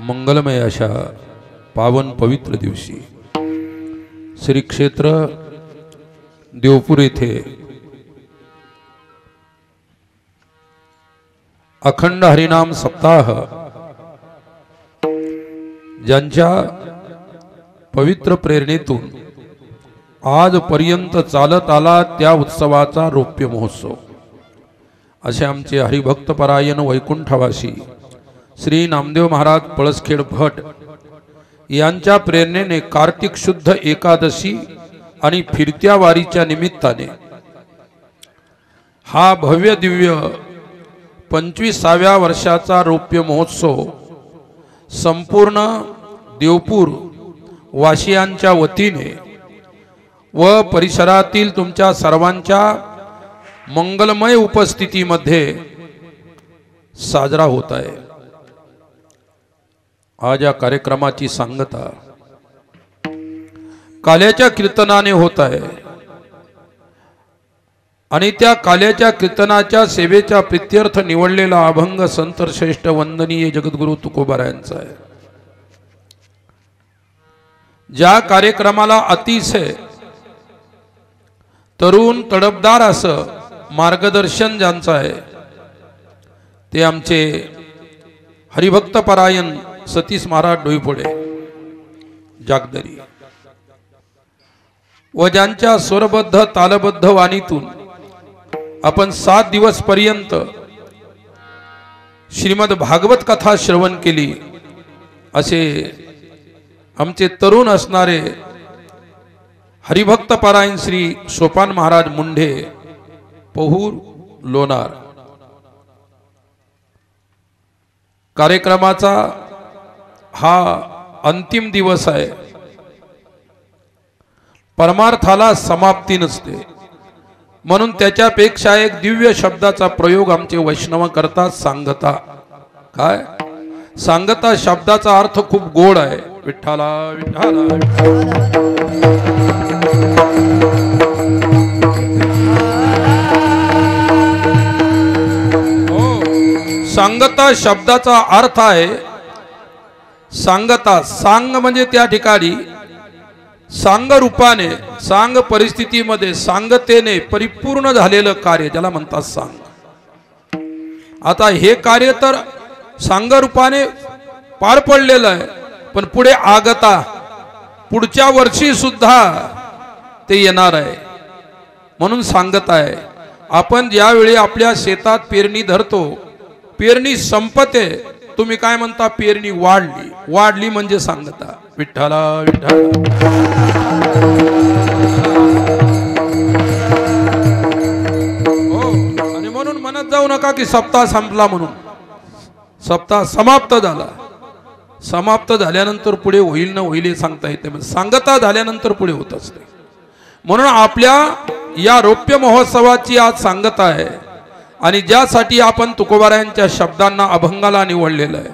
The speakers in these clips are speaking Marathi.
मंगलमय अशा पावन पवित्र दिवशी श्री क्षेत्र देवपूर येथे अखंड हरिनाम सप्ताह ज्यांच्या पवित्र प्रेरणेतून आजपर्यंत चालत आला त्या उत्सवाचा रौप्य महोत्सव असे आमचे हरिभक्त परायण वैकुंठवासी श्री नामदेव महाराज पळसखेड भट यांच्या प्रेरणेने कार्तिक शुद्ध एकादशी आणि फिरत्या वारीच्या निमित्ताने हा भव्य दिव्य 25व्या वर्षाचा रौप्य महोत्सव संपूर्ण देवपूर वासियांच्या वतीने व परिसरातील तुमच्या सर्वांच्या मंगलमय उपस्थितीमध्ये साजरा होत आहे। आज या कार्यक्रमाची सांगता काल्याच्या कीर्तनाने होत आहे आणि त्या काल्याच्या कीर्तनाच्या सेवेच्या प्रित्यर्थ निवडलेला अभंग संत श्रेष्ठ वंदनीय जगद्गुरु तुकोबारायांचा आहे। ज्या कार्यक्रमाला अतिशय तरुण तडफदार असं मार्गदर्शन ज्यांचं आहे ते आमचे हरिभक्त परायण सतीश महाराज डोईफोडे जागदरी व ज्यांच्या स्वरबद्ध तालबद्ध वाणीतून आपण 7 दिवस पर्यंत श्रीमद भागवत कथा श्रवण केली असे आमचे तरुण असणारे हरिभक्त परायण श्री सोपान महाराज मुंढे पहूर लोणार। कार्यक्रमाचा हा अंतिम दिवस आहे, परमार्थाला समाप्ती नसते म्हणून त्याच्यापेक्षा एक दिव्य शब्दाचा प्रयोग आमचे वैष्णव करतात सांगता। काय सांगता शब्दाचा अर्थ खूप गोड आहे। विठ्ठला विठ्ठला सांगता शब्दाचा अर्थ आहे सांगता। सांग म्हणजे त्या ठिकाणी सांग रूपाने सांग परिस्थितीमध्ये सांगतेने परिपूर्ण झालेलं कार्य ज्याला म्हणतात सांग। आता हे कार्य तर सांग रूपाने पार पडलेलं आहे पण पुढे आगता पुढच्या वर्षी सुद्धा ते येणार आहे म्हणून सांगत आहे। आपण ज्यावेळी आपल्या शेतात पेरणी धरतो पेरणी संपते तुम्ही काय म्हणता पेरणी वाढली वाढली म्हणजे सांगता। विठ्ठला विठ्ठला हो आणि म्हणून म्हणत जाऊ नका की सप्ताह संपला म्हणून। सप्ताह समाप्त झाला, समाप्त झाल्यानंतर पुढे होईल न होईल हे सांगता येते, सांगता झाल्यानंतर पुढे होत असते। म्हणून आपल्या या रौप्य महोत्सवाची आज सांगता आहे आणि ज्यासाठी आपण तुकोबारायांच्या शब्दांना अभंगाला निवडलेलं आहे।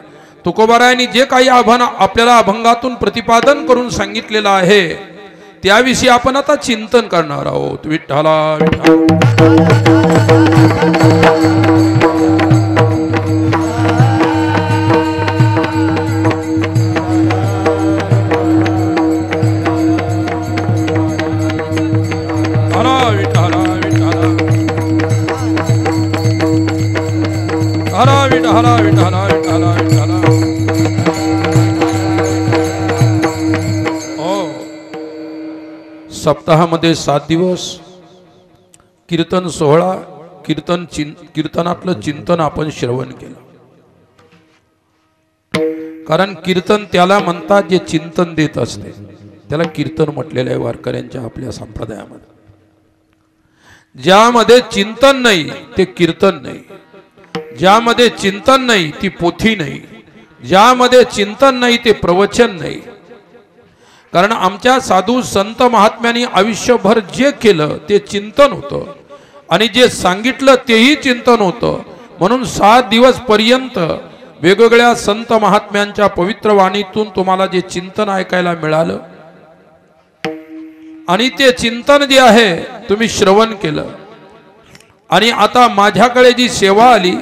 तुकोबारायांनी जे काही आपल्याला अभंगातून प्रतिपादन करून सांगितलेलं आहे त्याविषयी आपण आता चिंतन करणार आहोत। विठ्ठला विठ्ठला विठ्ठला विठ्ठला विठ्ठला हो सप्ताहामध्ये 7 दिवस कीर्तन सोहळा कीर्तनातलं चिंतन आपण श्रवण केलं। कारण कीर्तन त्याला म्हणतात जे चिंतन देत असते त्याला कीर्तन म्हटलेलं आहे वारकऱ्यांच्या आपल्या संप्रदायामध्ये। ज्यामध्ये चिंतन नाही ते कीर्तन नाही, ज्यामध्ये चिंतन नाही ती पोथी नाही, ज्यामध्ये चिंतन नाही ते प्रवचन नाही। कारण आमच्या साधू संत महात्म्यांनी आयुष्यभर जे केलं ते चिंतन होतं आणि जे सांगितलं तेही चिंतन होतं। म्हणून 7 दिवस पर्यंत वेगवेगळ्या संत महात्म्यांच्या पवित्र वाणीतून तुम्हाला जे चिंतन ऐकायला मिळालं आणि ते चिंतन जे आहे तुम्ही श्रवण केलं आणि आता माझ्याकडे जी सेवा आली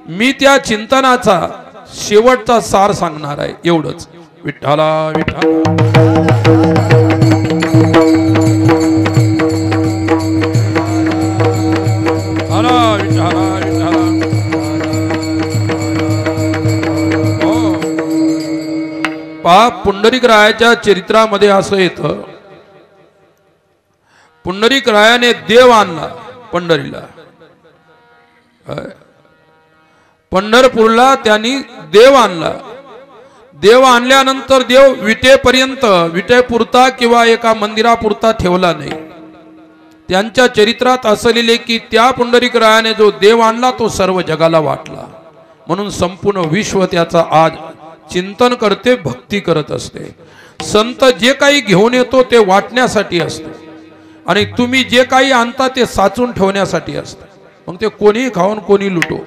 मी त्या चिंतनाचा शेवटचा सार सांगणार आहे एवढंच. विठ्ठला विठ्ठला पहा, पुंडरीकरायाच्या चरित्रामध्ये असं येतं, पुंडरीकरायाने देव आणला पंढरीला, पंढरपूरला त्यांनी देव आणला. देव आणल्यानंतर देव विटेपर्यंत, विटेपुरता किंवा एका मंदिरापुरता ठेवला नाही. त्यांच्या चरित्रात असं लिहिले की त्या पुंडरीकरायाने जो देव आणला तो सर्व जगाला वाटला. म्हणून संपूर्ण विश्व त्याचा आज चिंतन करते, भक्ती करत असते. संत जे काही घेऊन येतो ते वाटण्यासाठी असते आणि तुम्ही जे काही आणता ते साचून ठेवण्यासाठी असतं. मग ते कोणी खाऊन कोणी लुटो,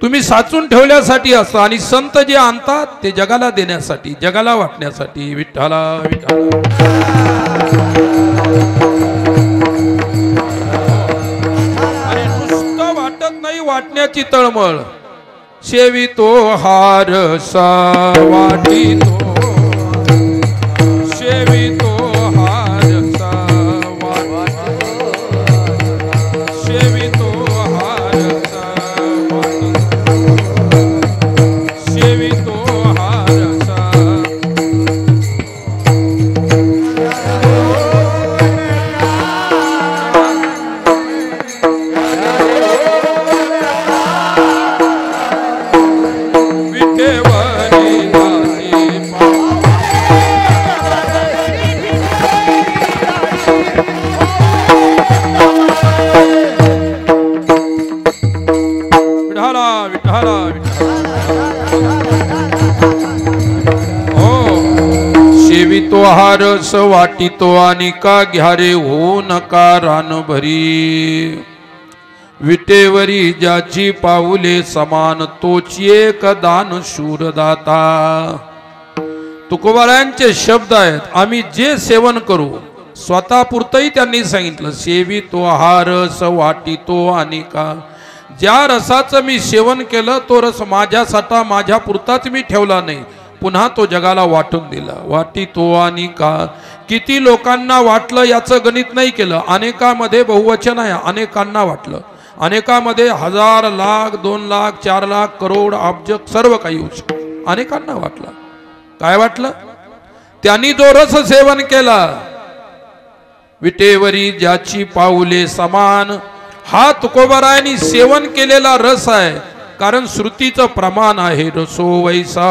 तुम्ही साचून ठेवण्यासाठी असतं. आणि संत जे आणतात ते जगाला देण्यासाठी, जगाला वाटण्यासाठी. विठ्ठला विठ्ठला आणि नुसतं वाटत नाही, वाटण्याची तळमळ. शेवितो हारसा वाटितो, शेवितो हारसा वाटितो, शेवितो हारसा वाटितो, शेवितो हारसा. शेवितो हारस वाटितो आणि का घ्यारे हो नका रान भरी. विटेवरी ज्याची पाऊले समान तोच एक दान शूरदाता. तुकोबारायांचे शब्द आहेत. आम्ही जे सेवन करू स्वतःपुरतंही त्यांनी सांगितलं. शेवितो हारस वाटितो आणि का, ज्या रसाचं मी सेवन केलं तो रस माझ्यासाठी माझ्यापुरताच मी ठेवला नाही, पुन्हा तो जगाला वाटून दिला. वाटितो आणि का, किती लोकांना वाटलं याचं गणित नाही केलं. अनेकामध्ये बहुवचन आहे, अनेकांना वाटलं. अनेकामध्ये 1000 लाख 2 लाख 4 लाख करोड अब्ज सर्व काही होऊ शकतं. अनेकांना वाटलं. काय वाटलं? त्यांनी जो रस सेवन केला, विटेवरी ज्याची पाऊले समान, हा तुकोबारायांनी सेवन केलेला रस आहे. कारण श्रुतीचं प्रमाण आहे, रसो वैसा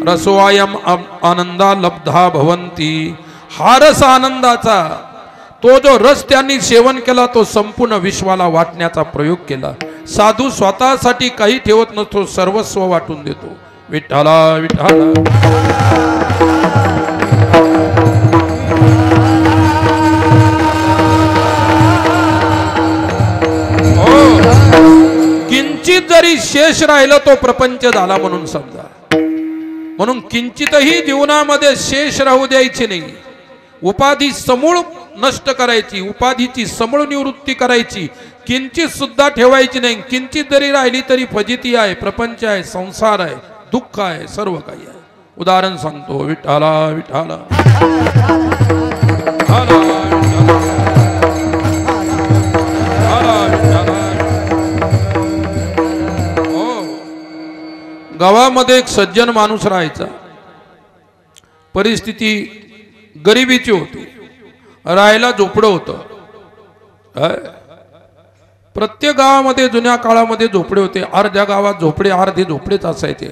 रसोयम आनंदा लब्धा भवंती. हा रस आनंदाचा, तो जो रस त्यांनी सेवन केला तो संपूर्ण विश्वाला वाटण्याचा प्रयोग केला. साधू स्वतःसाठी काही ठेवत नसतो, सर्वस्व वाटून देतो. विठ्ठला विठ्ठला किंचित जरी शेष राहिलं तो प्रपंच झाला म्हणून समजा. म्हणून किंचितही जीवनामध्ये शेष राहू द्यायची नाही. उपाधी समूळ नष्ट करायची, उपाधीची समूळ निवृत्ती करायची, किंचित सुद्धा ठेवायची नाही. किंचित जरी राहिली तरी फजिती आहे, प्रपंच आहे, संसार आहे, दुःख आहे, सर्व काही आहे. उदाहरण सांगतो. विठ्ठला विठ्ठला गावामध्ये एक सज्जन माणूस राहायचा. परिस्थिती गरिबीची होती, राहायला झोपडं होतं. प्रत्येक गावामध्ये जुन्या काळामध्ये झोपडे होते. अर्ध्या गावात झोपडे, अर्धे झोपडेच असायचे.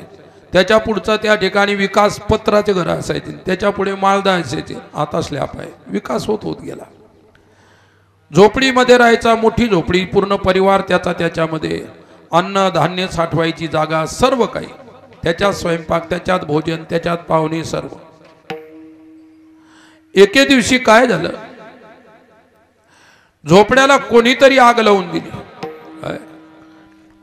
त्याच्या पुढचा त्या ठिकाणी विकास पत्राचे घर असायचे, त्याच्या पुढे मालदा असायचे. आता स्लॅप आहे. विकास होत होत गेला. झोपडीमध्ये राहायचा, मोठी झोपडी, पूर्ण परिवार त्याचा, त्याच्यामध्ये अन्न धान्य साठवायची जागा, सर्व काही, त्याच्यात स्वयंपाक, त्याच्यात भोजन, त्याच्यात पाहुणे, सर्व. एके दिवशी काय झालं, झोपड्याला कोणीतरी आग लावून दिली.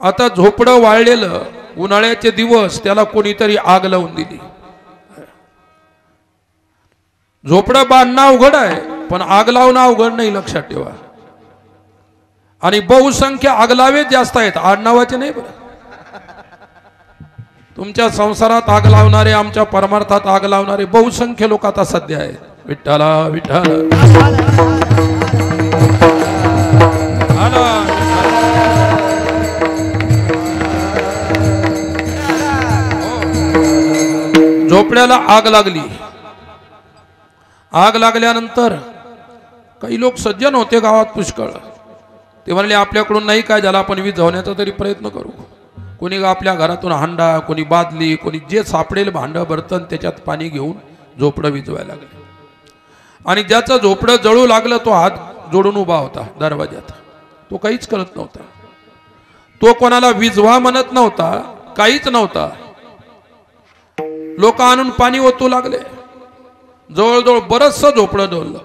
आता झोपडं वाळलेलं, उन्हाळ्याचे दिवस, त्याला कोणीतरी आग लावून दिली. झोपडं बांधणं अवघड आहे, पण आग लावणं अवघड नाही, लक्षात ठेवा. आणि बहुसंख्य आगलावे जास्त आहेत, आडनावाचे नाही बरं. तुमच्या संसारात आग लावणारे, आमच्या परमार्थात आग लावणारे बहुसंख्य लोक आता सध्या आहेत. विठ्ठला विठ्ठल झोपड्याला आग लागली. आग लागल्यानंतर काही लोक सज्जन होते गावात पुष्कळ. ते म्हणले आपल्याकडून नाही काय झालं, आपण विझवण्याचा तरी प्रयत्न करू. कोणी आपल्या घरातून हांडा, कोणी बादली, कोणी जे सापडेल भांडं बर्तन त्याच्यात पाणी घेऊन झोपडं विझवायला लागले. आणि ज्याचं झोपडं जळू लागलं तो हात जोडून उभा होता दरवाज्यात. तो काहीच करत नव्हता. तो कोणाला विझवा म्हणत नव्हता, काहीच नव्हता. लोक आणून पाणी ओतू लागले. जवळजवळ बरचसं झोपडं डोललं.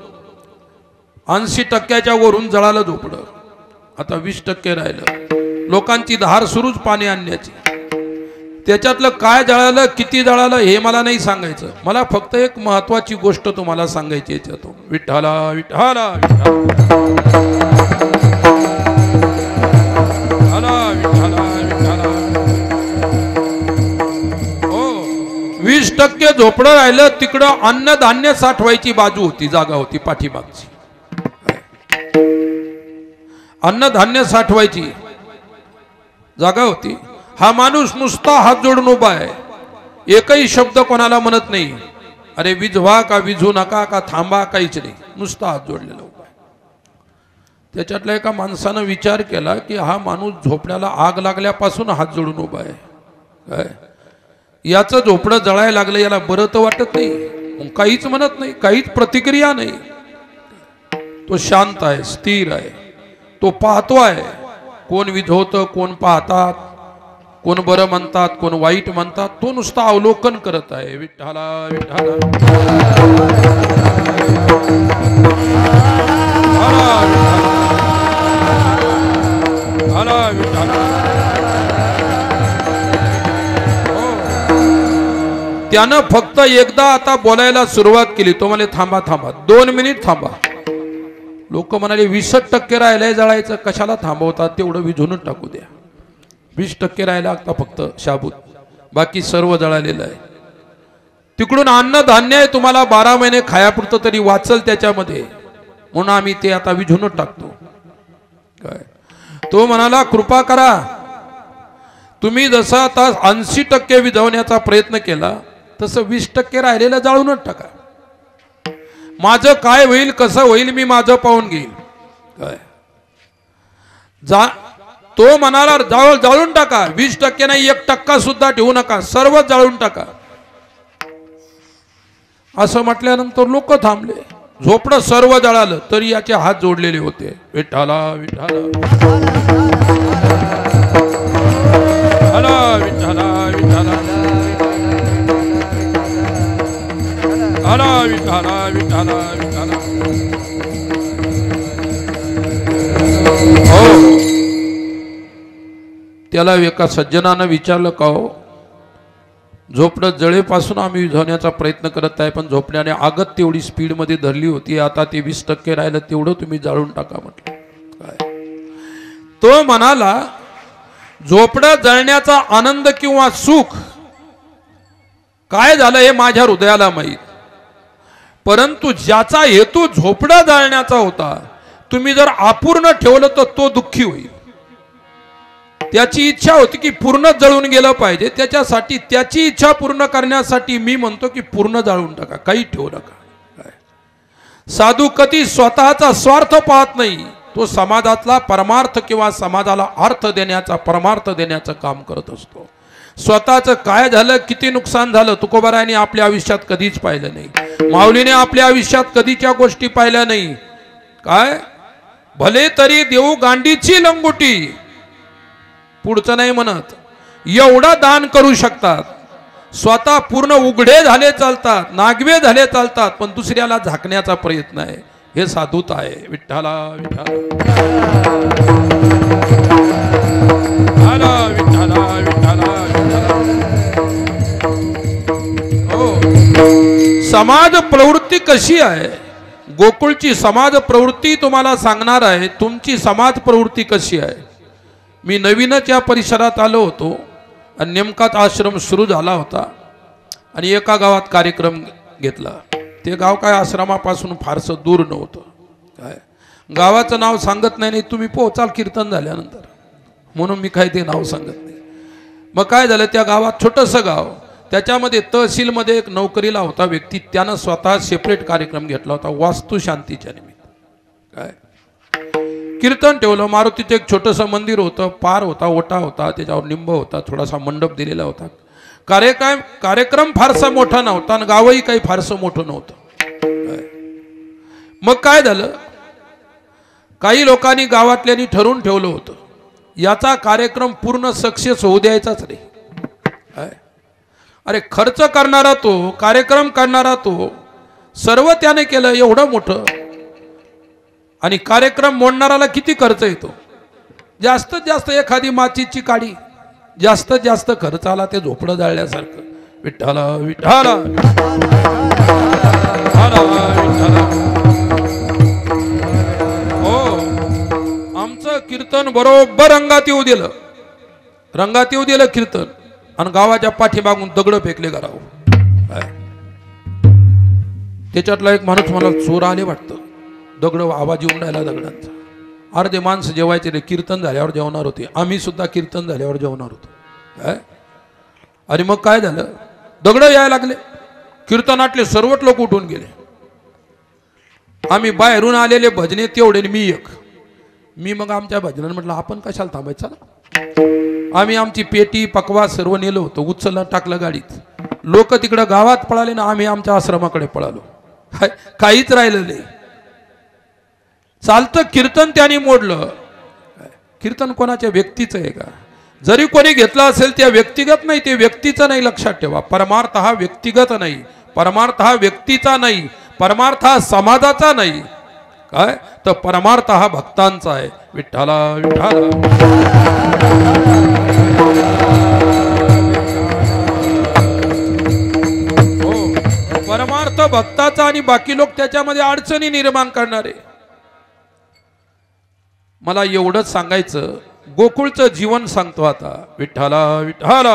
80% वरून जळालं झोपडं. आता 20% राहिलं. लोकांची धार सुरूच पाणी आणण्याची. त्याच्यातलं काय जळालं, किती जळालं हे मला नाही सांगायचं. मला फक्त एक महत्वाची गोष्ट तुम्हाला सांगायची याच्यातून. विठ्ठला विठ्ठला विठ्ठला विठ्ठला. हो, 20% झोपडं राहिलं. तिकडं अन्नधान्य साठवायची बाजू होती, जागा होती पाठीमागची. अन्नधान्य साठवायची जागा होती. हा माणूस नुसता हात जोडून उभा आहे. एकही शब्द कोणाला म्हणत नाही. अरे विझवा का विझू नका का थांबा, काहीच नाही. नुसता हात जोडलेला उभा आहे. त्याच्यातल्या एका माणसानं विचार केला की हा माणूस झोपड्याला आग लागल्यापासून हात जोडून उभा आहे. काय याचं झोपडं जळायला लागलं, याला बरं तर वाटत नाही, काहीच म्हणत नाही, काहीच प्रतिक्रिया नाही. तो शांत आहे, स्थिर आहे. तो पाहतो आहे. कोण विझवतं, कोण पाहतात, कोण बरं म्हणतात, कोण वाईट म्हणतात. तो नुसता अवलोकन करत आहे. विठ्ठला विठ्ठला त्यानं फक्त एकदा आता बोलायला सुरुवात केली. तो म्हणे थांबा थांबा, 2 मिनिट थांबा. लोक म्हणाले 20% राहिलंय जळायचं, कशाला थांबवतात, तेवढं विझूनच टाकू द्या. 20% राहिला आता फक्त शाबूत, बाकी सर्व जळालेलं आहे. तिकडून अन्नधान्य आहे, तुम्हाला 12 महिने खायापुरतं तरी वाचल त्याच्यामध्ये, म्हणून आम्ही ते आता विझूनच टाकतो. काय तो म्हणाला कृपा करा, तुम्ही जसं आता 80% विझवण्याचा प्रयत्न केला तसं 20% राहिलेलं जाळूनच टाका. माझं काय होईल, कसं होईल, मी माझं पाहून घेईल. काय तो म्हणाला जाळून टाका. 20% नाही, 1% सुद्धा ठेवू नका, सर्व जाळून टाका. असं म्हटल्यानंतर लोक थांबले. झोपडं सर्व जळालं तरी याचे हात जोडलेले होते. विठ्ठला विठ्ठला विठ्ठला विठ्ठला विठ्ठला विठ्ठला विठ्ठला. हो, त्याला एका सज्जनानं विचारलं का हो, झोपडं जळेपासून आम्ही विझवण्याचा प्रयत्न करत आहे, पण झोपड्याने आगत तेवढी स्पीड मध्ये धरली होती, आता ते 20% राहिलं, तेवढं तुम्ही जाळून टाका म्हटलं. काय तो म्हणाला झोपडं जळण्याचा आनंद किंवा सुख काय झालं हे माझ्या हृदयाला माहीत, परंतु ज्याचा हेतू झोपडा जाळण्याचा होता, तुम्ही जर अपूर्ण ठेवलं तर तो दुःखी होईल. त्याची इच्छा होती की पूर्ण जळून गेलं पाहिजे, त्याच्यासाठी त्याची इच्छा पूर्ण करण्यासाठी मी म्हणतो की पूर्ण जाळून टाका, काही ठेवू नका. साधू कधी स्वतःचा स्वार्थ पाहत नाही, तो समाजातला परमार्थ किंवा समाजाला अर्थ देण्याचा, परमार्थ देण्याचं काम करत असतो. स्वतःचं काय झालं, किती नुकसान झालं, तुकोबारायांनी आपल्या आयुष्यात कधीच पाहिलं नाही. माऊलीने आपल्या आयुष्यात कधीच्या गोष्टी पाहिल्या नाही. काय भले तरी देऊ गांडीची लंगोटी, पुढचं नाही म्हणत, एवढा दान करू शकतात. स्वतः पूर्ण उघडे झाले चालतात, नागवे झाले चालतात, पण दुसऱ्याला झाकण्याचा प्रयत्न आहे. हे साधुता आहे. विठ्ठला विठ्ठला विठ्ठला विठ्ठला. हो, समाज प्रवृत्ती कशी आहे, गोकुळची समाज प्रवृत्ती तुम्हाला सांगणार आहे. तुमची समाज प्रवृत्ती कशी आहे. मी नवीनच या परिसरात आलो होतो. आणि नेमकाच आश्रम सुरू झाला होता आणि एका गावात कार्यक्रम घेतला। ते गाव काय आश्रमापासून फारसं दूर नव्हतं, काय गावाचं नाव सांगत नाही, तुम्ही पोहोचाल कीर्तन झाल्यानंतर, म्हणून मी काय ते नाव सांगत नाही। मग काय झालं, त्या गावात छोटंसं गाव, त्याच्यामध्ये तहसीलमध्ये एक नोकरीला होता व्यक्ती, त्यानं स्वतः सेपरेट कार्यक्रम घेतला होता वास्तुशांतीच्या निमित्त। काय कीर्तन ठेवलं, मारुतीचं एक छोटंसं मंदिर होतं, पार होता, ओटा होता, त्याच्यावर लिंब होता, थोडासा मंडप दिलेला होता। कार्यक्रम फारसा मोठा नव्हता आणि गावही काही फारसं मोठं नव्हतं। मग काय झालं, काही लोकांनी गावातल्यांनी ठरवून ठेवलं होतं याचा कार्यक्रम पूर्ण सक्सेस होऊ द्यायचाच नाही। अरे खर्च करणारा तो, कार्यक्रम करणारा तो, सर्व त्याने केलं एवढं मोठं, आणि कार्यक्रम मोडणाराला किती खर्च येतो? जास्तीत जास्त एखादी माचीची काडी, जास्तीत जास्त खर्च आला ते झोपडं जाळल्यासारखं। विठ्ठला विठ्ठला हो, आमचं कीर्तन बरोबर रंगात येऊ दिलं, रंगात येऊ दिलं कीर्तन, आणि गावाच्या पाठीमागून दगड फेकले घरावर। त्याच्यातला एक माणूस मला चोर आले वाटतं, दगड आवाज येऊन राहिला दगडांचा। अर्धे माणसं जेवायचे रे, कीर्तन झाल्यावर जेवणार होते, आम्ही सुद्धा कीर्तन झाल्यावर जेवणार होतो। आणि मग काय झालं, दगड यायला लागले, कीर्तनातले सर्वच लोक उठून गेले। आम्ही बाहेरून आलेले भजने तेवढे, मी एक, मी मग आमच्या भजनात म्हटलं आपण कशाला थांबायचं, चला। आम्ही आमची पेटी पकवा सर्व नेलो होतो, उचललं टाकलं गाडीत, लोक तिकडं गावात पळाले ना, आम्ही आमच्या आश्रमाकडे पळालो, काहीच राहिलं नाही। चालतं कीर्तन त्यांनी मोडलं। कीर्तन कोणाच्या व्यक्तीचं आहे का? जरी कोणी घेतलं असेल त्या व्यक्तिगत नाही, ते व्यक्तीचं नाही, लक्षात ठेवा। परमार्थ हा व्यक्तिगत नाही, परमार्थ हा व्यक्तीचा नाही, परमार्थ हा समाजाचा नाही, काय तर परमार्थ हा भक्तांचा आहे। विठ्ठला विठ्ठला हो, परमार्थ भक्ताचा, आणि बाकी लोक त्याच्यामध्ये अडचणी निर्माण करणारे। मला एवढंच सांगायचं, गोकुळचं जीवन सांगतो आता। विठ्ठला विठ्ठला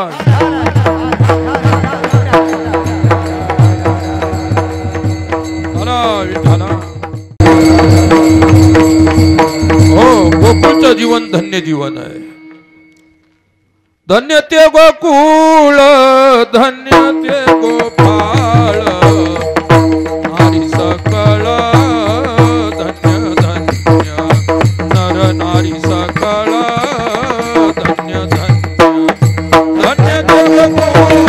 विठ्ठला हो, गोकुळचं जीवन धन्य जीवन आहे। धन्य ते गोकुळ, धन्य ते गोपाळ, हरी सकळ धन्य धन्य, नर नारी सकळ धन्य धन्य, धन्य ते गोकुळ,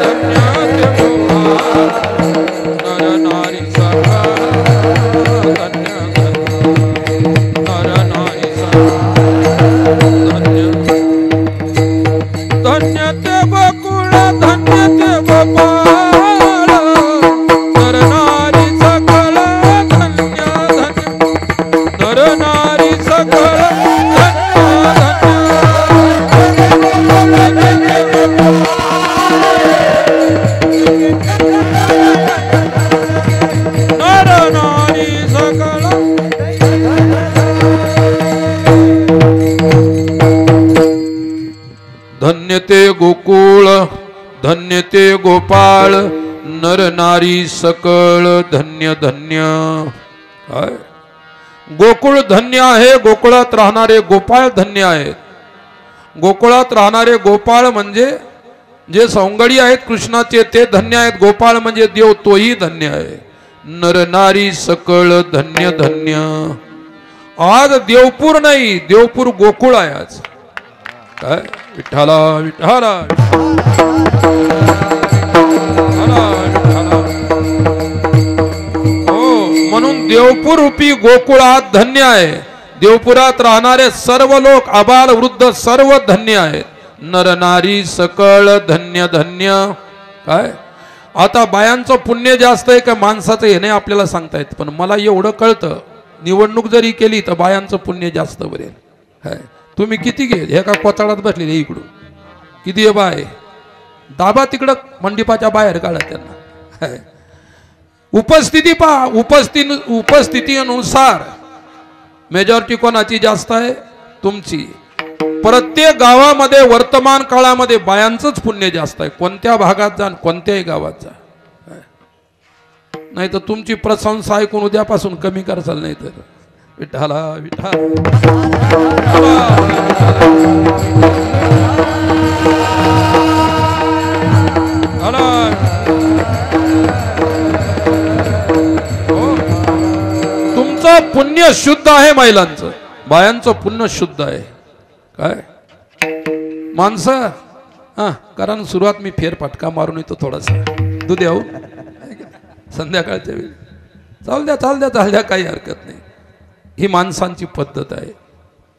धन्य ते गोपाळ, नर नारी सकळ धन्य धन्य, नर नारी सकळ धन्य, धन्य ते गोकुळ, धन्य ते गोपाळ, नर नारी सकळ धन्य धन्य, नर नारी सकळ धन्य धन्य, नर नारी सकळ। धन्य ते गोकुळ, धन्य ते गोपाळ, नर नारी सकळ धन्य धन्य। काय गोकुळ धन्य आहे, गोकुळात राहणारे गोपाळ धन्य आहेत। गोकुळात राहणारे गोपाळ म्हणजे जे सौंगडी आहेत कृष्णाचे, ते धन्य आहेत। गोपाळ म्हणजे देव, तोही धन्य आहे। नर नारी सकळ धन्य धन्य। आज देवपूर नाही, देवपूर गोकुळ आहे आज। काय विठ्ठला विठ्ठला हो, म्हणून देवपूर रूपी गोकुळात धन्य आहे। देवपुरात राहणारे सर्व लोक, आबाल वृद्ध सर्व धन्य आहेत। नर नारी सकळ धन्य धन्य। काय आता बायांचं पुण्य जास्त आहे का माणसाचं, हे नाही आपल्याला सांगता येत, पण मला एवढं कळतं, निवडणूक जरी केली तर बायांचं पुण्य जास्त बरेल। काय तुम्ही किती घे, हे का कोचाळात बसलेले इकडून किती आहे बाय, दाबा तिकडं मंडपाच्या बाहेर काढा त्यांना। उपस्थिती पहा, उपस्थितीनुसार मेजॉरिटी कोणाची जास्त आहे, तुमची। प्रत्येक गावामध्ये वर्तमान काळामध्ये बायांचंच पुण्य जास्त आहे. कोणत्या भागात जा कोणत्याही गावात जा, नाही तर तुमची प्रशंसा ऐकून उद्यापासून कमी करसाल. नाही तर विठ्ठला विठ्ठल तुमचं पुण्य शुद्ध आहे. महिलांचं बायांचं पुण्य शुद्ध आहे. काय माणसं कारण सुरुवात मी फेरफटका मारून येतो थोडासा दूध येऊ संध्याकाळच्या वेळी. चाल द्या काही हरकत नाही. ही माणसांची पद्धत आहे.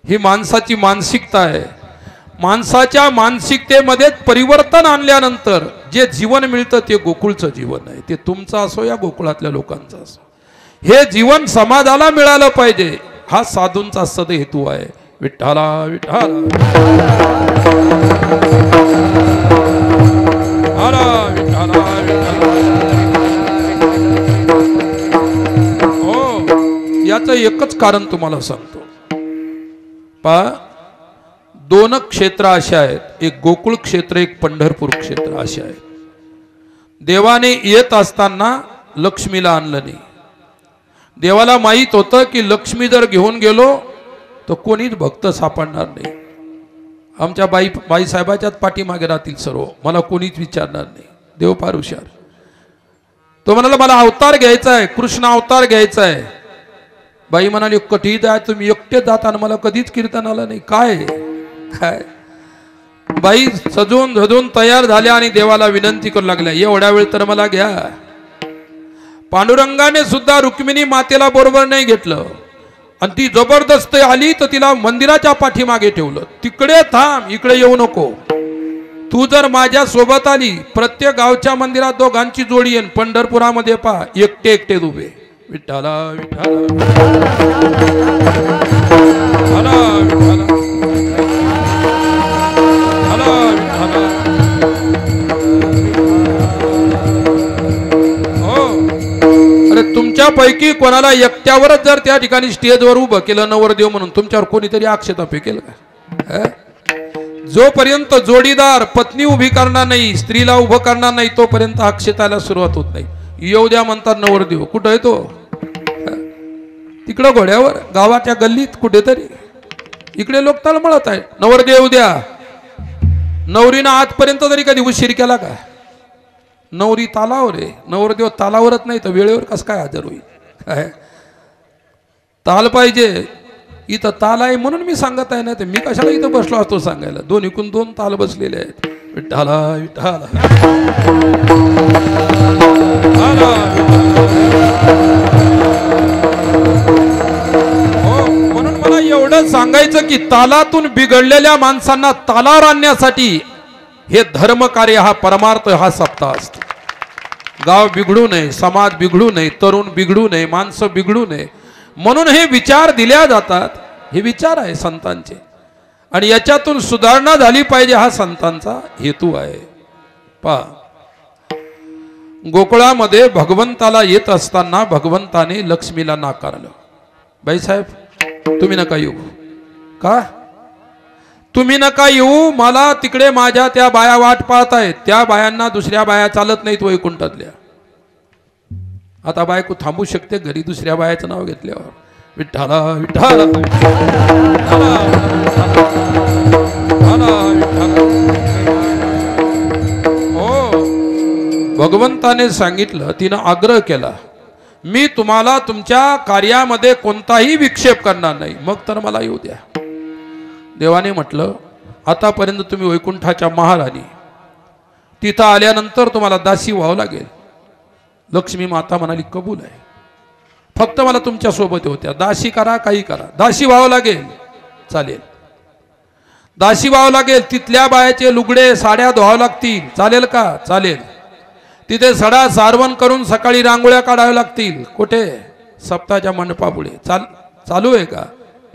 ही माणसाची मानसिकता आहे. माणसाच्या मानसिकतेमध्ये परिवर्तन आणल्यानंतर जे जीवन मिळतं ते गोकुळचं जीवन आहे. ते तुमचं असो या गोकुळातल्या लोकांचं असो, हे जीवन समाजाला मिळालं पाहिजे. हा साधूंचा सद हेतू आहे. विठ्ठला विठ्ठल हो, याचं एकच कारण तुम्हाला सांगतो. पहा, दोन क्षेत्र अशा आहेत, एक गोकुळ क्षेत्र, एक पंढरपूर क्षेत्र असे आहेत. देवाने येत असताना लक्ष्मीला आणलं नाही. देवाला माहित होतं की लक्ष्मी जर घेऊन गेलो तर कोणीच भक्त सापडणार नाही. आमच्या बाईसाहेबाच्याच पाठीमागे राहतील सर्व, मला कोणीच विचारणार नाही. देव फार हुशार. तो म्हणाला मला अवतार घ्यायचा आहे, कृष्ण अवतार घ्यायचा आहे. बाई म्हणाली कधी जाय तुम्ही एकटे जाताना, मला कधीच कीर्तन आलं नाही. काय काय बाई सजून धजून तयार झाल्या आणि देवाला विनंती करू लागल्या, एवढ्या वेळ तर मला घ्या. पांडुरंगाने सुद्धा रुक्मिणी मातेला बरोबर नाही घेतलं आणि ती जबरदस्त आली तर तिला मंदिराच्या पाठीमागे ठेवलं. तिकडे थांब, इकडे येऊ नको. तू जर माझ्या सोबत आली, प्रत्येक गावच्या मंदिरात दोघांची जोडी येईन. पंढरपुरामध्ये पहा एकटे एकटे उभे. विठ्ठला विठ्ठला तुमच्यापैकी कोणाला एकट्यावरच जर त्या ठिकाणी स्टेजवर उभं केलं नवरदेव म्हणून, तुमच्यावर कोणीतरी आक्षेप फेकेल का? जोपर्यंत जोडीदार पत्नी उभी करणार नाही, स्त्रीला उभं करणार नाही, तोपर्यंत आक्षेपाला सुरुवात होत नाही. येऊ द्या म्हणतात नवरदेव. कुठं आहे तो? तिकडं घोड्यावर गावाच्या गल्लीत कुठेतरी. इकडे लोक तळमळत आहे, नवरदेव द्या. नवरीनं आजपर्यंत तरी कधी उशीर केला का? नवरी तालावर आहे, नवरदेव तालावरच नाही तर वेळेवर कसं काय हजर होईल? काय ताल पाहिजे. इथं ताल आहे म्हणून मी सांगत आहे ना, ते मी कशाला इथं बसलो असतो सांगायला. दोन्हीकून दोन ताल बसलेले आहेत. विठ्ठला विठ्ठला हो, म्हणून मला एवढं सांगायचं की तालातून बिघडलेल्या माणसांना तालावर आणण्यासाठी हे धर्म कार्य, हा परमार्थ, हा सप्ताह असतो. गाव बिघडू नये, समाज बिघडू नये, तरुण बिघडू नये, माणसं बिघडू नये म्हणून हे विचार दिल्या जातात. हे विचार आहे संतांचे आणि याच्यातून सुधारणा झाली पाहिजे, हा संतांचा हेतू आहे. पहा, गोकुळामध्ये भगवंताला येत असताना भगवंताने लक्ष्मीला नाकारलं. बाईसाहेब तुम्ही नका येऊ. का तुम्ही नका येऊ? मला तिकडे माझ्या त्या बाया वाट पाहतायत. त्या बायांना दुसऱ्या बाया चालत नाहीत वैकुंठातल्या. आता बायको थांबू शकते घरी दुसऱ्या बायाचं नाव घेतल्यावर? विठ्ठला विठ्ठला हो, भगवंताने सांगितलं, तिनं आग्रह केला, मी तुम्हाला तुमच्या कार्यामध्ये कोणताही विक्षेप करणार नाही, मग तर मला येऊ द्या. देवाने म्हटलं, आतापर्यंत तुम्ही वैकुंठाच्या महाराणी, तिथं आल्यानंतर तुम्हाला दासी व्हावं लागेल. लक्ष्मी माता म्हणाली कबूल आहे, फक्त मला तुमच्या सोबत होत्या. दासी करा, काही करा, दासी व्हावं लागेल. चालेल, दासी व्हावं लागेल. तिथल्या बायाचे लुगडे साड्या धुवावं लागतील. चालेल का? चालेल. तिथे सडा सारवण करून सकाळी रांगोळ्या काढाव्या लागतील. कुठे? सप्ताच्या मंडपापुढे. चालू आहे का?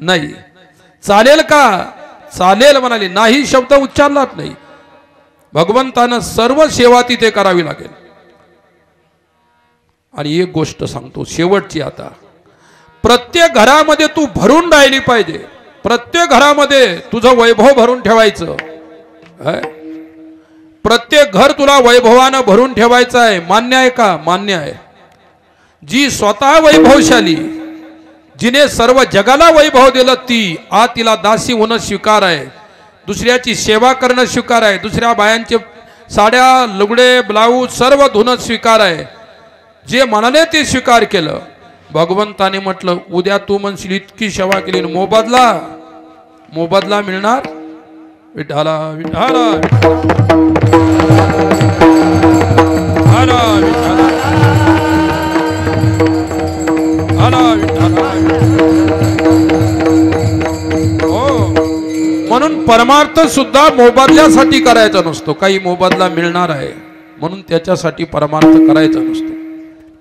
नाही. चालेल का? चालेल म्हणाले. नाही शब्द उच्चारलाच नाही. भगवंतानं सर्व सेवा तिथे करावी लागेल. आणि एक गोष्ट सांगतो शेवटची, आता प्रत्येक घरामध्ये तू भरून राहिली पाहिजे. प्रत्येक घरामध्ये तुझं वैभव भरून ठेवायचं, प्रत्येक घर तुला वैभवानं भरून ठेवायचं आहे. मान्य आहे का? मान्य आहे. जी स्वतः वैभवशाली, जिने सर्व जगाला वैभव दिलं, ती तिला दासी होणं स्वीकार आहे, दुसऱ्याची सेवा करणं स्वीकार आहे, दुसऱ्या बायांचे साड्या लुगडे ब्लाऊज सर्व धुणं स्वीकार आहे. जे म्हणाले ते स्वीकार केलं. भगवंताने म्हटलं उद्या तू म्हणशील इतकी सेवा केली, मोबदला मिळणार. विठाला विठाला म्हणून परमार्थ सुद्धा मोबदल्यासाठी करायचा नसतो. काही मोबदला मिळणार आहे म्हणून त्याच्यासाठी परमार्थ करायचा नसतो.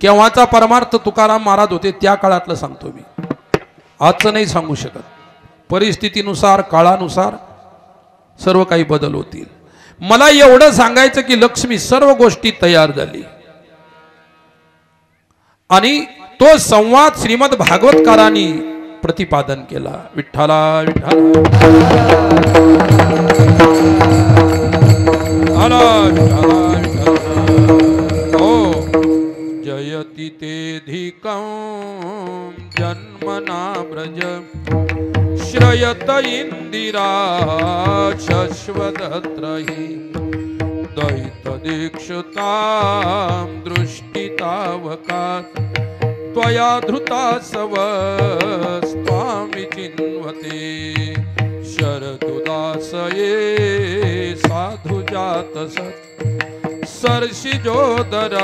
केव्हाचा परमार्थ तुकाराम महाराज होते त्या काळातलं सांगतो मी, आजचं नाही सांगू शकत. परिस्थितीनुसार काळानुसार सर्व काही बदल होतील. मला एवढं सांगायचं की लक्ष्मी सर्व गोष्टी तयार झाली आणि तो संवाद श्रीमद भागवतकारांनी प्रतिपादन केला. विठ्ठला जयति तेधिकं जन्मना ब्रज श्रयत इंदिरा शश्वदत्रहि दयित दीक्षुतां दृष्टितावका त्वया धृता सव स्वामी चिन्वते शरदुदासये साधु जात सत् सर्षिजोदर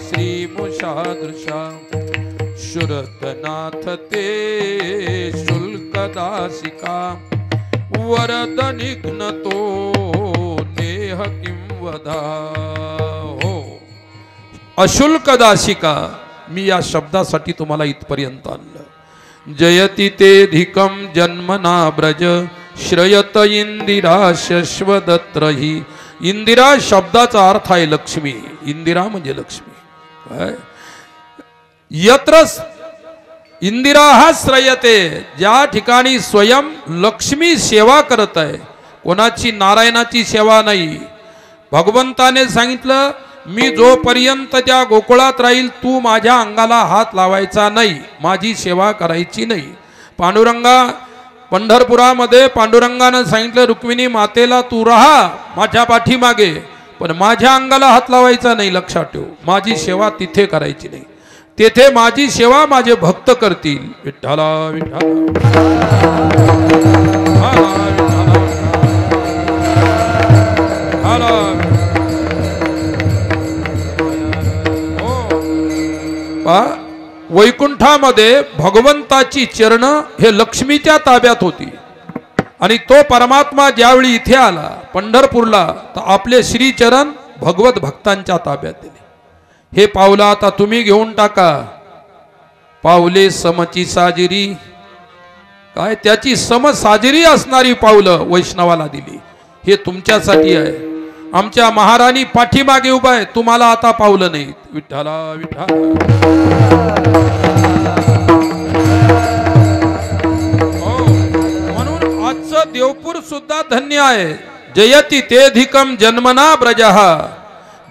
श्रीमुषादृशा शुरतनाथ ते शुल्कदासिका वरद निघ्नतो नेह किं वदा. हो, अशुल्कदासिका, मी या शब्दासाठी तुम्हाला इथपर्यंत आणलं. जयति तेधिकं जन्मना ब्रज श्रयत इंदिरा शश्वदत्रहि. इंदिरा शब्दाचा अर्थ आहे लक्ष्मी. इंदिरा म्हणजे लक्ष्मी. काय? यत्र इंदिरा हा श्रयते, ज्या ठिकाणी स्वयं लक्ष्मी सेवा करत आहे, कोणाची नारायणाची सेवा नाही. भगवंताने सांगितलं मी जोपर्यंत त्या गोकुळात राहील तू माझ्या अंगाला हात लावायचा नाही, माझी सेवा करायची नाही. पांडुरंगा पंढरपुरामध्ये पांडुरंगानं सांगितलं रुक्मिणी मातेला तू राहा माझ्या पाठीमागे, पण माझ्या अंगाला हात लावायचा नाही. लक्षात ठेव, माझी सेवा तिथे करायची नाही, तेथे माझी सेवा माझे भक्त करतील. विठ्ठला वैकुंठामध्ये भगवंताची चरण हे लक्ष्मीच्या ताब्यात होती आणि तो परमात्मा ज्यावेळी इथे आला पंढरपूरला तर आपले श्रीचरण भगवत भक्तांच्या ताब्यात दिले. हे पावलं आता तुम्ही घेऊन टाका. पावले समची साजिरी, काय त्याची समसाजिरी असणारी पावलं वैष्णवाला दिली. हे तुमच्यासाठी आहे. आमच्या महाराणी पाठीमागे उभा आहे, तुम्हाला आता पावलं नाहीत. विठ्ठला विठ्ठला. म्हणून आजचं देवपूर सुद्धा धन्य आहे. जयति तेधिकम जन्मना ब्रजहा.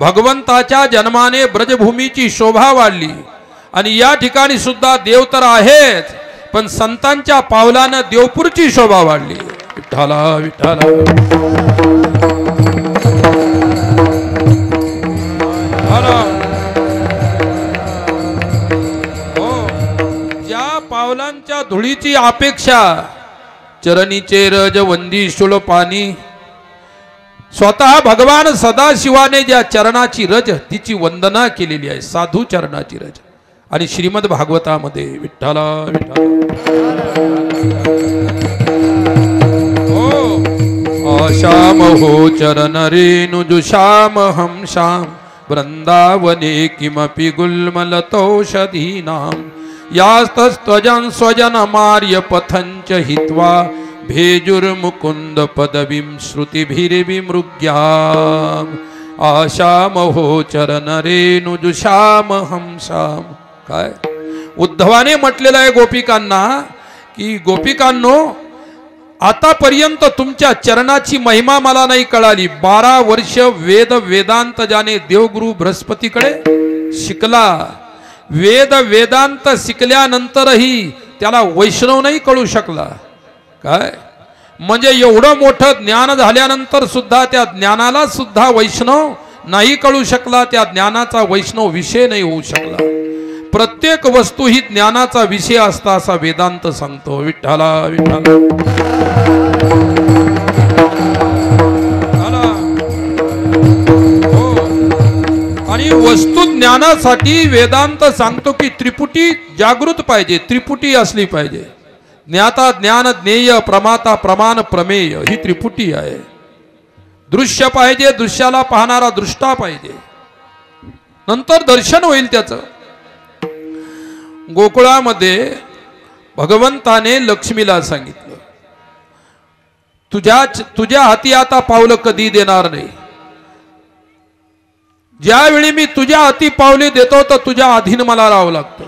भगवंताच्या जन्माने ब्रजभूमीची शोभा वाढली आणि या ठिकाणी सुद्धा देव तर आहेच, पण संतांच्या पावलानं देवपूरची शोभा वाढली. विठ्ठला विठ्ठला. ज्या पावलांच्या धुळीची अपेक्षा चरणीचे रज वंदी शुल पाणी, स्वतः भगवान सदाशिवाने ज्या चरणाची रज तिची वंदना केलेली आहे, साधू चरणाची रज. आणि श्रीमद भागवतामध्ये विठ्ठला विठ्ठला. आशाम हो चरण रेणु जुषाम हम शाम वृंदावने किमपि गुल्मलतौषधीनां यास्तस्त्वजं स्वजन मार्य पथंच हित्वा भेजुर्मुकुंद पदवीं श्रुतिभिर्विमृग्याम्. आशामहो चरण रेणु जुषाम हम शाम. काय उद्धवाने म्हटलेलं आहे गोपिकांना की गोपिकांनो, आतापर्यंत तुमच्या चरणाची महिमा मला नाही कळाली. 12 वर्ष वेद वेदांत ज्याने देवगुरु बृहस्पतीकडे शिकला, वेद वेदांत शिकल्यानंतरही त्याला वैष्णव नाही कळू शकला. काय म्हणजे एवढं मोठं ज्ञान झाल्यानंतर सुद्धा त्या ज्ञानाला सुद्धा वैष्णव नाही कळू शकला. त्या ज्ञानाचा वैष्णव विषय नाही होऊ शकला. प्रत्येक वस्तू ही ज्ञानाचा विषय असता असा वेदांत सांगतो. विठ्ठला विठ्ठला. हो. आणि वस्तू ज्ञानासाठी वेदांत सांगतो की त्रिपुटी जागृत पाहिजे, त्रिपुटी असली पाहिजे. ज्ञाता ज्ञान ज्ञेय प्रमाता प्रमाण प्रमेय ही त्रिपुटी आहे. दृश्य पाहिजे, दृश्याला पाहणारा दृष्टा पाहिजे, नंतर दर्शन होईल त्याचं. गोकुळामध्ये भगवंताने लक्ष्मीला सांगितलं, तुझ्या हाती आता पावलं कधी देणार नाही. ज्यावेळी मी तुझ्या हाती पावले देतो तर तुझ्या अधीन मला राहावं लागतं.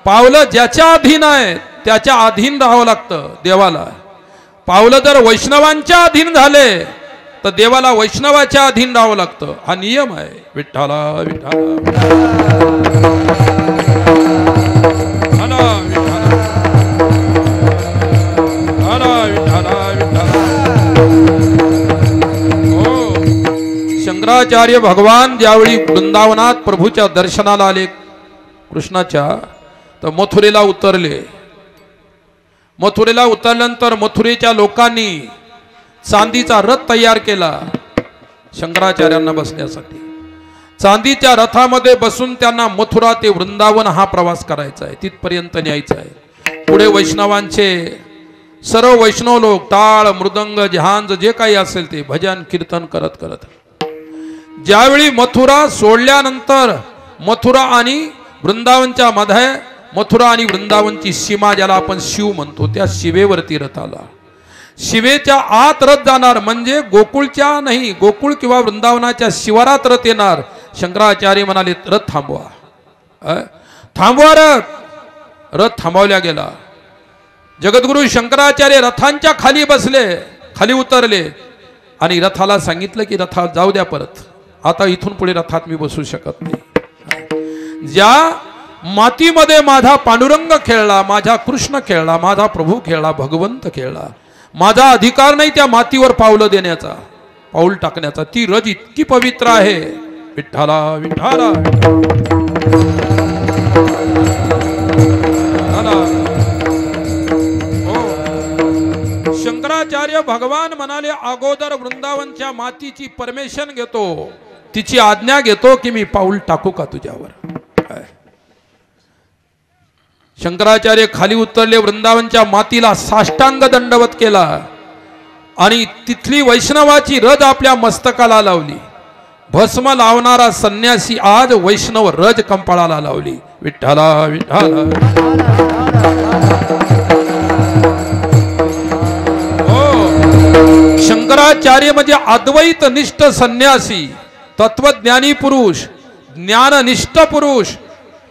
पावलं ज्याच्या अधीन आहे त्याच्या अधीन राहावं लागतं देवाला. पावलं जर वैष्णवांच्या अधीन झाले तर देवाला वैष्णवाच्या अधीन राहावं लागतं. हा नियम आहे. विठ्ठला विठ्ठला. शंकराचार्य भगवान ज्यावेळी वृंदावनात प्रभूच्या दर्शनाला आले कृष्णाच्या, तर मथुरेला उतरले. मथुरेला उतरल्यानंतर मथुरेच्या लोकांनी चांदीचा रथ तयार केला शंकराचार्यांना बसण्यासाठी. चांदीच्या रथामध्ये बसून त्यांना मथुरा ते वृंदावन हा प्रवास करायचा आहे, तिथपर्यंत न्यायचा आहे. पुढे वैष्णवांचे सर्व वैष्णव लोक टाळ मृदंग जहांज जे काही असेल ते भजन कीर्तन करत करत ज्यावेळी मथुरा सोडल्यानंतर मथुरा आणि वृंदावनच्या मध्ये, मथुरा आणि वृंदावनची सीमा ज्याला आपण शिव म्हणतो, त्या शिवेवरती रथ आला. शिवेच्या आत रथ जाणार म्हणजे गोकुळच्या नाही, गोकुळ किंवा वृंदावनाच्या शिवारात रथ येणार. शंकराचार्य म्हणाले रथ थांबवा, थांबवा रथ. रथ थांबवल्या गेला. जगद्गुरु शंकराचार्य रथांच्या खाली बसले, खाली उतरले आणि रथाला सांगितलं की रथा जाऊ द्या परत, आता इथून पुढे रथात मी बसू शकत नाही. ज्या मातीमध्ये माझा पांडुरंग खेळला, माझा कृष्ण खेळला, माझा प्रभू खेळला, भगवंत खेळला, माझा अधिकार नाही त्या मातीवर पावलं देण्याचा, पाऊल टाकण्याचा. ती रज इतकी पवित्र आहे. विठ्ठला विठ्ठला. शंकराचार्य भगवान म्हणाले, अगोदर वृंदावनच्या मातीची परमिशन घेतो, तिची आज्ञा घेतो की मी पाऊल टाकू का तुझ्यावर. शंकराचार्य खाली उतरले, वृंदावनच्या मातीला साष्टांग दंडवत केला आणि तिथली वैष्णवाची रज आपल्या मस्तकाला लावली. भस्म लावणारा संन्यासी आज वैष्णव रज कंपाळाला लावली. विठ्ठला विठ्ठला. शंकराचार्य म्हणजे अद्वैत निष्ठ संन्यासी, तत्वज्ञानी पुरुष, ज्ञाननिष्ठ पुरुष,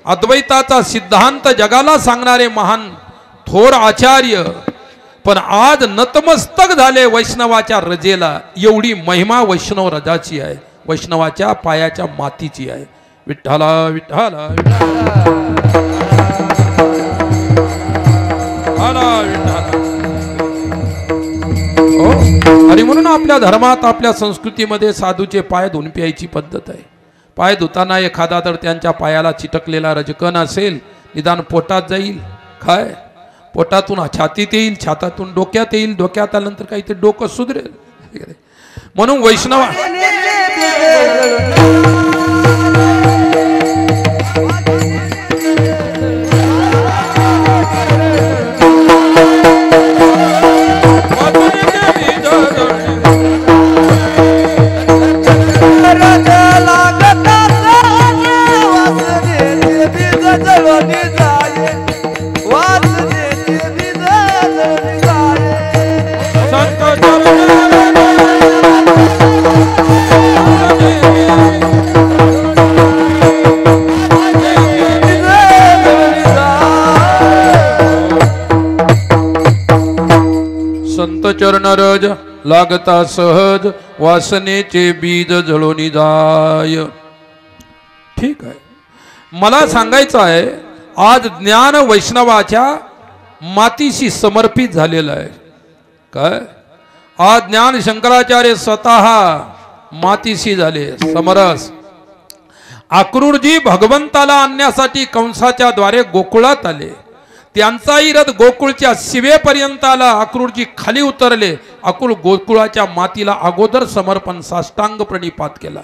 अद्वैताचा सिद्धांत जगाला सांगणारे महान थोर आचार्य. पण आज नतमस्तक झाले वैष्णवाच्या रजेला. एवढी महिमा वैष्णव रजाची आहे, वैष्णवाच्या पायाच्या मातीची आहे. विठ्ठला विठ्ठला. आणि म्हणून आपल्या धर्मात, आपल्या संस्कृतीमध्ये साधूचे पाय धुवून प्यायची पद्धत आहे. पाय धुताना एखादा तर त्यांच्या पायाला चिटकलेला रजकण असेल, निदान पोटात जाईल, काय पोटातून छातीत येईल, छातातून डोक्यात येईल, डोक्यात आल्यानंतर काही ते डोकं सुधरेल. म्हणून वैष्णव चरण रज लागता सहज वासनेचे बीज जळून जाय. ठीक आहे, मला सांगायचं आहे आज ज्ञान वैष्णवाच्या मातीशी समर्पित झालेलं आहे. काय आज ज्ञान शंकराचार्य स्वतः मातीशी झाले समरस. अक्रूरजी भगवंताला आणण्यासाठी कंसाच्या द्वारे गोकुळात आले. त्यांचाही रथ गोकुळच्या शिवेपर्यंत आला. अक्रूरजी खाली उतरले. अक्रूर गोकुळाच्या मातीला अगोदर समर्पण साष्टांग प्रणिपात केला.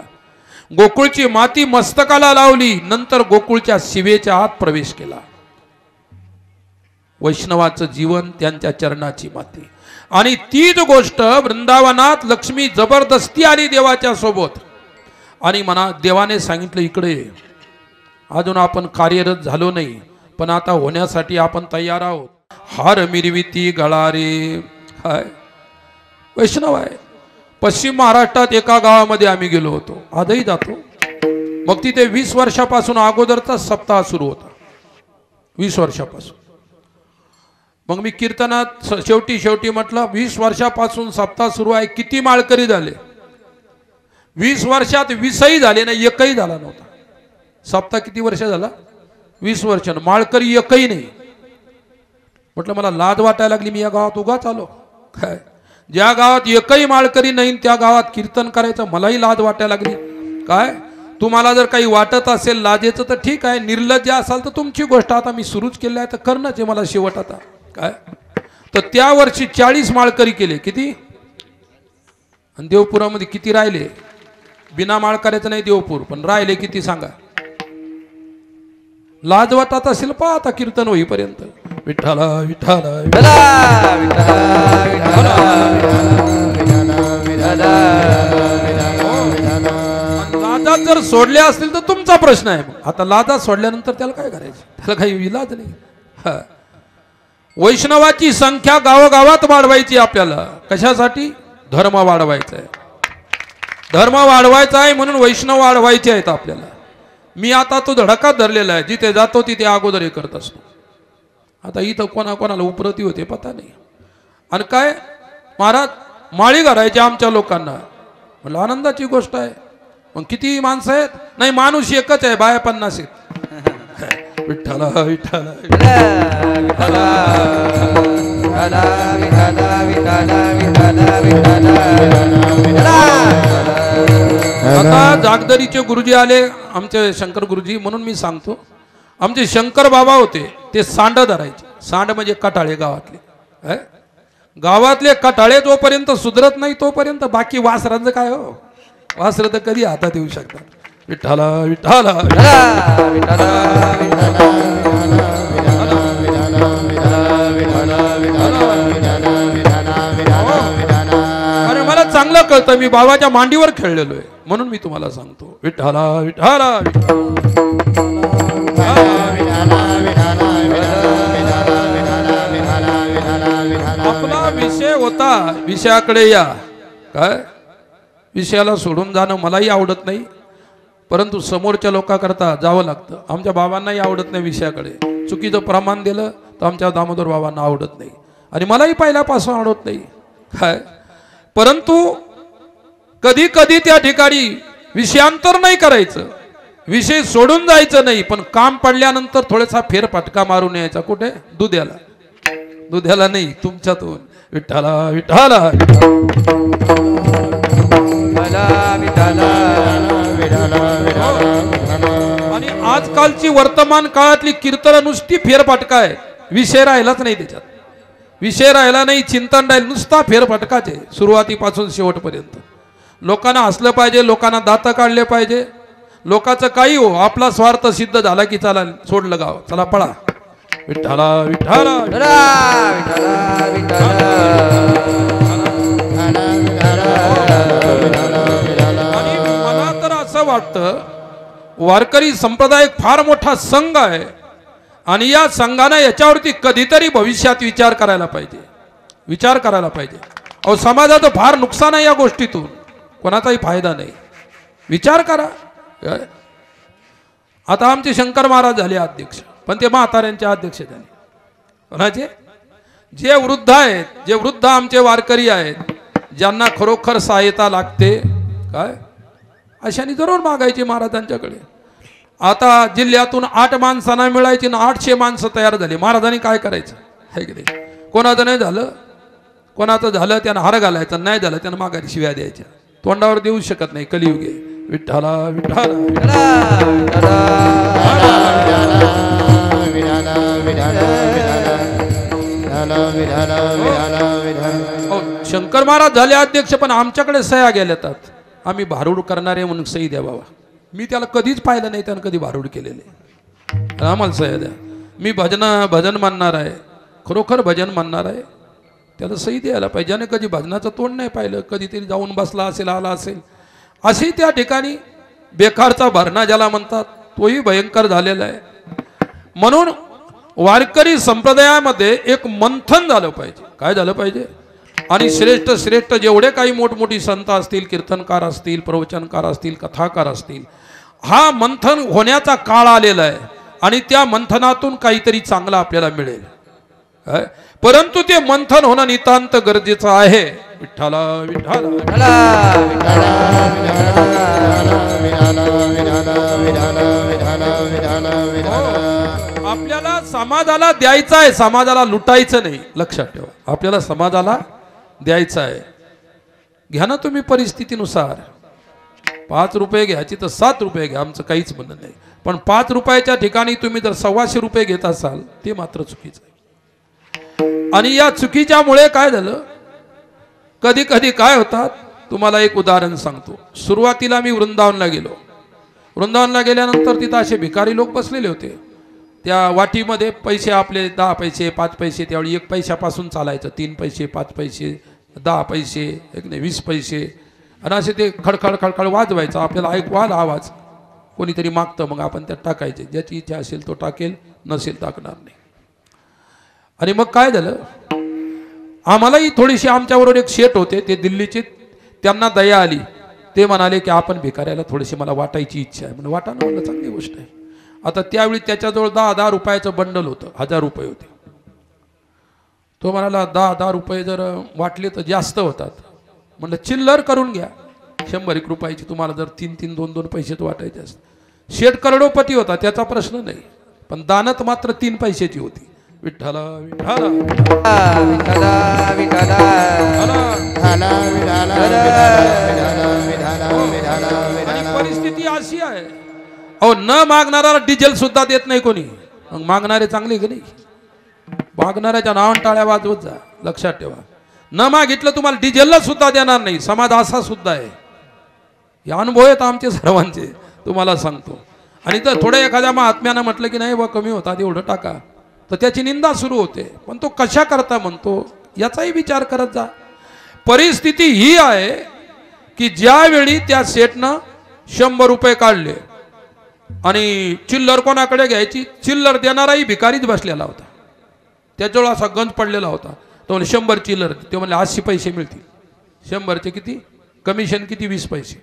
गोकुळची माती मस्तकाला लावली. नंतर गोकुळच्या शिवेच्या आत प्रवेश केला. वैष्णवाचं जीवन त्यांच्या चरणाची माती. आणि तीच गोष्ट वृंदावनात लक्ष्मी जबरदस्ती आली देवाच्या सोबत आणि मना देवाने सांगितलं इकडे अजून आपण कार्यरत झालो नाही पण आता होण्यासाठी आपण तयार आहोत. हार मिरविती गळारे. हाय वैष्णव आहे. पश्चिम महाराष्ट्रात एका गावामध्ये आम्ही गेलो होतो. आजही जातो. मग तिथे 20 वर्षापासून अगोदरचा सप्ताह सुरू होता. 20 वर्षापासून. मग मी कीर्तनात शेवटी म्हटलं 20 वर्षापासून सप्ताह सुरू आहे. किती माळकरी झाले? 20 वर्षात 20ही झाले नाही, एकही झाला नव्हता. सप्ताह किती वर्ष झाला? 20 वर्ष. माळकरी एकही नाही. म्हटलं मला लाज वाटायला लागली. मी या गावात उगाच आलो काय? ज्या गावात एकही माळकरी नाही त्या गावात कीर्तन करायचं मलाही लाज वाटायला लागली. काय तुम्हाला जर काही वाटत असेल लाजेचं तर ठीक आहे. निर्लज्ज असाल तर तुमची गोष्ट. आता मी सुरूच केली आहे तर करणंच आहे मला शेवट आता. काय तर त्या वर्षी 40 माळकरी केले. किती? आणि देवपुरामध्ये किती राहिले? बिना माळकऱ्याचं नाही देवपूर, पण राहिले किती सांगा? लाज वाटत असेल पहा आता कीर्तन होईपर्यंत. विठ्ठला विठ्ठला लाजा जर सोडल्या असतील तर तुमचा प्रश्न आहे. आता लाजा सोडल्यानंतर त्याला काय करायचं? त्याला काही इलाज नाही. वैष्णवाची संख्या गावोगावात वाढवायची आपल्याला. कशासाठी? धर्म वाढवायचा आहे. धर्म वाढवायचा आहे म्हणून वैष्णव वाढवायचे आहेत आपल्याला. मी आता तो धडकाच धरलेला आहे. जिथे जातो तिथे अगोदर हे करत असतो. आता इथं कोणाकोणाला उपरती होते पता नाही. आणि काय महाराज माळी घालायची आमच्या लोकांना. म्हणलं आनंदाची गोष्ट आहे. मग किती माणसं आहेत? नाही माणूस एकच आहे, बाया 50 आहेत. विठ्ठला विठ्ठला आता जागदरीचे गुरुजी आले आमचे शंकर गुरुजी. म्हणून मी सांगतो आमचे शंकर बाबा होते ते सांड धरायचे. सांड म्हणजे कटाळे गावातले. गावातले कटाळे जोपर्यंत सुधरत नाही तोपर्यंत बाकी वासरांचं काय हो? वासर तर कधी हातात येऊ शकतात. विठ्ठला विठ्ठला अरे मला चांगलं कळतं. मी बाबाच्या मांडीवर खेळलेलो आहे म्हणून मी तुम्हाला सांगतो. विठ्ठला विठ्ठला आपला विषय होता. विषयाकडे या. काय विषयाला सोडून जाणं मलाही आवडत नाही परंतु समोरच्या लोकांकरता जावं लागतं. आमच्या बाबांनाही आवडत नाही विषयाकडे. चुकीचं प्रमाण दिलं तर आमच्या दामोदर बाबांना आवडत नाही आणि मलाही पहिल्यापासून आवडत नाही. काय परंतु कधी कधी त्या ठिकाणी विषयांतर नाही करायचं. विषय सोडून जायचं नाही पण काम पडल्यानंतर थोडासा फेरफटका मारून यायचा. कुठे? दुध्याला. दुध्याला नाही तुमच्यातून. विठ्ठला विठ्ठला आणि आजकालची वर्तमान काळातली कीर्तन नुसती फेरफटका आहे. विषय राहिलाच नाही त्याच्यात. विषय राहिला नाही, चिंतन राहील, नुसता फेरफटकाचे सुरुवातीपासून शेवटपर्यंत. लोकांना हसलं पाहिजे, लोकांना दात काढले पाहिजे. लोकांचं काही हो आपला स्वार्थ सिद्ध झाला की चला सोडलं गाव, चला पळा. विठ्ठला विठ्ठला आणि मला तर असं वाटतं वारकरी संप्रदाय फार मोठा संघ आहे आणि या संघाने याच्यावरती कधीतरी भविष्यात विचार करायला पाहिजे. विचार करायला पाहिजे. अहो समाजाचं फार नुकसान आहे या गोष्टीतून. कोणाचाही फायदा नाही. विचार करा. आता आमचे शंकर महाराज झाले अध्यक्ष पण ते म्हाताऱ्यांचे अध्यक्ष झाले. कोणाचे? जे वृद्ध आहेत, जे वृद्ध आमचे वारकरी आहेत, ज्यांना खरोखर सहायता लागते काय अशाने जरूर मागायची महाराजांच्याकडे. आता जिल्ह्यातून 8 माणसांना मिळायची ना 800 माणसं तयार झाली. महाराजांनी काय करायचं है की नाही? कोणाचं नाही झालं, कोणाचं झालं त्यानं हार घालायचा, नाही झालं त्यानं मागायची शिव्या द्यायच्या. तोंडावर देऊ शकत नाही, कलियुग आहे. विठ्ठला विठ्ठला शंकर महाराज झाले अध्यक्ष, पण आमच्याकडे सह्या गेल्यात. आम्ही भारूड करणारे म्हणून सही द्या बाबा. मी त्याला कधीच पाहिलं नाही, त्यानं कधी भारूड केलेले. आम्हाला सह्या द्या. मी भजन मानणार आहे, खरोखर भजन मानणार आहे, त्याला सही द्यायला पाहिजे. ज्याने कधी भजनाचं तोंड नाही पाहिलं, कधीतरी जाऊन बसला असेल, आला असेल, असे त्या ठिकाणी बेकारचा भरणा ज्याला म्हणतात तोही भयंकर झालेला आहे. म्हणून वारकरी संप्रदायामध्ये एक मंथन झालं पाहिजे. काय झालं पाहिजे? आणि श्रेष्ठ श्रेष्ठ जेवढे काही मोठमोठी संत असतील, कीर्तनकार असतील, प्रवचनकार असतील, कथाकार असतील, हा मंथन होण्याचा काळ आलेला आहे आणि त्या मंथनातून काहीतरी चांगलं आपल्याला मिळेल. परंतु ते मंथन होणं नितांत गरजेचं आहे. विठ्ठला विठ्ठला आपल्याला समाजाला द्यायचं आहे, समाजाला लुटायचं नाही. लक्षात ठेवा, आपल्याला समाजाला द्यायचं आहे. घ्या ना तुम्ही परिस्थितीनुसार. 5 रुपये घ्यायची तर 7 रुपये घ्या, आमचं काहीच म्हणणं नाही. पण 5 रुपयाच्या ठिकाणी तुम्ही जर 125 रुपये घेत असाल ते मात्र चुकीचं आहे. आणि या चुकीच्यामुळे काय झालं, कधी कधी काय होतात, तुम्हाला एक उदाहरण सांगतो. सुरुवातीला मी वृंदावनला गेलो. वृंदावनला गेल्यानंतर तिथं असे भिकारी लोक बसलेले होते. त्या वाटीमध्ये पैसे आपले 10 पैसे 5 पैसे, त्यावेळी 1 पैशापासून चालायचं. 3 पैसे 5 पैसे 10 पैसे, एक नाही 20 पैसे, आणि असे ते खडखड खडखड वाजवायचं. आपल्याला ऐकू आला आवाज, कोणीतरी मागतं, मग आपण त्यात टाकायचे. ज्याची इच्छा असेल तो टाकेल, नसेल टाकणार नाही. आणि मग काय झालं, आम्हालाही थोडीशी, आमच्याबरोबर एक शेठ होते ते दिल्लीचे, त्यांना दया आली. ते म्हणाले की आपण भिकाऱ्याला थोडीशी मला वाटायची इच्छा आहे. म्हणजे वाटा ना, म्हणलं चांगली गोष्ट आहे. आता त्यावेळी त्याच्याजवळ 10-10 रुपयाचं बंडल होतं, 1000 रुपये होते. तो म्हणाला 10-10 रुपये जर वाटले तर जास्त होतात. म्हणलं चिल्लर करून घ्या, 100-1 रुपयाची. तुम्हाला जर 3-3 2-2 पैसे तर वाटायचे असतात. शेठ करोडोपती होता, त्याचा प्रश्न नाही, पण दानत मात्र 3 पैशाची होती. विठ्ठला विठ्ठला विठ्ठला विठ्ठला परिस्थिती अशी आहे. अहो, न मागणारा डिझेल सुद्धा देत नाही कोणी. मग मागणारे चांगले की नाही? मागणाऱ्याच्या नावान टाळ्या वाजवत जा. लक्षात ठेवा, न मागितलं तुम्हाला डिझेलला सुद्धा देणार नाही. समाज असा सुद्धा आहे. हे अनुभव आहेत आमचे सर्वांचे, तुम्हाला सांगतो. आणि तर थोडं एखाद्या महात्म्यानं म्हटलं की नाही बा कमी होतात, एवढं टाका, तर त्याची निंदा सुरू होते. पण तो कशा करता म्हणतो याचाही विचार करत जा. परिस्थिती ही आहे की ज्यावेळी त्या सेठनं 100 रुपये काढले आणि चिल्लर कोणाकडे घ्यायची, चिल्लर देणाराही भिकारीच बसलेला होता. त्याजवळ असा गंज पडलेला होता. तो म्हणजे 100 चिल्लर. ते म्हणले 80 पैसे मिळतील. 100चे किती कमिशन, किती 20 पैसे.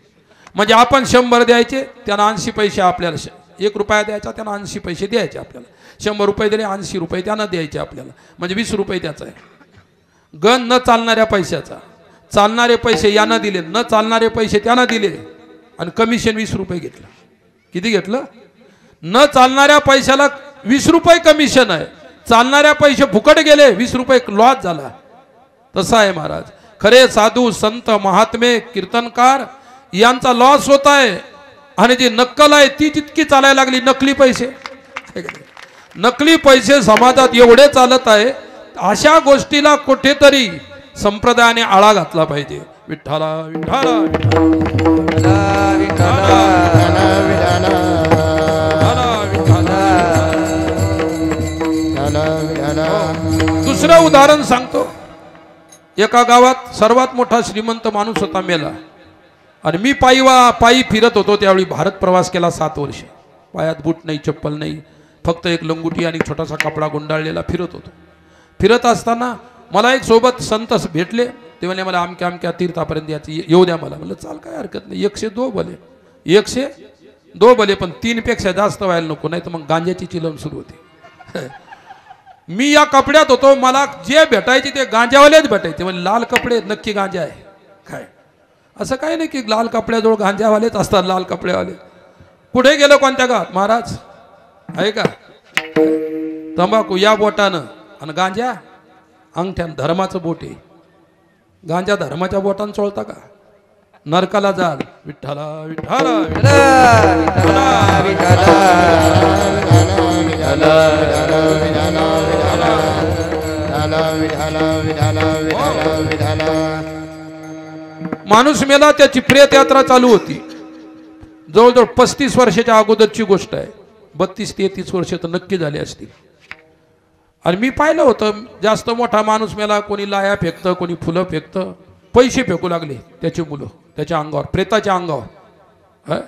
म्हणजे आपण 100 द्यायचे, त्यांना 80 पैसे आपल्याला. 1 रुपया द्यायचा, त्यांना 80 पैसे द्यायचे आपल्याला. 100 रुपये दिले, 80 रुपये त्यांना द्यायचे आपल्याला. म्हणजे 20 रुपये त्याचा आहे. गण न चालणाऱ्या पैशाचा. चालणारे पैसे यानं दिले, न चालणारे पैसे त्यानं दिले, आणि कमिशन 20 रुपये घेतलं. किती घेतलं? न चालणाऱ्या पैशाला 20 रुपये कमिशन आहे, चालणाऱ्या पैसे फुकट गेले, 20 रुपये लॉस झाला. तसा आहे महाराज. खरे साधू संत महात्मे कीर्तनकार यांचा लॉस होत आहे. आणि जी नक्कल आहे ती जितकी चालायला लागली, नकली पैसे, नकली पैसे समाजात एवढे चालत आहे. अशा गोष्टीला कुठेतरी संप्रदायाने आळा घातला पाहिजे. विठ्ठला विठ्ठला दुसरं उदाहरण सांगतो. एका गावात सर्वात मोठा श्रीमंत माणूस होता, मेला. आणि मी पायी फिरत होतो. त्यावेळी भारत प्रवास केला 7 वर्ष. पायात बूट नाही, चप्पल नाही, फक्त एक लंगुटी आणि छोटासा कपडा गुंडाळलेला फिरत होतो. फिरत असताना मला एक सोबत संत भेटले. ते म्हणे मला अमक्या अमक्या तीर्थापर्यंत यायचं, येऊ द्या मला. म्हणलं चाल, काय हरकत नाही. 102 भले, 102 भले, पण 3 पेक्षा जास्त व्हायला नको, नाही तर मग गांजाची चिलम सुरू होती. मी या कपड्यात होतो, मला जे भेटायचे ते गांजावालेच भेटायचे. म्हणजे लाल कपडे नक्की गांजा आहे काय? असं काही नाही की लाल कपड्याजवळ गांजावालेच असतात. लाल कपडेवाले कुठे गेलो कोणत्या गावात महाराज आहे का? तंबाखू या बोटानं आणि गांजा अंगठ्यानं. धर्माचं बोट आहे. गांजा धर्माच्या बोटानं चोळता का? नरकाला जाल. विठ्ठला विठ्ठला माणूस मेला, त्याची प्रेत यात्रा चालू होती. जवळजवळ 35 वर्षाच्या अगोदरची गोष्ट आहे. 32-33 वर्ष तर नक्की झाली असतील. आणि मी पाहिलं होतं, जास्त मोठा माणूस मेला, कोणी लाया फेकतं, कोणी फुलं फेकतं. पैसे फेकू लागले त्याची मुलं त्याच्या अंगावर, प्रेताच्या अंगावर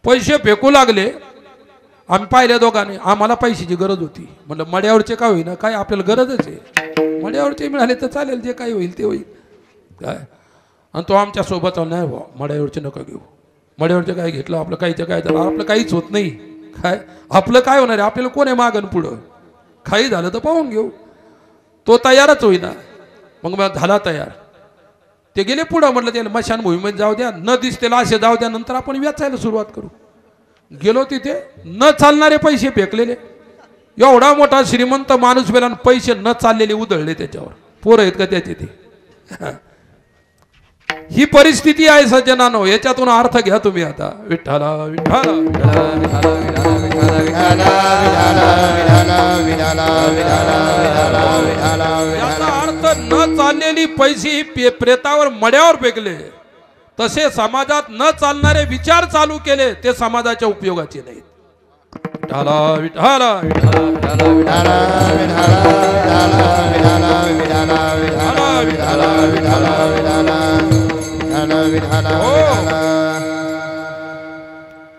पैसे फेकू लागले. आम्ही पाहिल्या दोघांनी. आम्हाला पैशाची गरज होती. म्हटलं मड्यावरचे काय होईना, काय आपल्याला गरजच आहे. मड्यावरचे मिळाले तर चालेल, जे काही होईल ते होईल काय. आणि तो आमच्या सोबत नाही बा, मड्यावरचे नका घेऊ. मड्यावरचे काय घेतलं आपलं काहीचं काय झालं, आपलं काहीच होत नाही काय. आपलं काय होणार आहे, आपल्याला कोण आहे मागण पुढं. काही झालं तर पाहून घेऊ. तो तयारच होईना. मग झाला तयार. ते गेले पुढं. म्हटलं त्याला मशानभूमीमध्ये जाऊ द्या, न दिसतेला असे जाऊ द्या, नंतर आपण वेचायला सुरुवात करू. गेलो तिथे, न चालणारे पैसे फेकलेले. एवढा मोठा श्रीमंत माणूस वेळा पैसे न चाललेले उधळले त्याच्यावर. पोरं आहेत का त्याचे ते? ही परिस्थिती आहे सज्जनानो. याच्यातून अर्थ घ्या तुम्ही आता. विठ्ठला विठ्ठला याचा अर्थ न चाललेली पैसे प्रेतावर मड्यावर फेकले. तसे समाजात न चालणारे विचार चालू केले, ते समाजाच्या उपयोगाचे नाहीत. विठ्ठला विठ्ठला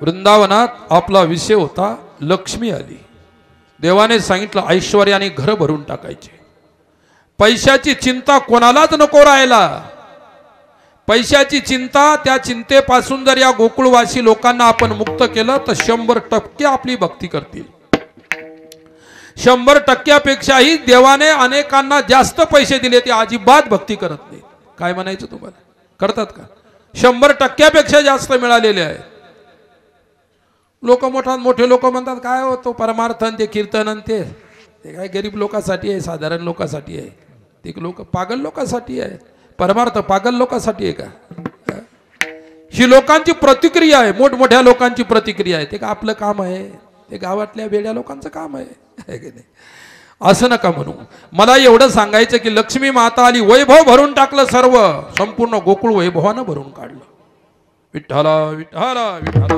वृंदावनात आपला विषय होता लक्ष्मी आली. देवाने सांगितलं ऐश्वर्याने घर भरून टाकायचे. पैशाची चिंता कोणालाच नको राहायला. पैशाची चिंता, त्या चिंतेपासून जर या गोकुळवासी लोकांना आपण मुक्त केलं तर 100% आपली भक्ती करतील. 100%पेक्षाही देवाने अनेकांना जास्त पैसे दिले ते अजिबात भक्ती करत नाहीत. काय म्हणायचं तुम्हाला? करतात का? 100%पेक्षा जास्त मिळालेले आहेत. लोक मोठे लोक म्हणतात काय हो तो परमार्थन ते कीर्तन ते काय गरीब लोकांसाठी आहे, साधारण लोकांसाठी आहे. ते लोक पागल लोकांसाठी आहे. परमार्थ पागल लोकांसाठी आहे का? ही लोकांची प्रतिक्रिया आहे. मोठमोठ्या लोकांची प्रतिक्रिया आहे. ते का आपलं काम आहे? ते गावातल्या वेड्या लोकांचं काम आहे की नाही? असं नका म्हणू. मला एवढं सांगायचं की लक्ष्मी माता आली, वैभव भरून टाकलं. सर्व संपूर्ण गोकुळ वैभवानं भरून काढलं. विठ्ठला विठ्ठला विठ्ठला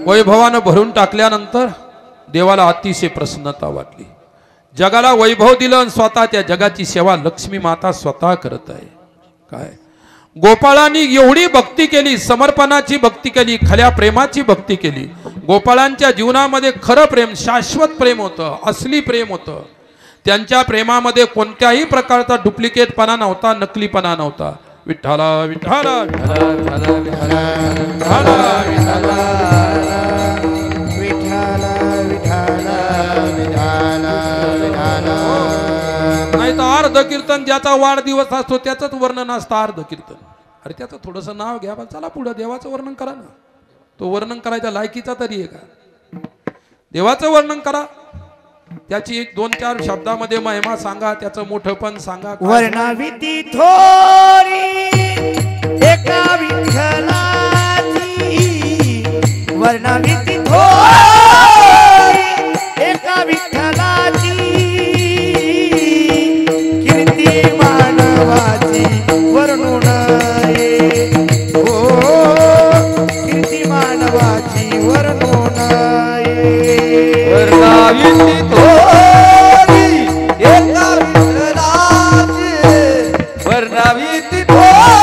वैभवानं भरून टाकल्यानंतर देवाला अतिशय प्रसन्नता वाटली. जगाला वैभव दिलं आणि स्वतः त्या जगाची सेवा लक्ष्मी माता स्वतः करत आहे. काय गोपाळांनी एवढी भक्ती केली, समर्पणाची भक्ती केली, खऱ्या प्रेमाची भक्ती केली. गोपाळांच्या जीवनामध्ये खरं प्रेम, शाश्वत प्रेम होतं, असली प्रेम होतं. त्यांच्या प्रेमामध्ये कोणत्याही प्रकारचा डुप्लिकेटपणा नव्हता, नकलीपणा नव्हता. विठ्ठला विठ्ठला नाही तर अर्ध कीर्तन ज्याचा वाढदिवस असतो त्याचंच वर्णन असतं अर्ध कीर्तन. अरे त्याचं थोडंसं नाव घ्या, पण चला पुढे देवाचं वर्णन करा ना. तो वर्णन करायचा लायकीचा तरी आहे का? देवाचं वर्णन करा, त्याची 1-2-4 शब्दामध्ये महिमा सांगा, त्याचं मोठेपण सांगा. वर्णाविती थोरी एका विठ्ठलाची, वर्णाविती थोरी एका विठ्ठलाची, कीर्ती मानवाची वर्णून ये. ओ कीर्ती मानवाची वर्णून ये. वर्णाविती थोरी एका विठ्ठलाची, वर्णाविती थोरी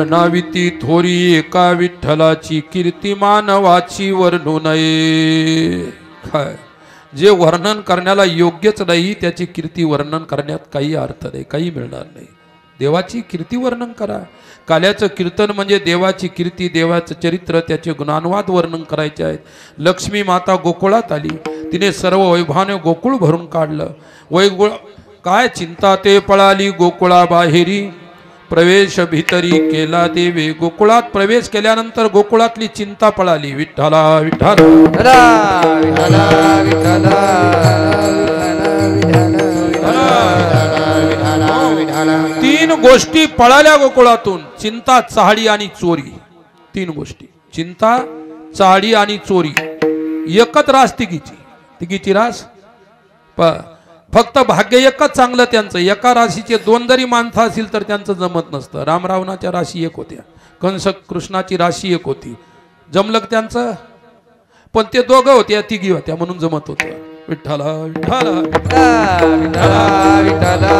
वर्णाविती थोरी एका विठ्ठलाची कीर्ती मानवाची वर्णू नये. काय जे वर्णन करण्याला योग्यच नाही त्याची कीर्ती वर्णन करण्यात काही अर्थ नाही, काही मिळणार नाही. देवाची कीर्ती वर्णन करा. काल्याचं कीर्तन म्हणजे देवाची कीर्ती, देवाचं चरित्र, त्याचे गुणानुवाद वर्णन करायचे आहेत. लक्ष्मी माता गोकुळात आली, तिने सर्व वैभवाने गोकुळ भरून काढलं. वैगुळ काय चिंता ते पळाली गोकुळा बाहेरी, प्रवेश भीतरी केला देवे. गोकुळात प्रवेश केल्यानंतर गोकुळातली चिंता पळाली. विठ्ठला विठ्ठला तीन गोष्टी पळाल्या गोकुळातून, चिंता, चहाडी आणि चोरी. तीन गोष्टी, चिंता, चहाडी आणि चोरी. एकच रास तिघीची रास. फक्त भाग्य एकच चांगलं त्यांचं. एका राशीचे दोन जरी माणसं असतील तर त्यांचं जमत नसतं. रामरावणाच्या राशी एक होत्या, कंस कृष्णाची राशी एक होती, जमलं त्यांचं. पण ते दोघं होते, तिघी होत्या म्हणून जमत होतं. विठ्ठला विठ्ठला विठ्ठला विठ्ठला.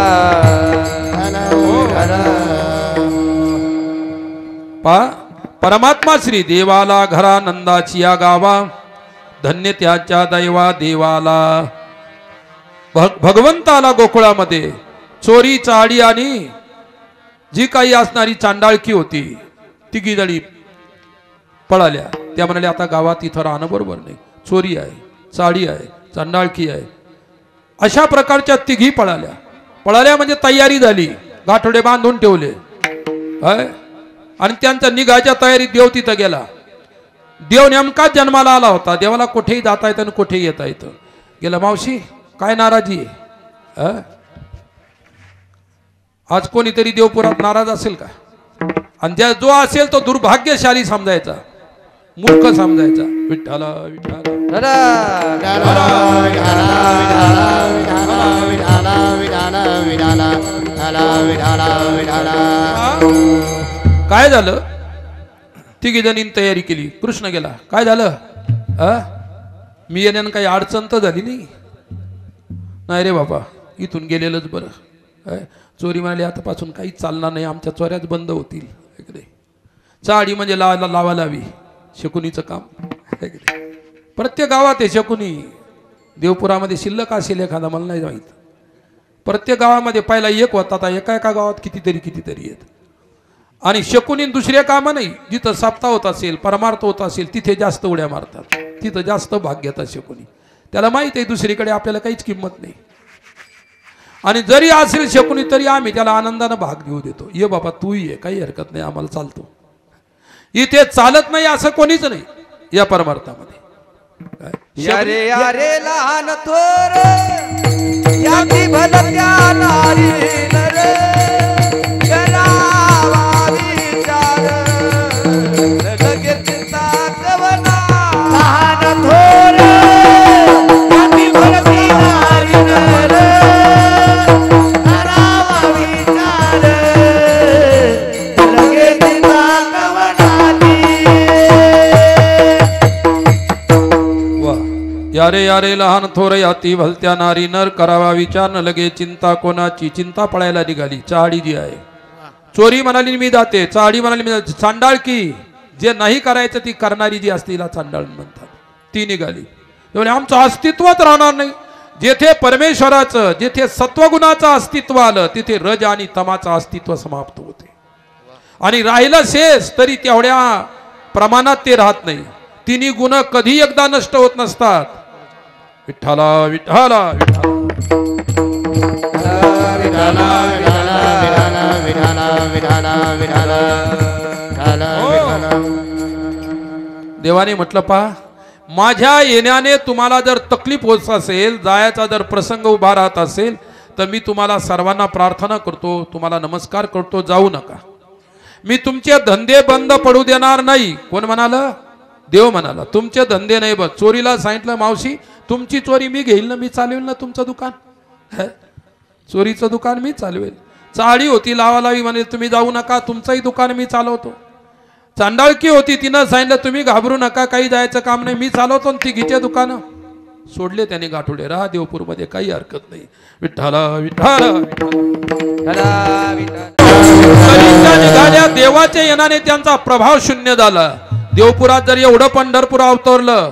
परमात्मा श्री देवाला घरा नंदाची या गावा, धन्य त्याच्या दैवा देवाला. भगवंताला गोकुळामध्ये चोरी, चाडी आणि जी काही असणारी चांडाळकी होती, तिघी जणी पळाल्या. त्या म्हणाल्या आता गावात इथं राहणं बरोबर नाही. चोरी आहे, चाडी आहे, चांडाळकी आहे. अशा प्रकारच्या तिघी पळाल्या म्हणजे तयारी झाली. गाठोडे बांधून ठेवले आणि त्यांच्या निघायच्या तयारीत देव तिथं गेला. देव नेमका जन्माला आला होता. देवाला कुठेही जाता येतं आणि कुठेही येता येतं. गेला, मावशी काय नाराजी आहे? आज कोणीतरी देवपुरात नाराज असेल का? आणि जो असेल तो दुर्भाग्यशाली समजायचा, मूर्ख समजायचा. विठ्ठला विठ्ठला काय झालं? तिघी जणींनी तयारी केली. कृष्ण गेला. काय झालं? मी येण्यानं काही अडचण तर झाली नाही रे बाबा, इथून गेलेलंच बरं. चोरी म्हणाली आतापासून काही चालणार नाही, आमच्या चोऱ्याच बंद होतील. चाडी म्हणजे लावा लावी, शकुनीचं काम. प्रत्येक गावात आहे शकुनी. देवपुरामध्ये शिल्लक असेल एखादा, मला नाही माहीत. प्रत्येक गावामध्ये पहिला एक होता, आता एका गावात कितीतरी आहेत. आणि शकुनी दुसऱ्या कामं नाही. जिथं सप्ताह होत असेल, परमार्थ होत असेल, तिथे जास्त उड्या मारतात, तिथं जास्त भाग घेतात शकुनी. त्याला माहित आहे दुसरीकडे आपल्याला काहीच किंमत नाही. आणि जरी असेल शकुनी तरी आम्ही त्याला आनंदानं भाग घेऊ देतो. ये बाबा तू ये, काही हरकत नाही, आम्हाला चालतो. इथे चालत नाही असं कोणीच नाही या परमार्थामध्ये. यारे यारे लहान थोर याची भलत्या नारी नर, करावा विचार लगे चिंता कवना. लहान थोर याची भलत्या नारी नर, करावा विचार लगे चिंता कवना. यारे यारे लहान थोर याती भलत्या नारी नर, करावा विचार न लगे चिंता कोणाची. चिंता पळायला निघाली. चाडी जी आहे, चोरी म्हणाली मी जाते, चाडी म्हणाली मी जाते. चांडाळकी जे नाही करायचं ती करणारी जी असते तिला चांडाळ म्हणतात. ती निघाली. त्यामुळे आमचं अस्तित्वच राहणार नाही. जेथे परमेश्वराचं, जेथे सत्वगुणाचं अस्तित्व आलं तिथे रज आणि तमाचं अस्तित्व समाप्त होते. आणि राहिलं शेष तरी तेवढ्या प्रमाणात ते राहत नाही. तिन्ही गुण कधी एकदा नष्ट होत नसतात. विठ्ठला विठ्ठला देवाने म्हटलं पहा, माझ्या येण्याने तुम्हाला जर तकलीफ होत असेल, जायचा जर प्रसंग उभा राहत असेल तर मी तुम्हाला सर्वांना प्रार्थना करतो, तुम्हाला नमस्कार करतो, जाऊ नका. मी तुमचे धंदे बंद पडू देणार नाही. कोण म्हणालं? देव म्हणाला तुमचे धंदे नाही. बघ चोरीला सांगितलं, मावशी तुमची चोरी मी घेईल ना, मी चालवेल ना तुमचं दुकान. चोरीचं दुकान मी चालवेल. चाळी होती लावा लावी म्हणे तुम्ही जाऊ नका, तुमचंही दुकान मी चालवतो. चांडाळकी होती, तिनं सांगितलं तुम्ही घाबरू नका, काही जायचं काम नाही, मी चालवतो. ती घिचे दुकान सोडले त्याने गाठोडे. राहा देवपूरमध्ये, काही हरकत नाही. विठ्ठला विठ्ठला विठ्ठला. सरीच्या निघाल्या देवाच्या येण्याने त्यांचा प्रभाव शून्य झाला. देवपुरात जर एवढं पंढरपूर अवतरलं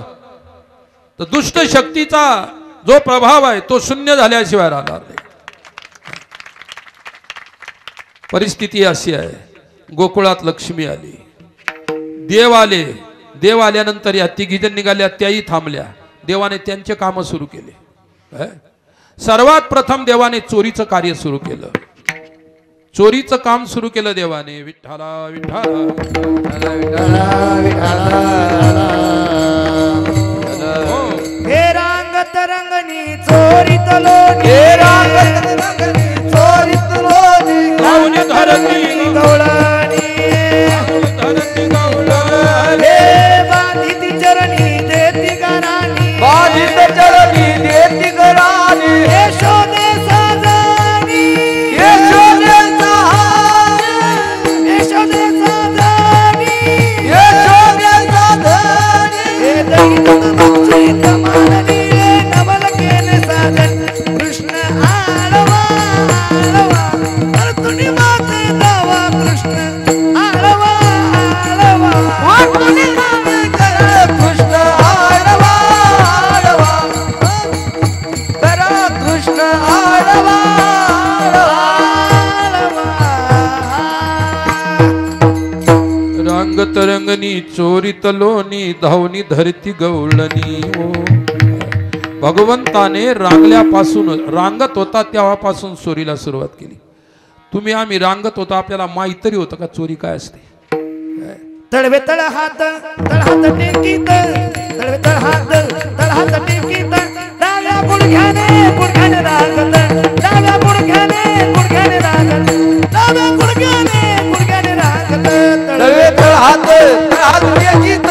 तर दुष्ट शक्तीचा जो प्रभाव आहे तो शून्य झाल्याशिवाय राहणार नाही. परिस्थिती अशी आहे. गोकुळात लक्ष्मी आली, देव आले. देव आल्यानंतर या तिघी जण निघाल्या, त्याही थांबल्या. देवाने त्यांचे काम सुरू केले. सर्वात प्रथम देवाने चोरीचं कार्य सुरू केलं. चोरीचं काम सुरू केलं देवाने. विठ्ठला विठ्ठला हे रांगत रंगनी चोरीत लोणी, हे रांगत रंगनी चोरीत लोणी, गावनी धरती गवळणी, धरती गवळणी. हे बाधित चरणी देती गराणी, बाधित चरणी देती गराणी, यशोदे साजणी, यशोदे सहाय, यशोदे साजणी, यशोदे साधनी. हे दैवत मुक्तीत मानली नवल केले साधन. कृष्ण आळवा आळवा, अरे तुनी माते दावा. कृष्ण आळवा आळवा, कुणी नामे करा कृष्ण आडवा आडवा, करा कृष्ण आडवा रांगत रंगनी चोरीत लोणी, धावनी धरती गवळणी. ओ भगवंताने रांगल्यापासून, रांगत होता तेव्हापासून चोरीला सुरुवात केली. तुम्ही आम्ही रांगत होतो, आपल्याला माहित तरी होतं का चोरी काय असते. तळवे तळ हात टेकीत, तळवे तळ हात टेकीत, डाव्या गुडघ्याने गुडघ्याने रागत, डाव्या गुडघ्याने गुडघ्याने रागत, डाव्या गुडघ्याने गुडघ्याने रागत. तळवे तळ हात टेकीत,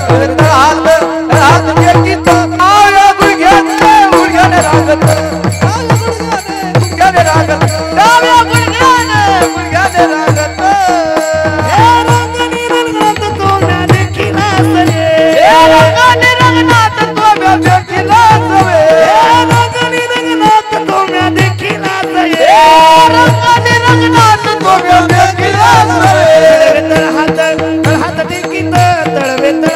तळवे तळ हात टेकीत, आया गुडघ्याने गुडघ्याने रागत, आया गुडघ्याने गुडघ्याने रागत, डाव्या गुडघ्याने गुडघ्याने रागत. हे रंगनी रंगनात तोंडा देखील असले, हे रंगाने रंगनात तोम्या देखील सवे, हे रंगनी रंगनात तोंडा देखील असले, हे रंगाने रंगनात तोम्या देखील सवे. तळ हात टेकीत, तळवे तळ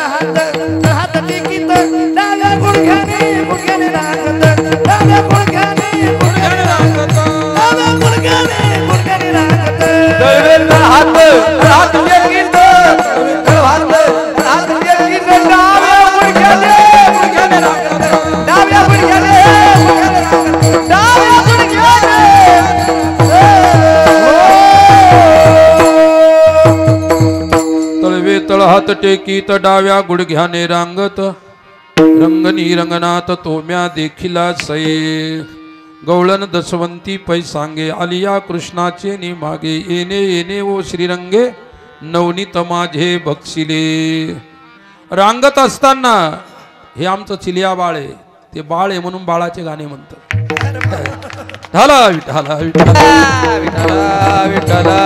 हात टेकीत, डाव्या गुडघ्याने गुडघ्याने रागत, डाव्या गुडघ्याने गुडघ्याने रागत, डाव्या गुडघ्याने गुडघ्याने रागत. तळवे तळ हात टेकीत, तळवे तळ हात टेकीत, डाव्या गुडघ्याने गुडघ्याने रागत, डाव्या गुडघ्याने गुडघ्याने रागत, डाव्या गुडघ्याने. तळवे तळ हात टेकीत, डाव्या गुडघ्याने रांगत, रंगनी रंगनात तोम्या देखिला सये. गवळण दसवंती पै सांगे, आलिया कृष्णाचे नि मागे. येणे येणे ओ श्रीरंगे, नवनीत माझे बक्षिले. रांगत असताना हे आमचं चिलिया बाळ आहे, ते बाळ आहे म्हणून बाळाचे गाणे म्हणतात. ढाला विठाला विठाला विठ्ठला विठ्ठला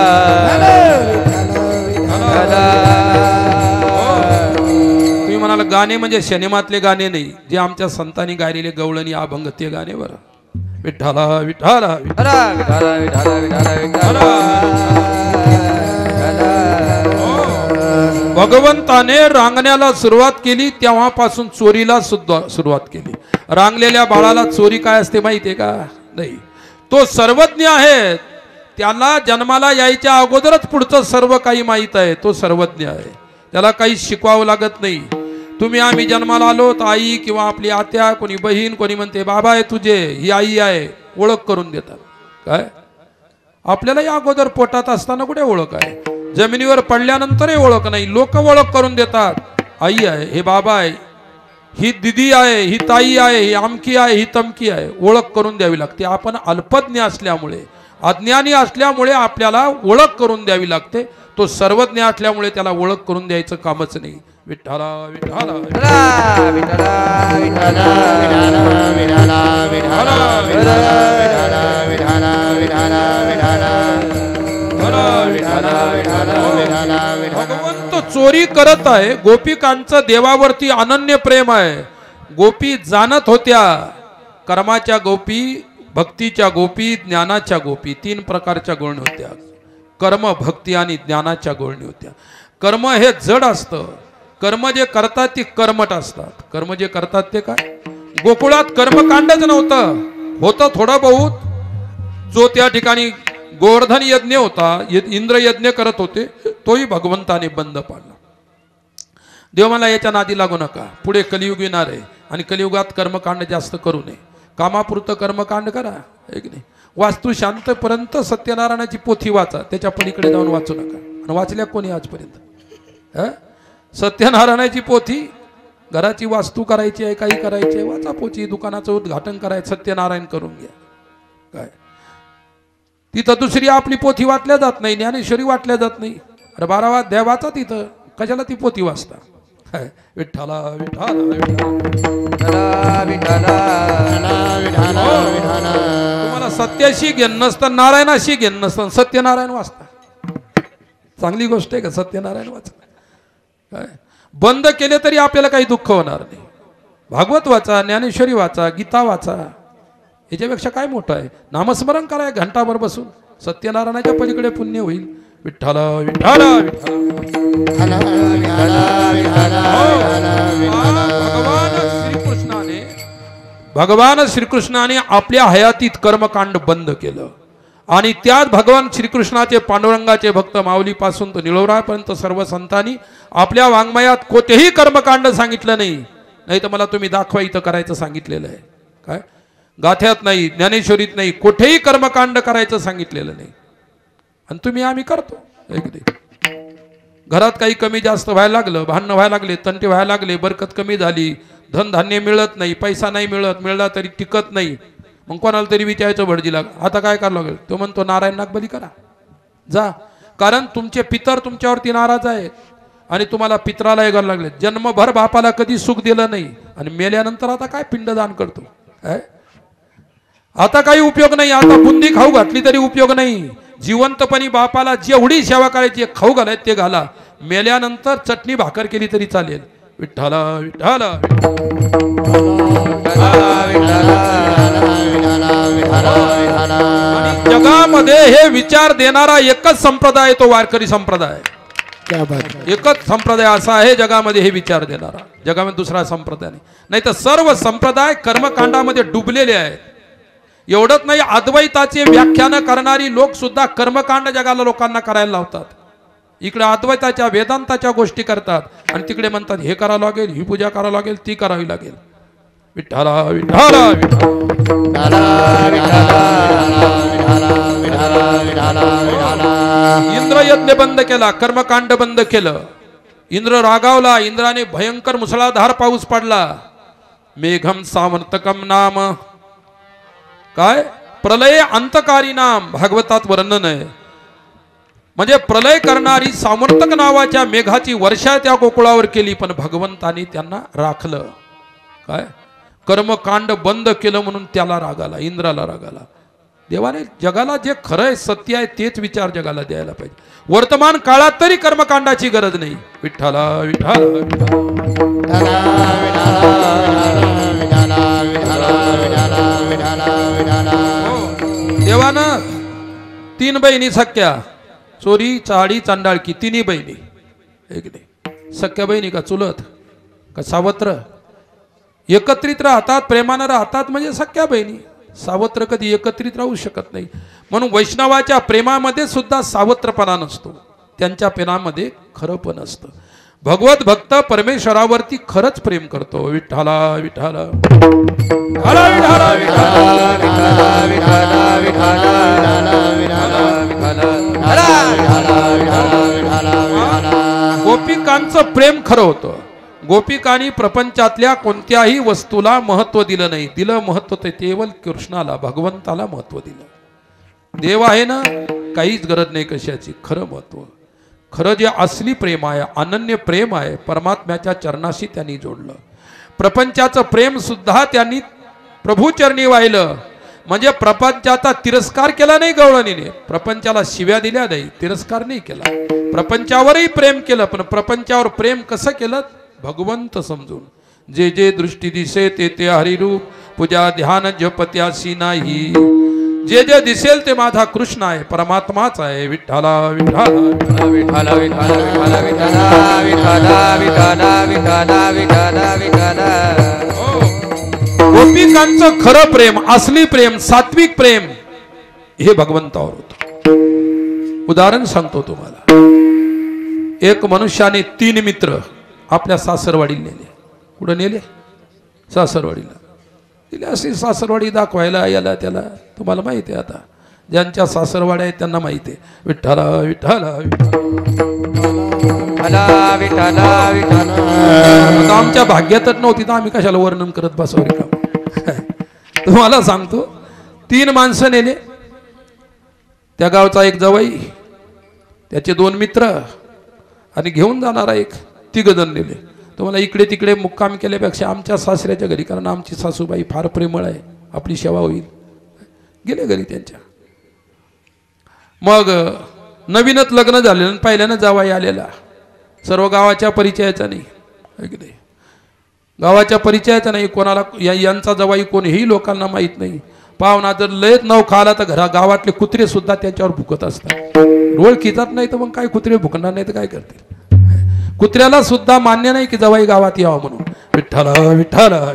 तुम्ही म्हणाल गाणे म्हणजे सिनेमातले गाणे नाही, जे आमच्या संतांनी गायलेले गवळणी अभंग ते गाणे. बरं विठ्ठला विठ्ठला विठ्ठला विठ्ठला विठ्ठला विठ्ठला भगवंताने रांगण्याला सुरुवात केली, तेव्हापासून चोरीला सुद्धा सुरुवात केली. रांगलेल्या बाळाला चोरी काय असते माहितीये का? नाही. तो सर्वज्ञ आहे, त्याला जन्माला यायच्या अगोदरच पुढचं सर्व काही माहित आहे. तो सर्वज्ञ आहे, त्याला काही शिकवावं लागत नाही. तुम्ही आम्ही जन्माला आलो तर आई किंवा आपली आत्या, कोणी बहीण, कोणी म्हणते बाबा आहे तुझे, ही आई आहे, ओळख करून देतात. काय आपल्याला या अगोदर पोटात असताना कुठे ओळख आहे? जमिनीवर पडल्यानंतरही ओळख नाही, लोक ओळख करून देतात. आई आहे, हे बाबा आहे, ही दिदी आहे, ही ताई आहे, ही आमकी आहे, ही तमकी आहे, ओळख करून द्यावी लागते. आपण अल्पज्ञ असल्यामुळे, अज्ञानी असल्यामुळे आपल्याला ओळख करून द्यावी लागते. तो सर्वज्ञ असल्यामुळे त्याला ओळख करून द्यायचं कामच नाही. विठ्ठला विठ्ठला विठ्ठला विठ्ठला विठ्ठला विठ्ठला विठ्ठला विठ्ठला विठ्ठला भगवंत चोरी करत आहे. गोपिकांचं देवावरती अनन्य प्रेम आहे. गोपी जाणत होत्या, कर्माच्या गोपी, भक्तीच्या गोपी, ज्ञानाच्या गोपी, तीन प्रकारच्या गुण होत्या. कर्म भक्ती आणि ज्ञानाच्या गोळणी होत्या. कर्म हे जड असतं. कर्म जे करतात ती कर्मठ असतात. कर्म जे करतात ते काय? गोकुळात कर्मकांडच नव्हतं. होतं थोडं बहुत. जो त्या ठिकाणी गोवर्धन यज्ञ होता, इंद्र यज्ञ करत होते, तोही भगवंताने बंद पाडला. देव मला याच्या नादी लागू नका, पुढे कलियुग येणार आहे आणि कलियुगात कर्मकांड जास्त करू नये. कामापुरतं कर्मकांड करा, एक नाही. वास्तू शांतपर्यंत सत्यनारायणाची पोथी वाचा, त्याच्या पलीकडे जाऊन वाचू नका. आणि वाचल्या कोणी आजपर्यंत? सत्यनारायणाची पोथी, घराची वास्तू करायची आहे, काही करायची आहे, वाचा पोथी. दुकानाचं उद्घाटन करायचं, सत्यनारायण करून घ्या. काय तिथं दुसरी आपली पोथी वाचल्या जात नाही, ज्ञानेश्वरी वाचल्या जात नाही. अरे 12 अध्याय वाचा तिथं, कशाला ती पोथी वाचता? विठ्ठला विठ्ठला तुम्हाला सत्याशी घेणं नसतं, नारायणाशी घेणं नसतं, सत्यनारायण वाचता. चांगली गोष्ट आहे का सत्यनारायण वाचा? काय बंद केले तरी आपल्याला काही दुःख होणार नाही. भागवत वाचा, ज्ञानेश्वरी वाचा, गीता वाचा, याच्यापेक्षा काय मोठं आहे? नामस्मरण कराय घंटाभर बसून, सत्यनारायणाच्या पलीकडे पुण्य होईल. विठ्ठला विठ्ठला विठ्ठला. भगवान श्रीकृष्णाने आपल्या हयातीत कर्मकांड बंद केलं आणि त्यात भगवान श्रीकृष्णाचे पांडुरंगाचे भक्त माऊलीपासून तो निळवरापर्यंत सर्व संतांनी आपल्या वाङ्मयात कोठेही कर्मकांड सांगितलं नाही. नाही तर मला तुम्ही दाखवा इथं करायचं सांगितलेलं आहे. काय गाथ्यात नाही, ज्ञानेश्वरीत नाही, कुठेही कर्मकांड करायचं सांगितलेलं नाही. आणि तुम्ही आम्ही करतो. घरात काही कमी जास्त व्हायला लागलं, भांडणं व्हायला लागले, तंटे व्हायला लागले, बरकत कमी झाली, धनधान्य मिळत नाही, पैसा नाही मिळत, मिळला तरी टिकत नाही, मग कोणाला तरी विचारायचं भटजीला, आता काय करावं लागेल? तो म्हणतो नारायण नागबली करा जा. कारण तुमचे पितर तुमच्यावरती नाराज आहेत आणि तुम्हाला पित्राला करावं लागले. जन्मभर बापाला कधी सुख दिलं नाही आणि मेल्यानंतर आता काय पिंडदान करतो? आता काही उपयोग नाही. आता बुंदी खाऊ घातली तरी उपयोग नाही. जिवंतपणी बापाला जेवढी सेवा करायची, खाऊ घालायचे ते घाला. मेल्यानंतर चटणी भाकर केली तरी चालेल. विठ्ठला विठ्ठला. जगामध्ये हे विचार देणारा एकच संप्रदाय, तो वारकरी संप्रदाय. एकच संप्रदाय असा आहे जगामध्ये हे विचार देणारा. जगामध्ये दुसरा संप्रदाय नाही तर सर्व संप्रदाय कर्मकांडामध्ये डुबलेले आहेत. एवढंच नाही, अद्वैताचे व्याख्यान करणारी लोक सुद्धा कर्मकांड जगाला लोकांना करायला लावतात. इकडे अद्वैताच्या वेदांताच्या गोष्टी करतात आणि तिकडे म्हणतात हे करावं लागेल, ही पूजा करावं लागेल, ती करावी लागेल. विठ्ठला विठ्ठला इंद्र यज्ञ बंद केला, कर्मकांड बंद केलं. इंद्र रागावला. इंद्राने भयंकर मुसळधार पाऊस पडला. मेघम सावर्तकम नाम, काय प्रलय अंतकारी नाम भागवतात वर्णन आहे. म्हणजे प्रलय करणारी सावर्तक नावाच्या मेघाची वर्षा त्या गोकुळावर केली, पण भगवंतानी त्यांना राखलं. काय कर्मकांड बंद केलं म्हणून त्याला राग आला, इंद्राला राग आला. देवाने जगाला जे खरं आहे, सत्य आहे, तेच विचार जगाला द्यायला पाहिजे. वर्तमान काळात तरी कर्मकांडाची गरज नाही. विठ्ठला विठ्ठला देवानं 3 बहिणी सख्या, चोरी चाडी चांडाळकी, तिन्ही बहिणी. एक नाही सख्या बहिणी का चुलत का सावत्र, एकत्रित राहतात, प्रेमानं राहतात म्हणजे सख्या बहिणी. सावत्र कधी एकत्रित राहू शकत नाही. म्हणून वैष्णवाच्या प्रेमामध्ये सुद्धा सावत्रपणा नसतो, त्यांच्या प्रेमामध्ये खरंपण असतं. भगवत भक्त परमेश्वरावरती खरंच प्रेम करतो. विठ्ठला विठ्ठला गोपिकांचं प्रेम खरं होतं. गोपिकांनी प्रपंचातल्या कोणत्याही वस्तूला महत्व दिलं नाही. दिलं महत्व ते केवळ कृष्णाला, भगवंताला महत्व दिलं. देव आहे ना, काहीच गरज नाही कशाची. खरं महत्व, खरं जे असली प्रेम आहे, अनन्य प्रेम आहे, परमात्म्याच्या चरणाशी त्यांनी जोडलं. प्रपंचाचं प्रेम सुद्धा त्यांनी प्रभूचरणी वाहिलं. म्हणजे प्रपंचाचा तिरस्कार केला नाही गवळणीने, प्रपंचाला शिव्या दिल्या नाही, तिरस्कार नाही केला. प्रपंचावरही प्रेम केलं, पण प्रपंचावर प्रेम कसं केलं? भगवंत समजून. जे जे दृष्टी दिसे ते ते हरिरूप, पूजा ध्यान जपत्यासी नाही. जे जे दिसेल ते माझा कृष्ण आहे, परमात्माच आहे. विठ्ठला विठ्ठला विठ्ठला विठ्ठला विठ्ठला विठ्ठला विठ्ठला विठ्ठला विठ्ठला विठ्ठला. गोपिकांचं खरं प्रेम, असली प्रेम, सात्विक प्रेम हे भगवंतावर होतं. उदाहरण सांगतो तुम्हाला. एक मनुष्याने 3 मित्र आपल्या सासरवाडीला नेले. कुठं नेले? सासरवाडीला. तिला अशी सासरवाडी दाखवायला याला त्याला. तुम्हाला माहिती आहे, आता ज्यांच्या सासरवाड्या आहेत त्यांना माहिती आहे. विठ्ठला विठ्ठला विठ्ठला विठ्ठला विठ्ठला. आता आमच्या भाग्यातच नव्हती तर आम्ही कशाला वर्णन करत बसावं का? तुम्हाला सांगतो, 3 माणसं नेले. त्या गावचा एक जवाई, त्याचे 2 मित्र आणि घेऊन जाणारा एक, 3 जण नेले. तुम्हाला इकडे तिकडे मुक्काम केल्यापेक्षा आमच्या सासऱ्याच्या घरी, कारण आमची सासूबाई फार प्रेमळ आहे, आपली सेवा होईल. गेले घरी त्यांच्या. मग नवीनच लग्न झालेलं, पहिल्यानं जावाई आलेला, सर्व गावाच्या परिचयाचा नाही, गावाच्या परिचयाचा नाही, कोणाला यांचा जवाई कोण हेही लोकांना माहीत नाही. पाहुणा जर लयच नव खाला तर गावातले कुत्रे सुद्धा त्याच्यावर भुकत असतात. ओळखीतात नाही तर मग काय कुत्रे भुकणार नाही तर काय करतील? कुत्र्याला सुद्धा मान्य नाही की जवाई गावात यावं म्हणून. विठ्ठला विठ्ठला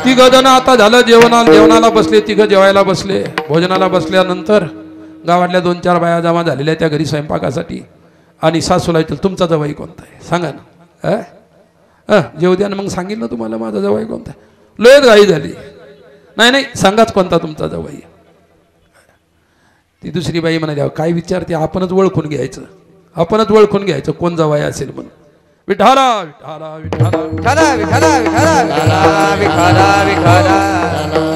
तिघ जण आता झालं जेवणाला बसले. 3 जेवायला बसले. भोजनाला बसल्यानंतर गावातल्या 2-4 बाया जमा झालेल्या त्या घरी स्वयंपाकासाठी. आणि सासूला विचारलं, तुमचा जवाई कोणता आहे सांगा ना. जेवू द्या. मग सांगितलं ना तुम्हाला माझा जवाई कोणता आहे. लयच घाई झाली. नाही सांगाच कोणता तुमचा जवाई. ती दुसरी बाई म्हणाली, काय विचारते, आपणच ओळखून घ्यायचं कोण जवाई असेल म्हणून. विठ्ठला विठ्ठला विठ्ठला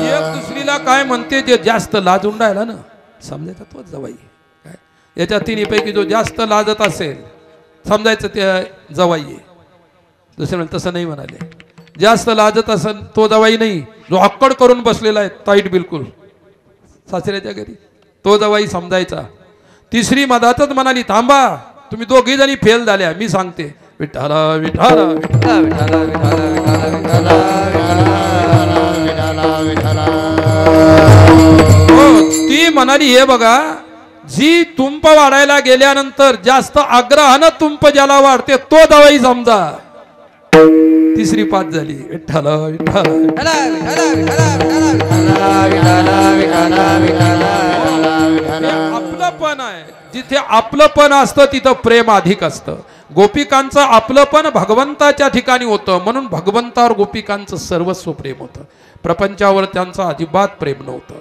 एक दुसरीला काय म्हणते, जे जास्त लाजून राहिला ना समजायचा तोच जवाई. काय याच्या 3 पैकी जो जास्त लाजत असेल समजायचं ते जवाई आहे. दुसरे म्हणजे तसं नाही म्हणाले. जास्त लाजत असेल तो जवाई नाही, जो अक्कड करून बसलेला आहे ताईट बिलकुल सासऱ्याच्या घरी, तो जवाई समजायचा. तिसरी मधातच म्हणाली, थांबा तुम्ही 2घी जणी फेल झाल्या, मी सांगते. विठ्ठला विठ्ठला ती म्हणाली, हे बघा, जी तुंप वाढायला गेल्यानंतर जास्त आग्रहानं तुंप ज्याला वाढते तो जवाई समजा. तिसरी 5 झाली. विठ्ठला विठ्ठला आपलंपण आहे. जिथे आपलंपण असतं तिथं प्रेम अधिक असतं. गोपिकांचं आपलंपण भगवंताच्या ठिकाणी होतं, म्हणून भगवंतावर गोपिकांचं सर्वस्व प्रेम होतं. प्रपंचावर त्यांचं अजिबात प्रेम नव्हतं.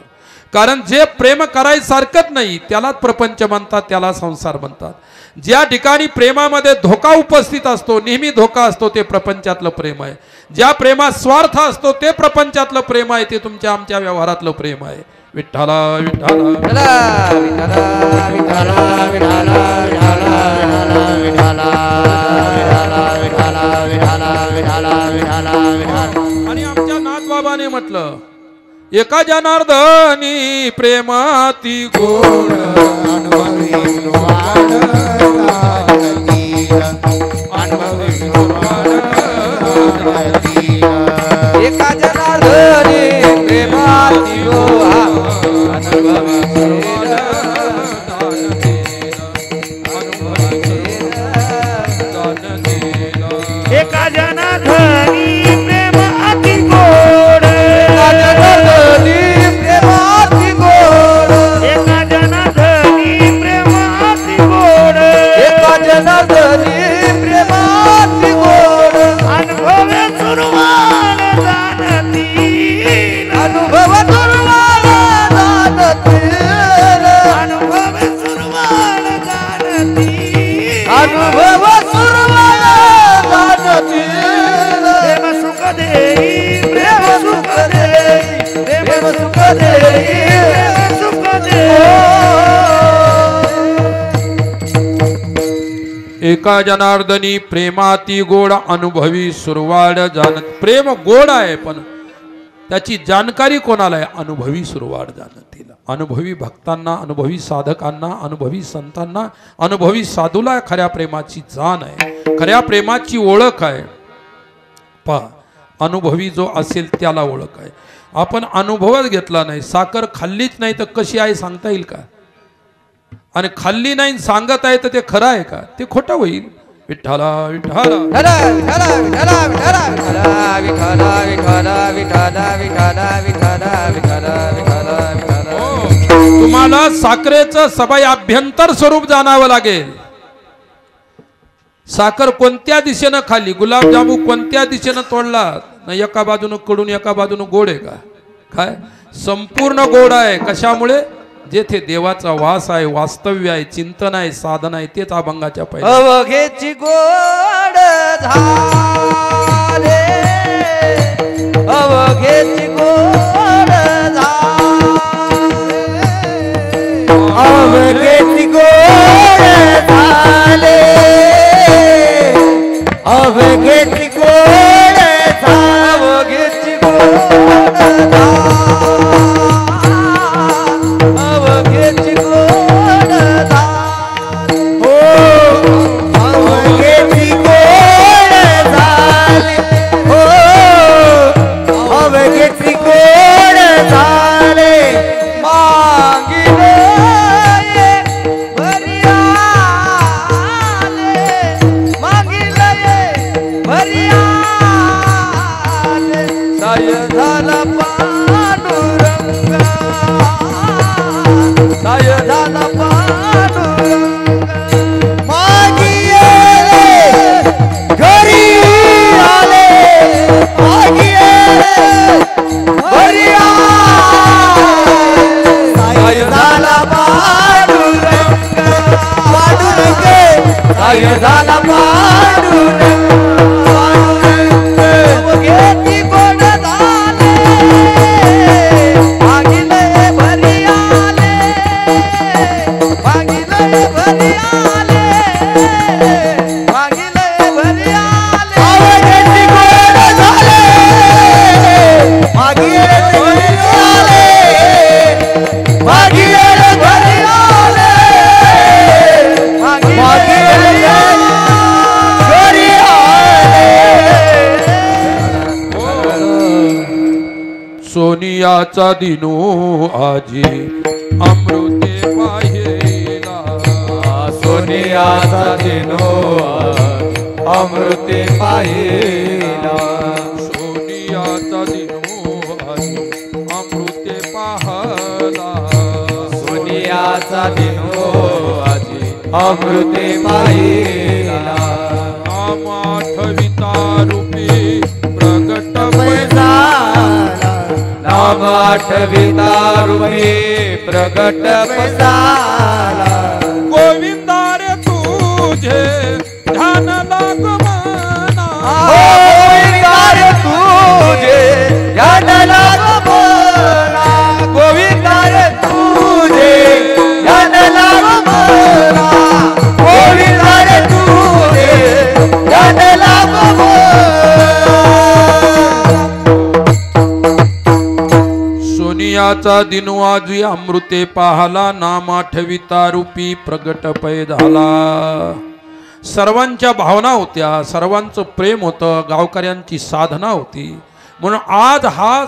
कारण जे प्रेम करायसारखंच नाही त्यालाच प्रपंच म्हणतात, त्याला संसार म्हणतात. ज्या ठिकाणी प्रेमामध्ये धोका उपस्थित असतो, नेहमी धोका असतो, ते प्रपंचातलं प्रेम आहे. ज्या प्रेमात स्वार्थ असतो ते प्रपंचातलं प्रेम आहे, ते तुमच्या आमच्या व्यवहारातलं प्रेम आहे. विठ्ठला विठ्ठला आणि आमच्या नाथबाबाने म्हटलं, एका जनार्दनी प्रेमाती गोड एका जनार्दनी प्रेमाती एका जनार्दनी प्रेम अति गोड. एका जनार्दनी प्रेम अति गोड. एका जनार्दनी प्रेम अति गोड. एका जनार्दनी प्रेम अति गोड. अनुभवे सुरवान जाणतील. अनुभव दुर्वाण जाणतील. अनुभवे सुरवान जाणतील. अनुभव सुरवाण जाणतील. प्रेम सुख देई. प्रेम सुख देई. प्रेम सुख देई. प्रेम सुख देई. एका जनार्दनी प्रेमाती गोड अनुभवी सुरवाड जाणत. प्रेम गोड आहे पण त्याची जाणकारी कोणाला आहे? अनुभवी सुरवाड जाणतील. अनुभवी भक्तांना, अनुभवी साधकांना, अनुभवी संतांना, अनुभवी साधूला खऱ्या प्रेमाची जाण आहे. खऱ्या प्रेमाची ओळख आहे पहा, अनुभवी जो असेल त्याला ओळख आहे. आपण अनुभवच घेतला नाही, साखर खाल्लीच नाही तर कशी आहे सांगता येईल का? आणि खाल्ली नाही सांगत आहे तर ते खरं आहे का? ते खोटं होईल. विठ्ठला विठ्ठला विठ्ठला विठ्ठला विठ्ठला विठ्ठला विठ्ठला विठ्ठला विठ्ठला विठ्ठला विठ्ठला विठ्ठला विठ्ठला विठ्ठला. तुम्हाला साखरेचं सबाई अभ्यंतर स्वरूप जाणावं लागेल. साखर कोणत्या दिशेनं खाली, गुलाबजामू कोणत्या दिशेनं तोडला ना, एका बाजूनं कडून एका बाजूनं गोड आहे का? काय संपूर्ण गोड आहे. कशामुळे? जेथे देवाचा वास आहे, वास्तव्य आहे, चिंतन आहे, साधन आहे, तेच अभंगाच्या पहिल्या. अवघेची गोड झाले, अवघेची गोड झाले, अवघेची गोड झाले, अवघेची गोड अवघेची गोड अवघेची गोड हो, अवघेची गोड झाली हो, अवघेची गोड झाले. मागिले भरी आले, मागिले भरी आले, साय झाला पांडुरंगा, साय झाला पांडुरंगा. मागी आले घरी आले, मागी आले घरी आले, साय झाला पांडुरंगा, पांडुरंगा, साय झाला पांडुरंगा, पांडुरंगा. अवघेची गोड झाले, मागिले भरी आले, मागिले भरी आले, मागिले भरी आले. अवघेची गोड झाले, मागिले भरी आले, मागिले भरी आले, मागिले भरी आले. सोनियाचा दिनू आजी अमृते पाहिला, सोनियाचा दिनो अमृते पाहिला, सोनियाचा दिनू आजी अमृते पाहला, सोनियाचा दिनो आजी अमृते पाहिला. नाम आठविता रूपी प्रगट झाला, नाम आठविता रूपी प्रगट झाला. गोविंदा रे तुझे ध्यान लाग मना, गोविंदा रे तुझे ध्यान लाग मना, गोविंदा रे तुझे ध्यान लाग मना, गोविंदा रे तुझे ध्यान लाग मना. सोनियाचा दिनू आजी अमृते पाहला, नाम आठविता रूपी प्रगट पै झाला. सर्वांच्या भावना होत्या, सर्वांचं प्रेम होतं, गावकऱ्यांची साधना होती. म्हणून आज हा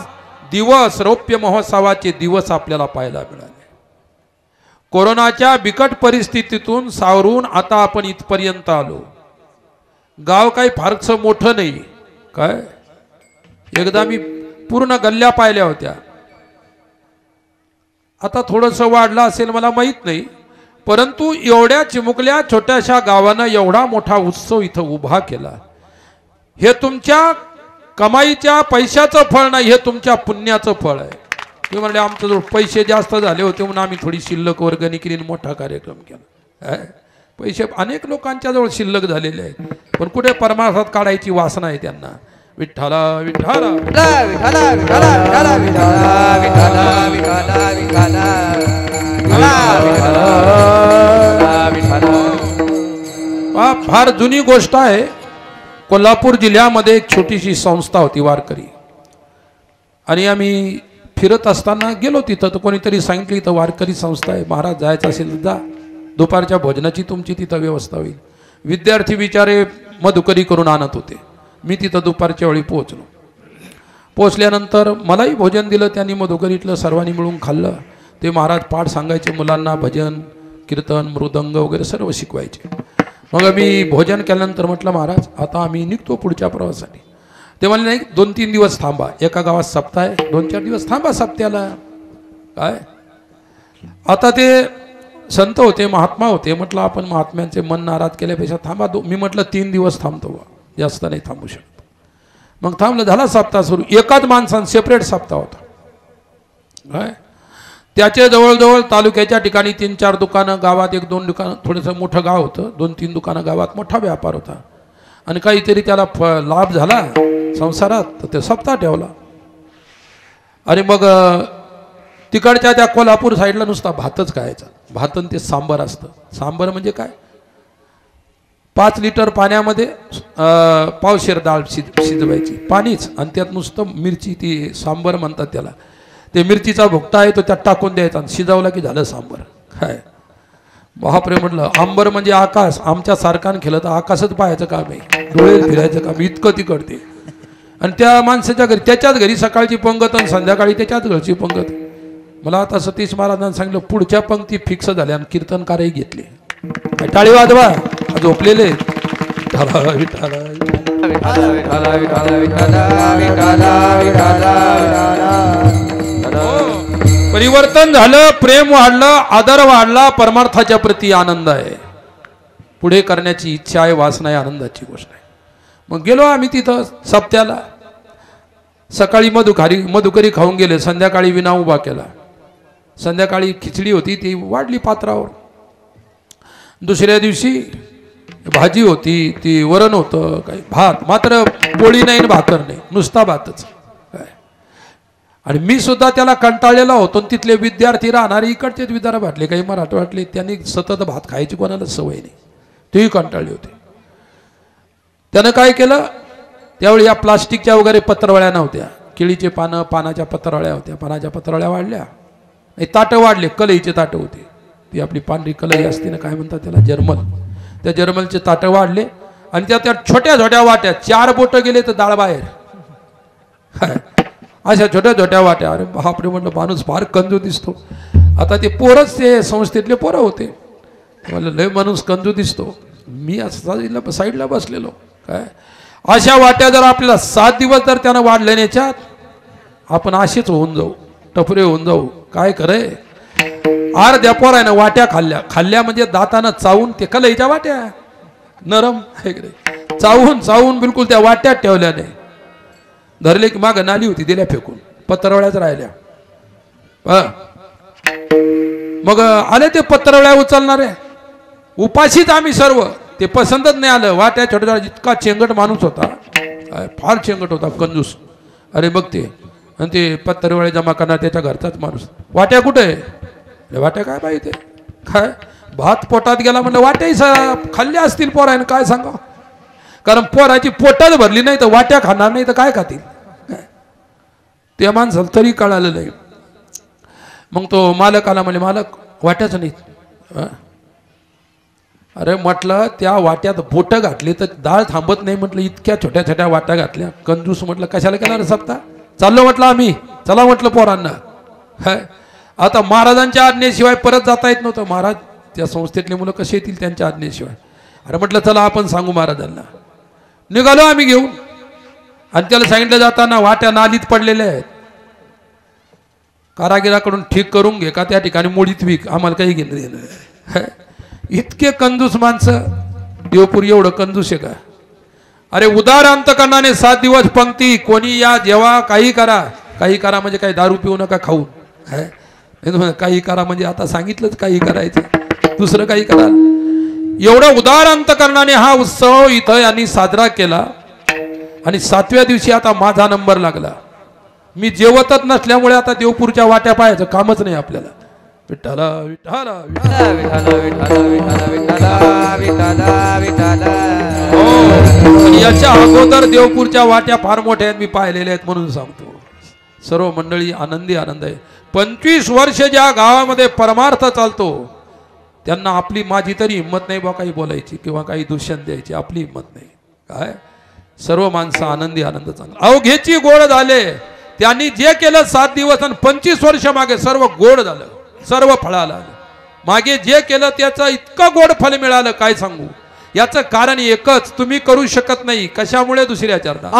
दिवस, रौप्य महोत्सवाचे दिवस आपल्याला पाहायला मिळाले. कोरोनाच्या बिकट परिस्थितीतून सावरून आता आपण इथपर्यंत आलो. गाव काही फारसं मोठं नाही. काय एकदा मी पूर्ण गल्ल्या पाहिल्या होत्या, आता थोडंसं वाढलं असेल मला माहीत नाही, परंतु एवढ्या चिमुकल्या छोट्याशा गावानं एवढा मोठा उत्सव इथं उभा केला. हे तुमच्या कमाईच्या पैशाचं फळ नाही, हे तुमच्या पुण्याचं फळ आहे. ते म्हणले आमच्याजवळ पैसे जास्त झाले होते म्हणून आम्ही थोडी शिल्लक वर्गणी केली, मोठा कार्यक्रम केला. पैसे अनेक लोकांच्या जवळ शिल्लक झालेले आहेत, पण कुठे परमार्थात काढायची वासना आहे त्यांना. विठ्ठला विठ्ठला विठ्ठला विठ्ठला विठ्ठला विठ्ठला विठ्ठला विठ्ठला विठ्ठला. फार जुनी गोष्ट आहे. कोल्हापूर जिल्ह्यामध्ये एक छोटीशी संस्था होती वारकरी, आणि आम्ही फिरत असताना गेलो तिथं, तर कोणीतरी सांगितलं इथं वारकरी संस्था आहे, महाराज जायचं असेल तर जा, दुपारच्या भोजनाची तुमची तिथं व्यवस्था होईल. विद्यार्थी बिचारे मधुकरी करून आणत होते. मी तिथं दुपारच्या वेळी पोहोचलो. पोहोचल्यानंतर मलाही भोजन दिलं त्यांनी. मधुकरीतलं सर्वांनी मिळून खाल्लं. ते महाराज पाठ सांगायचे मुलांना, भजन कीर्तन मृदंग वगैरे सर्व शिकवायचे. मग मी भोजन केल्यानंतर म्हटलं महाराज आता आम्ही निघतो पुढच्या प्रवासासाठी. ते म्हणले नाही 2-3 दिवस थांबा, एका गावात सप्ताह आहे, 2-4 दिवस थांबा सप्त्याला. काय आता ते संत होते, महात्मा होते. म्हटलं आपण महात्म्यांचे मन नाराज केल्यापेक्षा थांबा. मी म्हटलं 3 दिवस थांबतो, जास्त नाही थांबू शकतो. मग थांबलं. झाला सप्ताह सुरू. एकाच माणसानं सेपरेट सप्ताह होता. काय त्याचे जवळजवळ तालुक्याच्या ठिकाणी 3-4 दुकानं, गावात 1-2 दुकानं, थोडंसं मोठं गाव होतं, 2-3 दुकानं गावात, मोठा व्यापार होता. आणि काहीतरी त्याला लाभ झाला संसारात तर ते सप्ताह ठेवला. आणि मग तिकडच्या त्या कोल्हापूर साईडला नुसता भातच खायचा. भातन ते सांबर असतं. सांबर म्हणजे काय, 5 लिटर पाण्यामध्ये पावशेर डाळ शिजवायची, पाणीच, आणि त्यात नुसतं मिरची, ती सांबर म्हणतात त्याला. ते मिरचीचा भुकटा आहे तो त्यात टाकून द्यायचा आणि शिजवला की झालं सांबर. काय बापरे म्हटलं. आंबर म्हणजे आकाश. आमच्या सारखान केलं तर आकाशच पाहायचं काम आहे, डोळे फिरायचं काम, इतकं ती करते. आणि त्या माणसाच्या घरी, त्याच्याच घरी सकाळची पंगत आणि संध्याकाळी त्याच्याच घरची पंगत. मला आता सतीश महाराजांनी सांगितलं पुढच्या पंक्ती फिक्स झाल्या आणि कीर्तनकारही घेतले. टाळी वाजवा, झोपलेले. परिवर्तन झालं, प्रेम वाढलं, आदर वाढला, परमार्थाच्या प्रती आनंद आहे, पुढे करण्याची इच्छा आहे, वासना आहे, आनंदाची गोष्ट आहे. मग गेलो आम्ही तिथं सप्त्याला. सकाळी मधुकरी खाऊन गेले, संध्याकाळी विना उभा केला. संध्याकाळी खिचडी होती ती वाढली पात्रावर. दुसऱ्या दिवशी भाजी होती, ती वरण होतं, काही भात, मात्र पोळी नाही, भाकर नाही, नुसता भातच. आणि मी सुद्धा त्याला कंटाळलेला होतो. तिथले विद्यार्थी राहणारे इकडचेच विदर्भातले, काही मराठवाडले, त्यांनी सतत भात खायची कोणाला सवय नाही, तेही कंटाळले होते. त्यानं काय केलं, त्यावेळी या प्लास्टिकच्या वगैरे पत्रवळ्या नव्हत्या, केळीचे पानं, पानाच्या पत्रवळ्या होत्या. पानाच्या पत्रवळ्या वाढल्या, ताटं वाढले, कलईचे ताटं होते. ती आपली पांढरी कलई असते ना, काय म्हणतात त्याला, जर्मल. त्या जर्मलचे ताटं वाढले आणि त्या छोट्या छोट्या वाट्या, 4 बोटं गेले तर डाळ बाहेर. अशा छोट्या छोट्या वाट्या. अरे बापरे म्हटलं, माणूस फार कंजू दिसतो. आता ते पोरच, ते संस्थेतले पोरं होते. म्हणलं लय माणूस कंजू दिसतो. मी असं साईडला बसलेलो. काय अशा वाट्या जर आपल्याला 7 दिवस जर त्यानं वाढल्या याच्यात, आपण असेच होऊन जाऊ, टपरे होऊन जाऊ. काय करे, अर्ध्या पोरानं वाट्या खाल्ल्या म्हणजे दातानं चावून, ते कलईच्या वाट्या नरम चावून चावून बिलकुल त्या वाट्यात ठेवल्या नाही. धरले की माग नाली होती, दिल्या फेकून, पत्रवळ्याच राहिल्या. मग आले ते पत्रवळ्या उचलणारे, उपाशीच आम्ही सर्व. ते पसंतच नाही आलं. वाट्या छोट्या, इतका चेंगट माणूस होता, फार चेंगट होता, कंजूस. अरे बघ ते, आणि ते पत्रवळे जमा करणार त्याच्या घरचाच माणूस. वाट्या कुठे, वाट्या काय पाहिजे, काय भात पोटात गेला म्हणलं, वाट्याही खाल्ल्या असतील पोराने, काय सांगा. कारण पोराची पोटात भरली नाही तर वाट्या खाणार नाही तर काय खातील. त्या माणसाला तरी कळालं नाही. मग तो मालक आला, म्हणजे मालक वाट्याच नाही. अरे म्हटलं त्या वाट्यात बोट घातली तर डाळ थांबत नाही. म्हटलं इतक्या छोट्या छोट्या वाट्या घातल्या. कंजूस म्हटलं कशाला केला रे सप्ताह, चाललो म्हटलं आम्ही, चला म्हटलं पोरांना. आता महाराजांच्या आज्ञेशिवाय परत जाता येत नव्हतं. महाराज त्या संस्थेतले मुलं कसे येतील त्यांच्या आज्ञेशिवाय. अरे म्हटलं चला आपण सांगू महाराजांना. निघालो आम्ही घेऊन. आणि त्याला सांगितलं जाताना वाट्या नालीत पडलेल्या आहेत, कारागिराकडून ठीक करून घे, का त्या ठिकाणी मोडीत विक, आम्हाला काही घेणं देणं. इतके कंजूस माणसं. देवपुरी एवढं कंजूस आहे का. अरे उदार अंतकरणाने 7 दिवस पंक्ती, कोणी या, जेव्हा, काही करा. काही करा म्हणजे काही दारू पिऊ नका खाऊन, काही करा म्हणजे आता सांगितलंच काही करायचं, दुसरं काही करा. एवढं उदार अंतकरणाने हा उत्सव इथं यांनी साजरा केला. आणि 7व्या दिवशी आता माझा नंबर लागला. मी जेवतच नसल्यामुळे आता देवपूरच्या वाट्या पाहायचं कामच नाही आपल्याला. विठ्ठला विठ्ठला याच्या अगोदर देवपूरच्या वाट्या फार मोठ्या आहेत, मी पाहिलेल्या आहेत म्हणून सांगतो. सर्व मंडळी आनंदी आनंद आहे. 25 वर्ष ज्या गावामध्ये परमार्थ चालतो त्यांना आपली, माझी तरी हिंमत नाही बा काही बोलायची किंवा काही दूषण द्यायची, आपली हिंमत नाही. काय सर्व माणसं आनंदी आनंद चांगला अवघेची गोड झाले त्यांनी जे केलं 7 दिवस आणि 25 वर्ष मागे सर्व गोड झालं सर्व फळाला आलं मागे जे केलं त्याचं इतकं गोड फल मिळालं काय सांगू याचं कारण एकच तुम्ही करू शकत नाही कशामुळे दुसऱ्या चरणात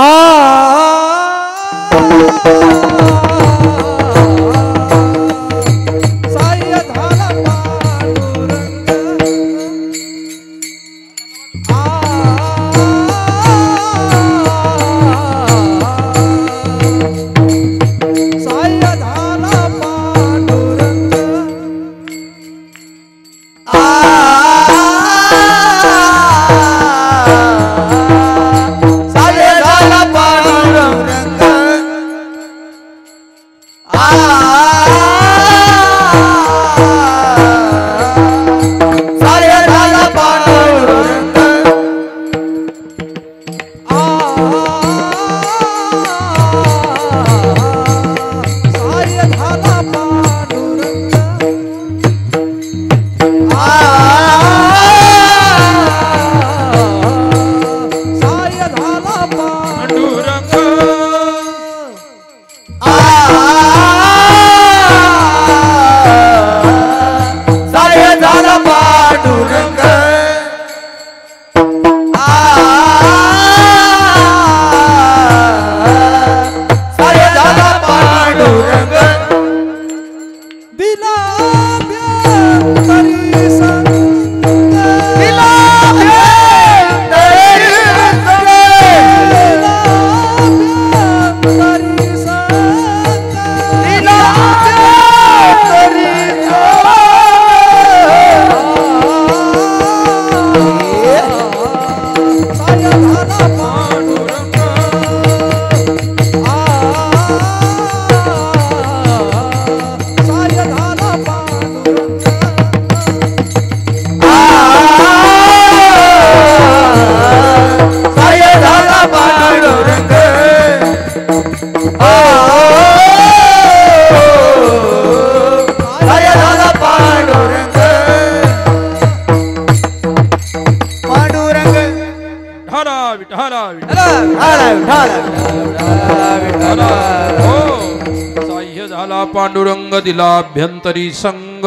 पांडुरंग दिला अभ्यंतरी संग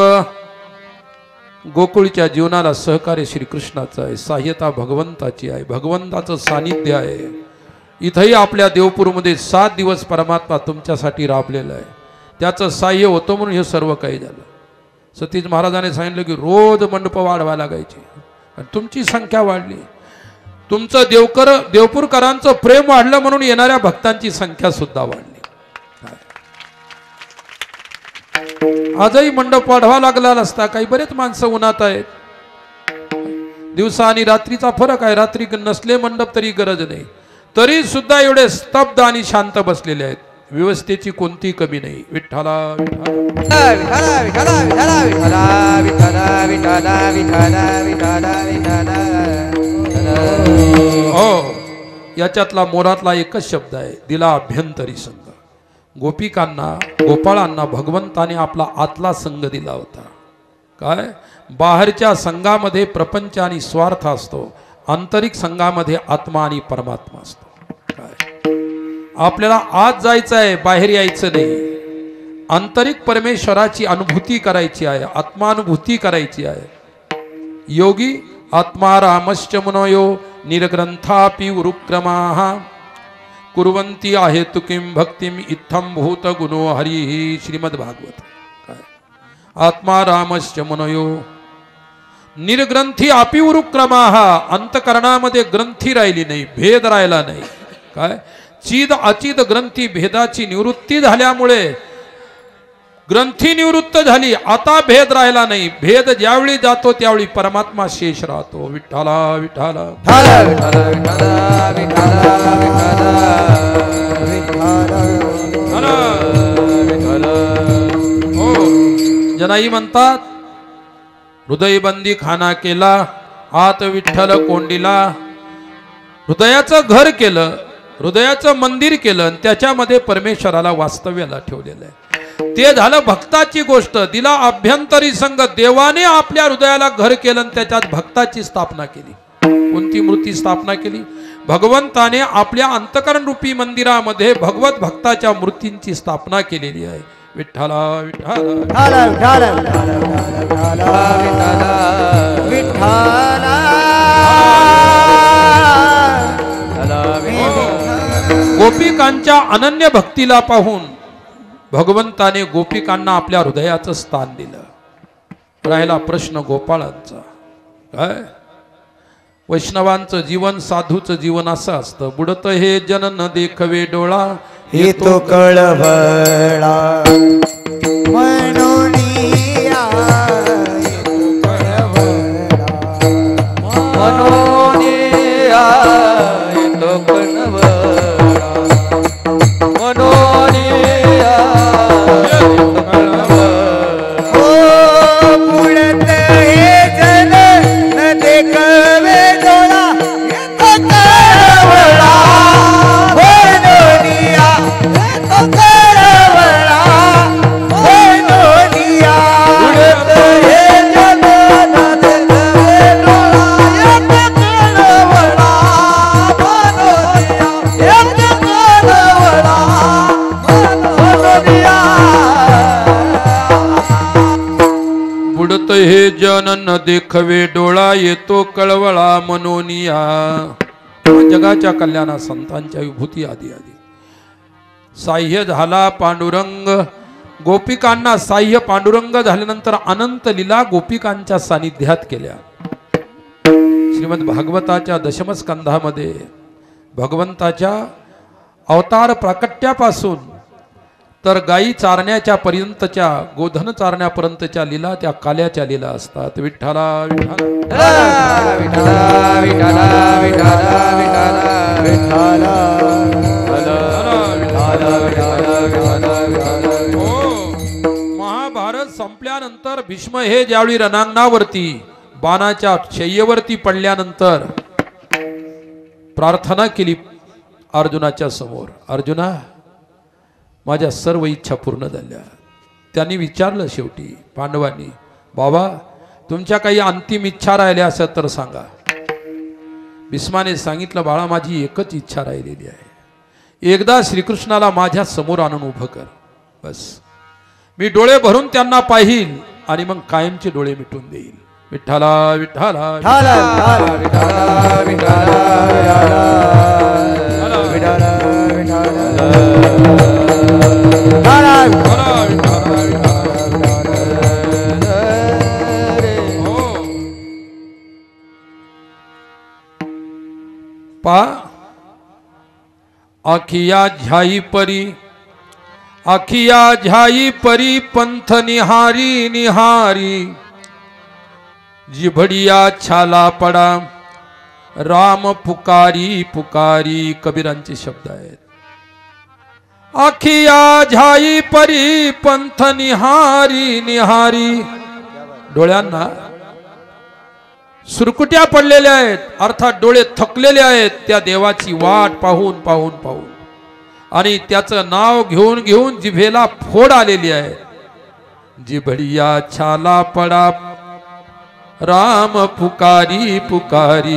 गोकुळच्या जीवनाला सहकार्य श्रीकृष्णाचं आहे सहाय्यता भगवंताची आहे भगवंताचं सानिध्य आहे इथेही आपल्या देवपूरमध्ये 7 दिवस परमात्मा तुमच्यासाठी राबलेला आहे त्याचं सहाय्य होतं म्हणून हे सर्व काही झालं सतीश महाराजांनी सांगितलं की रोज मंडप वाढवायला लागायचे आणि तुमची संख्या वाढली तुमचं देवपूरकरांचं प्रेम वाढलं म्हणून येणाऱ्या भक्तांची संख्या सुद्धा वाढली आजही मंडप वाढवा लागला नसता काही बरेच माणसं उन्हात आहेत दिवसा आणि रात्रीचा फरक आहे रात्री नसले मंडप तरी गरज नाही तरी सुद्धा एवढे स्तब्ध आणि शांत बसलेले आहेत व्यवस्थेची कोणती कमी नाही विठ्ठला हो याच्यातला मोरातला एकच शब्द आहे दिला अभ्यंतरी संग गोपिकांना गोपाळांना भगवंताने आपला आतला संग दिला होता काय बाहेरच्या संघामध्ये प्रपंच आणि स्वार्थ असतो आंतरिक संघामध्ये आत्मा आणि परमात्मा असतो काय आपल्याला आत जायचं आहे बाहेर यायचं नाही आंतरिक परमेश्वराची अनुभूती करायची आहे आत्मानुभूती करायची आहे योगी आत्मा रामश्च मनोयो निर्ग्रंथापि उरुक्रमाः कुर्वन्ति आहे तुकिम भक्तिम इत्थम भूत गुणो हरी श्रीमद भागवत काय आत्मा रामश्च मनोयो निर्ग्रंथी अपि उरुक्रमाः अंतकरणामध्ये ग्रंथी राहिली नाही भेद राहिला नाही काय चिद अचिद ग्रंथी भेदाची निवृत्ती झाल्यामुळे ग्रंथी निवृत्त झाली आता भेद राहिला नाही भेद ज्यावेळी जातो त्यावेळी परमात्मा शेष राहतो विठ्ठला विठ्ठला हो जनाई म्हणतात हृदयबंदी खाना केला आत विठ्ठल कोंडीला हृदयाचं घर केलं हृदयाचं मंदिर केलं आणि त्याच्यामध्ये परमेश्वराला वास्तव्याला ठेवलेलं आहे ते झालं भक्ताची गोष्ट दिला अभ्यंतरी संग देवाने आपल्या हृदयाला घर केलं आणि त्याच्यात भक्ताची स्थापना केली कोणती मूर्ती स्थापना केली भगवंताने आपल्या अंतकरण रूपी मंदिरामध्ये भगवत भक्ताच्या मूर्तींची स्थापना केलेली आहे. विठ्ठला विठ्ठला विठ्ठला विठ्ठला विठ्ठला गोपिकांच्या अनन्य भक्तीला पाहून भगवंताने गोपिकांना आपल्या हृदयाचं स्थान दिलं. राहिला प्रश्न गोपाळांचा. काय वैष्णवांचं जीवन साधूचं जीवन असं असतं. बुडत हे जन न देखवे डोळा हे तो कळवळा मनोनिया मनोनिया तो कळवळा मनोनिया हो बुडत हे जन न देखवे डोळा हे तो कळवळा मनोनिया तो कळवळा मनोनिया बुडत हे जन न देखवे डोळा हे तो कळवळा मनोनिया हे तो कळवळा मनोनिया बुडत हे जन न देखवे डोळा येतो कळवळा मनोनिया. जगाच्या कल्याणा संतांच्या विभूती आदी आदी. साह्य झाला पांडुरंग गोपिकांना. साह्य पांडुरंग झाल्यानंतर अनंत लीला गोपिकांच्या सानिध्यात केल्या. श्रीमद भागवताच्या दशमस्कंधामध्ये भगवंताच्या अवतार प्राकट्यापासून तर गायी चारण्याच्या पर्यंतच्या गोधन चारण्यापर्यंतच्या लीला त्या काल्याच्या लीला असतात. विठ्ठला विठ्ठला विठ्ठला विठ्ठला विठ्ठला विठ्ठला महाभारत संपल्यानंतर भीष्म हे ज्यावेळी रणांगणावरती बाणाच्या शय्येवरती पडल्यानंतर प्रार्थना केली अर्जुनाच्या समोर. अर्जुना माझ्या सर्व इच्छा पूर्ण झाल्या. त्यांनी विचारलं शेवटी पांडवांनी बाबा तुमच्या काही अंतिम इच्छा राहिल्या असेल तर सांगा. भीष्माने सांगितलं बाळा माझी एकच इच्छा राहिलेली आहे. एकदा श्रीकृष्णाला माझ्या समोर आणून उभं कर बस. मी डोळे भरून त्यांना पाहिल आणि मग कायमचे डोळे मिटून देईल. विठ्ठला विठ्ठला पा आखिया झाई परी आखिया झाई परी पंथ निहारी निहारी जिभडिया छाला पडा राम पुकारी पुकारी. कबीरांचे शब्द आहेत. आखिया झाई परी पंथ निहारी निहारी. डोळ्यांना सुरकुट्या पडलेल्या आहेत अर्थात डोळे थकलेले आहेत त्या देवाची वाट पाहून पाहून पाहून आणि त्याचं नाव घेऊन घेऊन जिभेला फोड आलेली आहे. जिभडिया छाला पडा राम पुकारी पुकारी.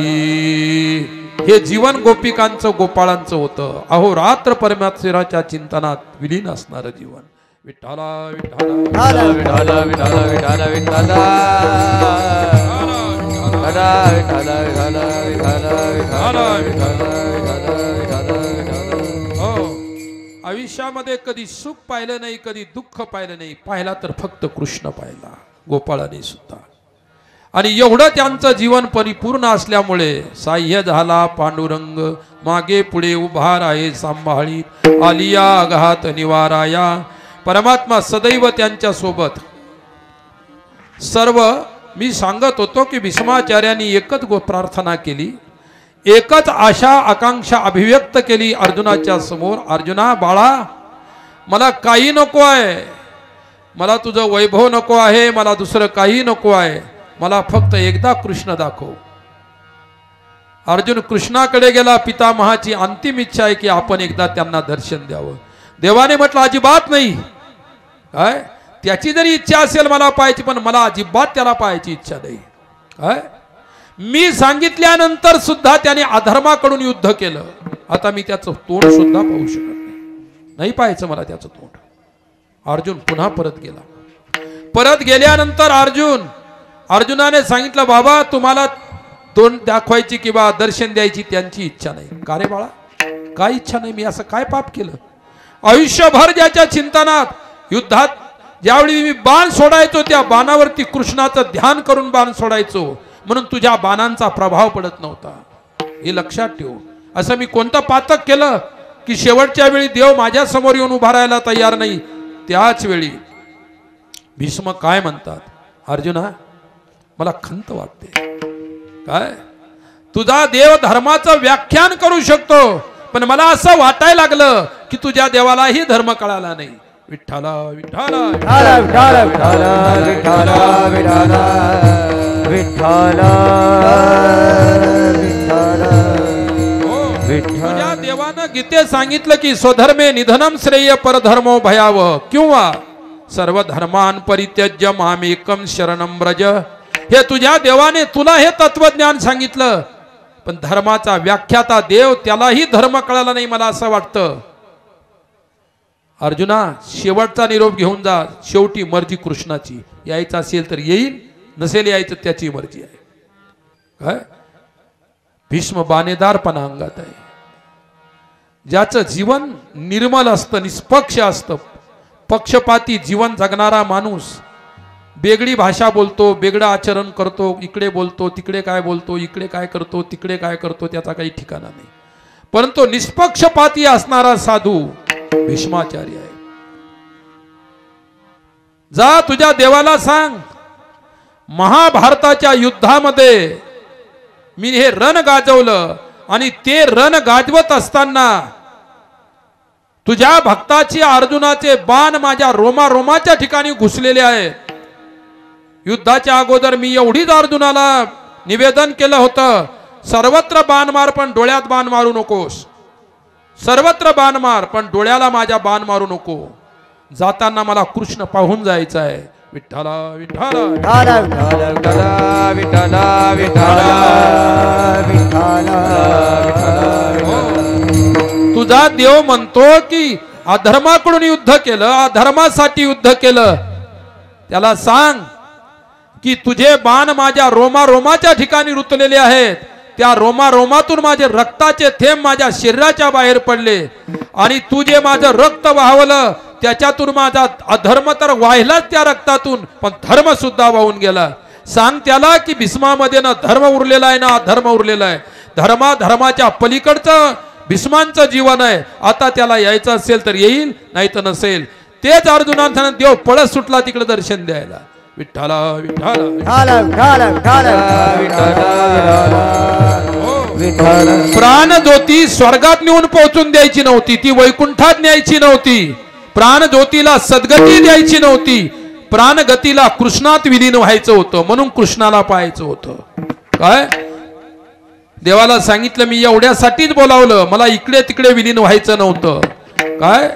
हे जीवन गोपिकांचं गोपाळांचं होतं. अहो रात्र परमेश्वराच्या चिंतनात विलीन असणारं जीवन. विठ्ठला विठ्ठला विठ्ठला विठ्ठला विठ्ठला विठ्ठला आयुष्यामध्ये कधी सुख पाहिलं नाही कधी दुःख पाहिलं नाही. पाहिला तर फक्त कृष्ण पाहिला गोपाळाने सुद्धा. आणि एवढं त्यांचं जीवन परिपूर्ण असल्यामुळे साह्य झाला पांडुरंग मागे पुढे उभा राहे सांभाळी आलिया घात निवाराया. परमात्मा सदैव त्यांच्या सोबत. सर्व मी सांगत होतो की भीष्माचार्यांनी एकच प्रार्थना केली एकच आशा आकांक्षा अभिव्यक्त केली अर्जुनाच्या समोर. अर्जुना बाळा मला काही नको आहे. मला तुझं वैभव नको आहे. मला दुसरं काही नको आहे. मला फक्त एकदा कृष्ण दाखव. अर्जुन कृष्णाकडे गेला. पितामहाची अंतिम इच्छा आहे की आपण एकदा त्यांना दर्शन द्यावं. देवाने म्हटलं अजिबात नाही. काय त्याची जरी इच्छा असेल मला पाहायची पण मला अजिबात त्याला पाहायची इच्छा नाही. काय मी सांगितल्यानंतर सुद्धा त्याने अधर्माकडून युद्ध केलं. आता मी त्याचं तोंड सुद्धा पाहू शकत नाही पाहायचं मला त्याचं तोंड. अर्जुन पुन्हा परत गेला. परत गेल्यानंतर अर्जुनाने सांगितलं, बाबा तुम्हाला तोंड दाखवायची किंवा दर्शन द्यायची त्यांची इच्छा नाही. का रे बाळा, काय इच्छा नाही? मी असं काय पाप केलं? आयुष्यभर ज्याच्या चिंतनात युद्धात ज्यावेळी मी बाण सोडायचो त्या बाणावरती कृष्णाचं ध्यान करून बाण सोडायचो, म्हणून तुझ्या बाणांचा प्रभाव पडत नव्हता. हे लक्षात ठेव. असं मी कोणतं पातक केलं की शेवटच्या वेळी देव माझ्या समोर येऊन उभा राहायला तयार नाही? त्याच वेळी भीष्म काय म्हणतात, अर्जुना मला खंत वाटते. काय? तुझा देव धर्माचं व्याख्यान करू शकतो, पण मला असं वाटायला लागलं की तुझ्या देवालाही धर्म कळाला नाही. विठ्ठला विठ्ठला विठ्ठला विठ्ठला विठ्ठला विठ्ठला विठ्ठला. तुझ्या देवानं गीतेत सांगितलं की स्वधर्मे निधनम श्रेय परधर्मो भयावह किंवा सर्व धर्मान परित्यज्य मामेकम शरणम व्रज. हे तुझ्या देवाने तुला हे तत्वज्ञान सांगितलं, पण धर्माचा व्याख्याता देव त्यालाही धर्म कळाला नाही मला असं वाटतं. अर्जुना शेवटचा निरोप घेऊन जा. शेवटी मर्जी कृष्णाची. यायचं असेल तर येईल, नसेल यायचं त्याची मर्जी आहे. काय? भीष्म बाणेदारपणा अंगात आहे. ज्याचं जीवन निर्मल असतं, निष्पक्ष असतं, पक्षपाती जीवन जगणारा माणूस वेगळी भाषा बोलतो, वेगळं आचरण करतो, इकडे बोलतो तिकडे काय बोलतो, इकडे काय करतो तिकडे काय करतो, त्याचा काही ठिकाणा नाही. परंतु निष्पक्षपाती असणारा साधू भीष्माचार्य आहे. जा तुझ्या देवाला सांग, महाभारताच्या युद्धामध्ये मी हे रण गाजवलं आणि ते रण गाजवत असताना तुझ्या भक्ताची अर्जुनाचे बाण माझ्या रोमारोमाच्या ठिकाणी घुसलेले आहेत. युद्धाच्या अगोदर मी एवढीच अर्जुनाला निवेदन केलं होतं, सर्वत्र बाण मार पण डोळ्यात बाण मारू नकोस. सर्वत्र बाण मार पण डोळ्याला माझ्या बाण मारू नको. जाताना मला कृष्ण पाहून जायचं आहे. विठ्ठला विठ्ठला विठ्ठला विठ्ठला विठ्ठला विठ्ठला. तुझा देव म्हणतो की अधर्माकडून युद्ध केलं, अधर्मासाठी युद्ध केलं. त्याला सांग की तुझे बाण माझ्या रोमारोमाच्या ठिकाणी रुतलेले आहेत. त्या रोमारोमातून माझे रक्ताचे थेंब माझ्या शरीराच्या बाहेर पडले आणि तू जे माझं रक्त वाहवलं त्याच्यातून माझा अधर्म तर वाहिलाच त्या रक्तातून, पण धर्म सुद्धा वाहून गेला. सांग त्याला की भीष्मामध्ये ना धर्म उरलेला आहे ना अधर्म उरलेला आहे. धर्माच्या पलीकडचं भीष्मांचं जीवन आहे. आता त्याला यायचं असेल तर येईल, नाही तर नसेल. तेच अर्जुनांना देव पळत सुटला तिकडे दर्शन द्यायला. विठ्ठला विठ्ठला प्राण ज्योती स्वर्गात नेऊन पोहोचून द्यायची नव्हती, ती वैकुंठात न्यायची नव्हती. प्राण ज्योतीला सद्गती द्यायची नव्हती, प्राणगतीला कृष्णात विलीन व्हायचं होतं. म्हणून कृष्णाला पाहायचं होतं. काय? देवाला सांगितलं मी एवढ्यासाठीच बोलावलं, मला इकडे तिकडे विलीन व्हायचं नव्हतं. काय?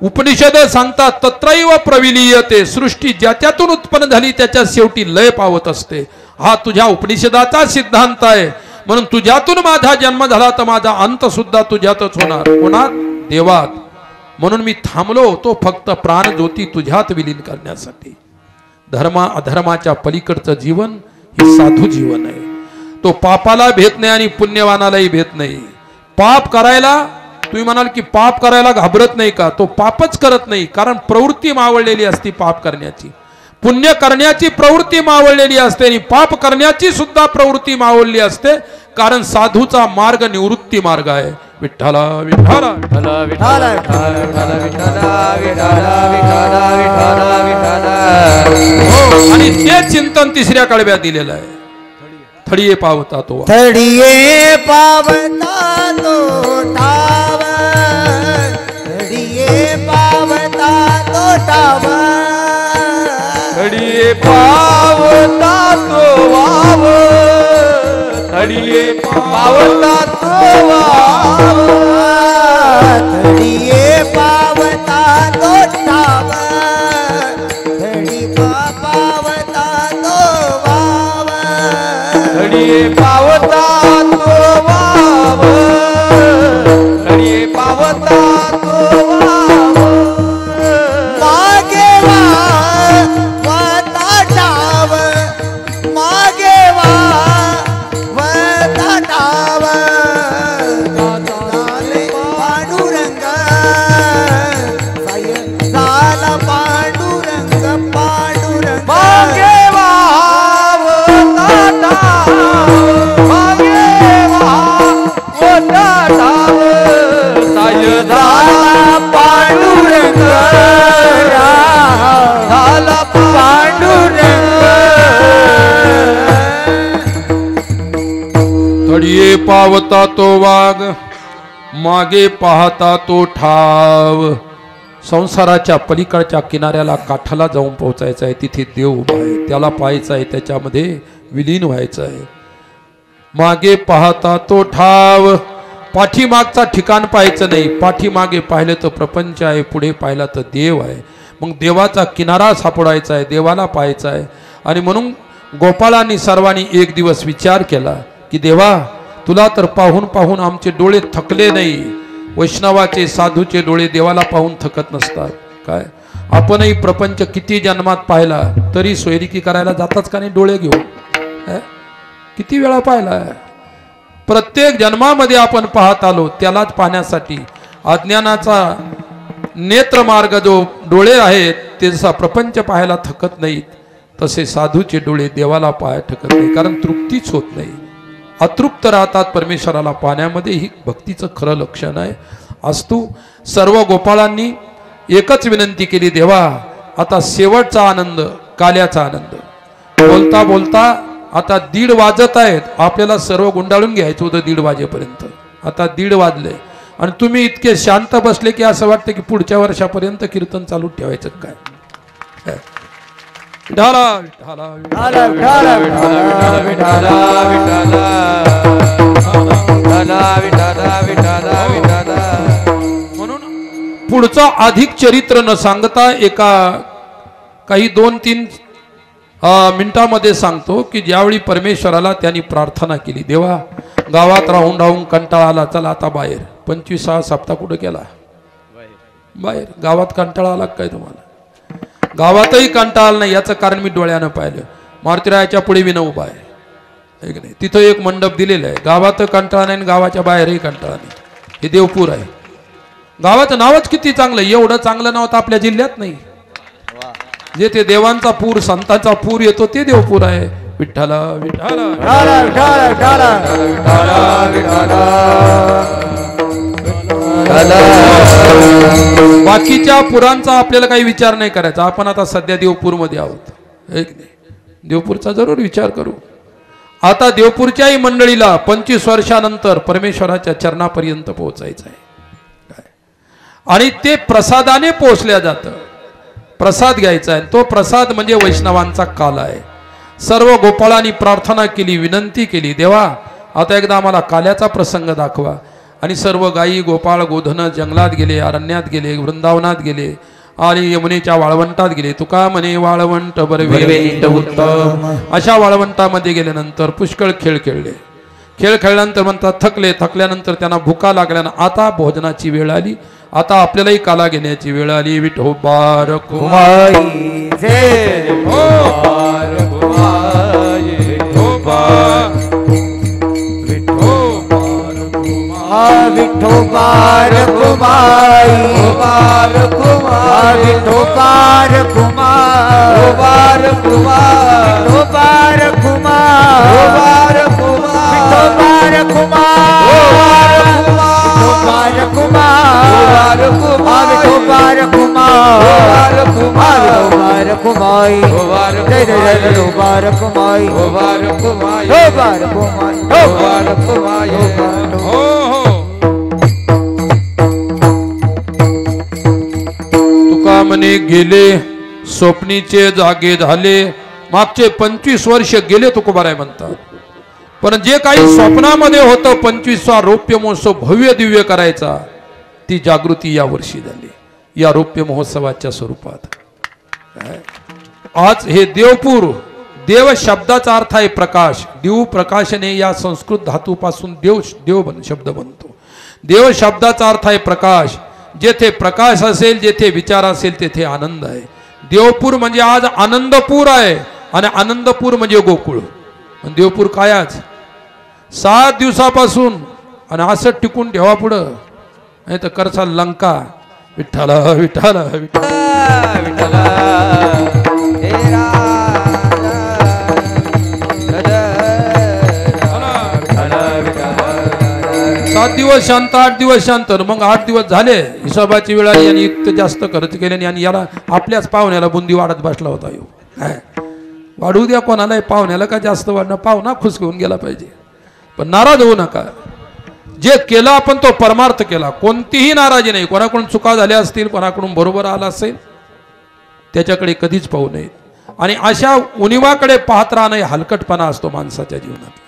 उपनिषद सांगतात तत्रैव प्रविलीयते. सृष्टी ज्याच्यातून उत्पन्न झाली त्याच्या शेवटी लय पावत असते. हा तुझ्या उपनिषदाचा सिद्धांत आहे. म्हणून तुझ्यातून माझा जन्म झाला तर माझा अंत सुद्धा तुझ्यातच होणार. कोणात? देवात. म्हणून मी थांबलो तो फक्त प्राण ज्योती तुझ्यात विलीन करण्यासाठी. धर्म अधर्माच्या पलीकडचं जीवन हे साधू जीवन आहे. तो पापाला भेट नाही आणि पुण्यवानालाही भेट नाही. पाप करायला तुम्ही म्हणाल की पाप करायला घाबरत नाही का? तो पापच करत नाही, कारण प्रवृत्ती मावळलेली असती पाप करण्याची. पुण्य करण्याची प्रवृत्ती मावळलेली असते आणि पाप करण्याची सुद्धा प्रवृत्ती मावळली असते, कारण साधूचा मार्ग निवृत्ती मार्ग आहे. विठ्ठला विठ्ठला विठ्ठला विठ्ठला विठ्ठला विठ्ठला विठ्ठला विठ्ठला विठ्ठला. आणि ते चिंतन तिसऱ्या कडव्यात दिलेलं आहे. थडिये पावता तो थडिये पावता तो ठाव, थडिये पावता तो ठाव, थडिये पावता तो वाव, थडिये पावता तो वाव, थडिये पावता तो ठाव, थडी पावता तो वाव, थडिये धावता तो वाघ मागे पाहता तो ठाव. संसाराच्या पलीकडच्या किनाऱ्याला काठाला जाऊन पोहोचायचं आहे. तिथे देव उभा आहे, त्याला पाहायचं आहे, त्याच्यामध्ये विलीन व्हायचं आहे. मागे पाहता तो ठाव. पाठीमागचा ठिकाण पाहायचं नाही. पाठीमागे पाहिलं तर प्रपंच आहे, पुढे पाहिला तर देव आहे. मग देवाचा किनारा सापडायचा आहे, देवाला पाहायचा आहे. आणि म्हणून गोपाळांनी सर्वांनी एक दिवस विचार केला की देवा, तुला तर पाहून पाहून आमचे डोळे थकले नाही. वैष्णवाचे साधूचे डोळे देवाला पाहून थकत नसतात काय? आपणही प्रपंच किती जन्मात पाहिला तरी सोयरिकी करायला जाताच का नाही डोळे घेऊन? किती वेळा पाहिला? प्रत्येक जन्मामध्ये आपण पाहत आलो त्यालाच पाहण्यासाठी. अज्ञानाचा नेत्रमार्ग जो डोळे आहेत ते जसा प्रपंच पाहायला थकत नाहीत, तसे साधूचे डोळे देवाला पाहायला थकत नाही, कारण तृप्तीच होत नाही. अतृप्त राहतात परमेश्वराला पाहण्यामध्ये. ही भक्तीचं खरं लक्षण आहे. अस्तु सर्व गोपाळांनी एकच विनंती केली, देवा आता शेवटचा आनंद, काल्याचा आनंद. बोलता बोलता आता 1:30 वाजत आहेत. आपल्याला सर्व गुंडाळून घ्यायचं होतं 1:30 वाजेपर्यंत. आता 1:30 वाजले आणि तुम्ही इतके शांत बसले की असं वाटतं की पुढच्या वर्षापर्यंत कीर्तन चालू ठेवायचं काय? म्हणून पुढचं अधिक चरित्र न सांगता एका काही 2-3 मिनिटामध्ये सांगतो की ज्यावेळी परमेश्वराला त्यांनी प्रार्थना केली, देवा गावात राहून राहून कंटाळा आला, चला आता बाहेर. 25 सप्ताह कुठं केला? बाहेर. गावात कंटाळा आला काय तुम्हाला? गावातही कंटाळा नाही. याचं कारण मी डोळ्यानं पाहिलं. मारुतीरायाच्या पुढे विना उभा आहे, नाही तिथं एक मंडप दिलेला आहे. गावात कंटाळा नाही, गावाच्या बाहेरही कंटाळा नाही. हे देवपूर आहे. गावाचं नावच किती चांगलं. एवढं चांगलं नाव तर आपल्या जिल्ह्यात नाही. जे ते देवांचा पूर, संतांचा पूर येतो ते देवपूर आहे. विठ्ठला विठ्ठला बाकीच्या पुरांचा आपल्याला काही विचार नाही करायचा. आपण आता सध्या देवपूरमध्ये आहोत, देवपूरचा जरूर विचार करू. आता देवपूरच्याही मंडळीला 25 वर्षानंतर परमेश्वराच्या चरणापर्यंत पोहोचायचं आहे आणि ते प्रसादाने पोहोचल्या जातं. प्रसाद घ्यायचा आहे. तो प्रसाद म्हणजे वैष्णवांचा काला आहे. सर्व गोपाळांनी प्रार्थना केली, विनंती केली, देवा आता एकदा आम्हाला काल्याचा प्रसंग दाखवा. आणि सर्व गायी गोपाळ गोधन जंगलात गेले, अरण्यात गेले, वृंदावनात गेले आणि यमुनेच्या वाळवंटात गेले. तुका म्हणे वाळवंट बरवे उत्तम. अशा वाळवंटामध्ये गेल्यानंतर पुष्कळ खेळ खेळले. खेळ खेळल्यानंतर म्हणतात थकले. थकल्यानंतर त्यांना भुका लागल्यानं आता भोजनाची वेळ आली. आता आपल्यालाही काला घेण्याची वेळ आली. विठोबार कुमाई जय विठोबार कुमाई विठोबार विठोबार कुमाई विठोबार कुमाई विठोबार कुमार विठोबार कुमार विठोबार कुमार विठोबार कुमार विठोबार कुमार विठोबार कुमार विठोबार कुमार विठोबार कुमाई जय जय विठोबार कुमाई विठोबार कुमाई विठोबार कुमाई विठोबार कुमाई. तुका म्हणे गेले स्वप्नीचे जागे झाले. मागचे 25 वर्ष गेले तुकोबाराय म्हणतात. पण जे काही स्वप्नामध्ये होतं 25वा रौप्य महोत्सव भव्य दिव्य करायचा, ती जागृती या वर्षी झाली या रौप्य महोत्सवाच्या स्वरूपात. आज हे देवपूर, देव शब्दाचा अर्थ आहे प्रकाश. देव प्रकाशने या संस्कृत धातूपासून देव शब्द बनतो. देव शब्दाचा अर्थ आहे प्रकाश. जेथे प्रकाश असेल, जेथे विचार असेल, तेथे आनंद आहे. देवपूर म्हणजे आज आनंदपूर आहे आणि आनंदपूर म्हणजे गोकुळ. देवपूर काय आज 7 दिवसापासून आणि असं टिकून ठेवा पुढं, नाही तर करसाल लंका. विठ्ठला विठ्ठला विठ्ठला 7 दिवस शांत, 8 दिवस शांत. मग 8 दिवस झाले, हिशोबाची वेळ आली आणि इतकं जास्त खर्च केल्याने आणि याला आपल्याच पाहुण्याला बुंदी वाढत बसला होता. वाढू द्या कोणाला, पाहुण्याला का जास्त वाढणं, पाहुणा खुश घेऊन गेला पाहिजे. पण नाराज होऊ नका. जे केलं आपण तो परमार्थ केला, कोणतीही नाराजी नाही. कोणाकडून चुका झाल्या असतील, कोणाकडून बरोबर आला असेल, त्याच्याकडे कधीच पाहू नये. आणि अशा उणिवाकडे पाहत राहणं हलकटपणा असतो माणसाच्या जीवनात.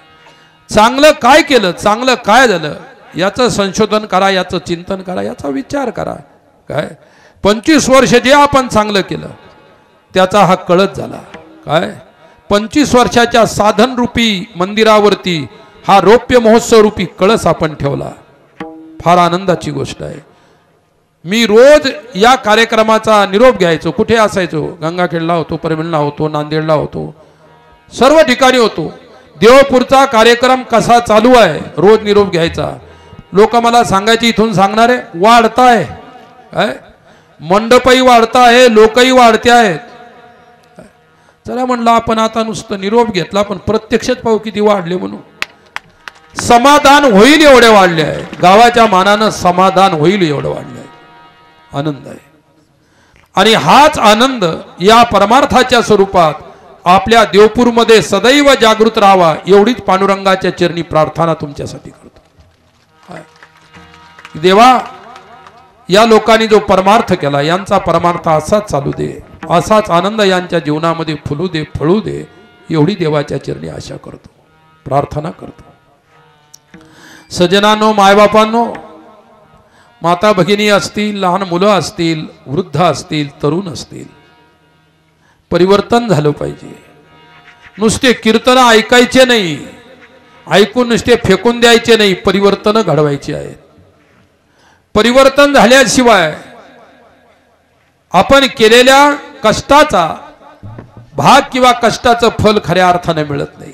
चांगलं काय केलं, चांगलं काय झालं याचं संशोधन करा, याचं चिंतन करा, याचा विचार करा. काय 25 वर्ष जे आपण चांगलं केलं त्याचा हा कळस झाला. काय 25 वर्षाच्या साधन रूपी मंदिरावरती हा रौप्य महोत्सव रूपी कळस आपण ठेवला. फार आनंदाची गोष्ट आहे. मी रोज या कार्यक्रमाचा निरोप घ्यायचो. कुठे असायचो, गंगाखेडला होतो, परभणीला होतो, नांदेडला होतो, सर्व ठिकाणी होतो. देवपूरचा कार्यक्रम कसा चालू आहे रोज निरोप घ्यायचा. लोक मला सांगायचे, इथून सांगणारे वाढताय, काय मंडपही वाढताय, लोकही वाढते आहेत. चला म्हणलं आपण आता नुसतं निरोप घेतला, पण प्रत्यक्षात पाहू किती वाढले म्हणून. समाधान होईल एवढे वाढले आहे, गावाच्या मानानं समाधान होईल एवढं वाढले आहे. आनंद आहे. आणि हाच आनंद या परमार्थाच्या स्वरूपात आपल्या देवपूरमध्ये सदैव जागृत राहावा एवढीच पांडुरंगाच्या चरणी प्रार्थना तुमच्यासाठी करतो. देवा, या लोकांनी जो परमार्थ केला यांचा परमार्थ असाच चालू दे, असाच आनंद यांच्या जीवनामध्ये फुलू दे, फळू दे, एवढी देवाच्या चरणी आशा करतो, प्रार्थना करतो. सजनांनो, मायबापांनो, माता भगिनी असतील, लहान मुलं असतील, वृद्ध असतील, तरुण असतील, परिवर्तन झालं पाहिजे. नुसते कीर्तन ऐकायचे नाही, ऐकून नुसते फेकून द्यायचे नाही, परिवर्तन घडवायचे आहेत. परिवर्तन झाल्याशिवाय आपण केलेल्या कष्टाचा भाग किंवा कष्टाचं फल खऱ्या अर्थाने मिळत नाही.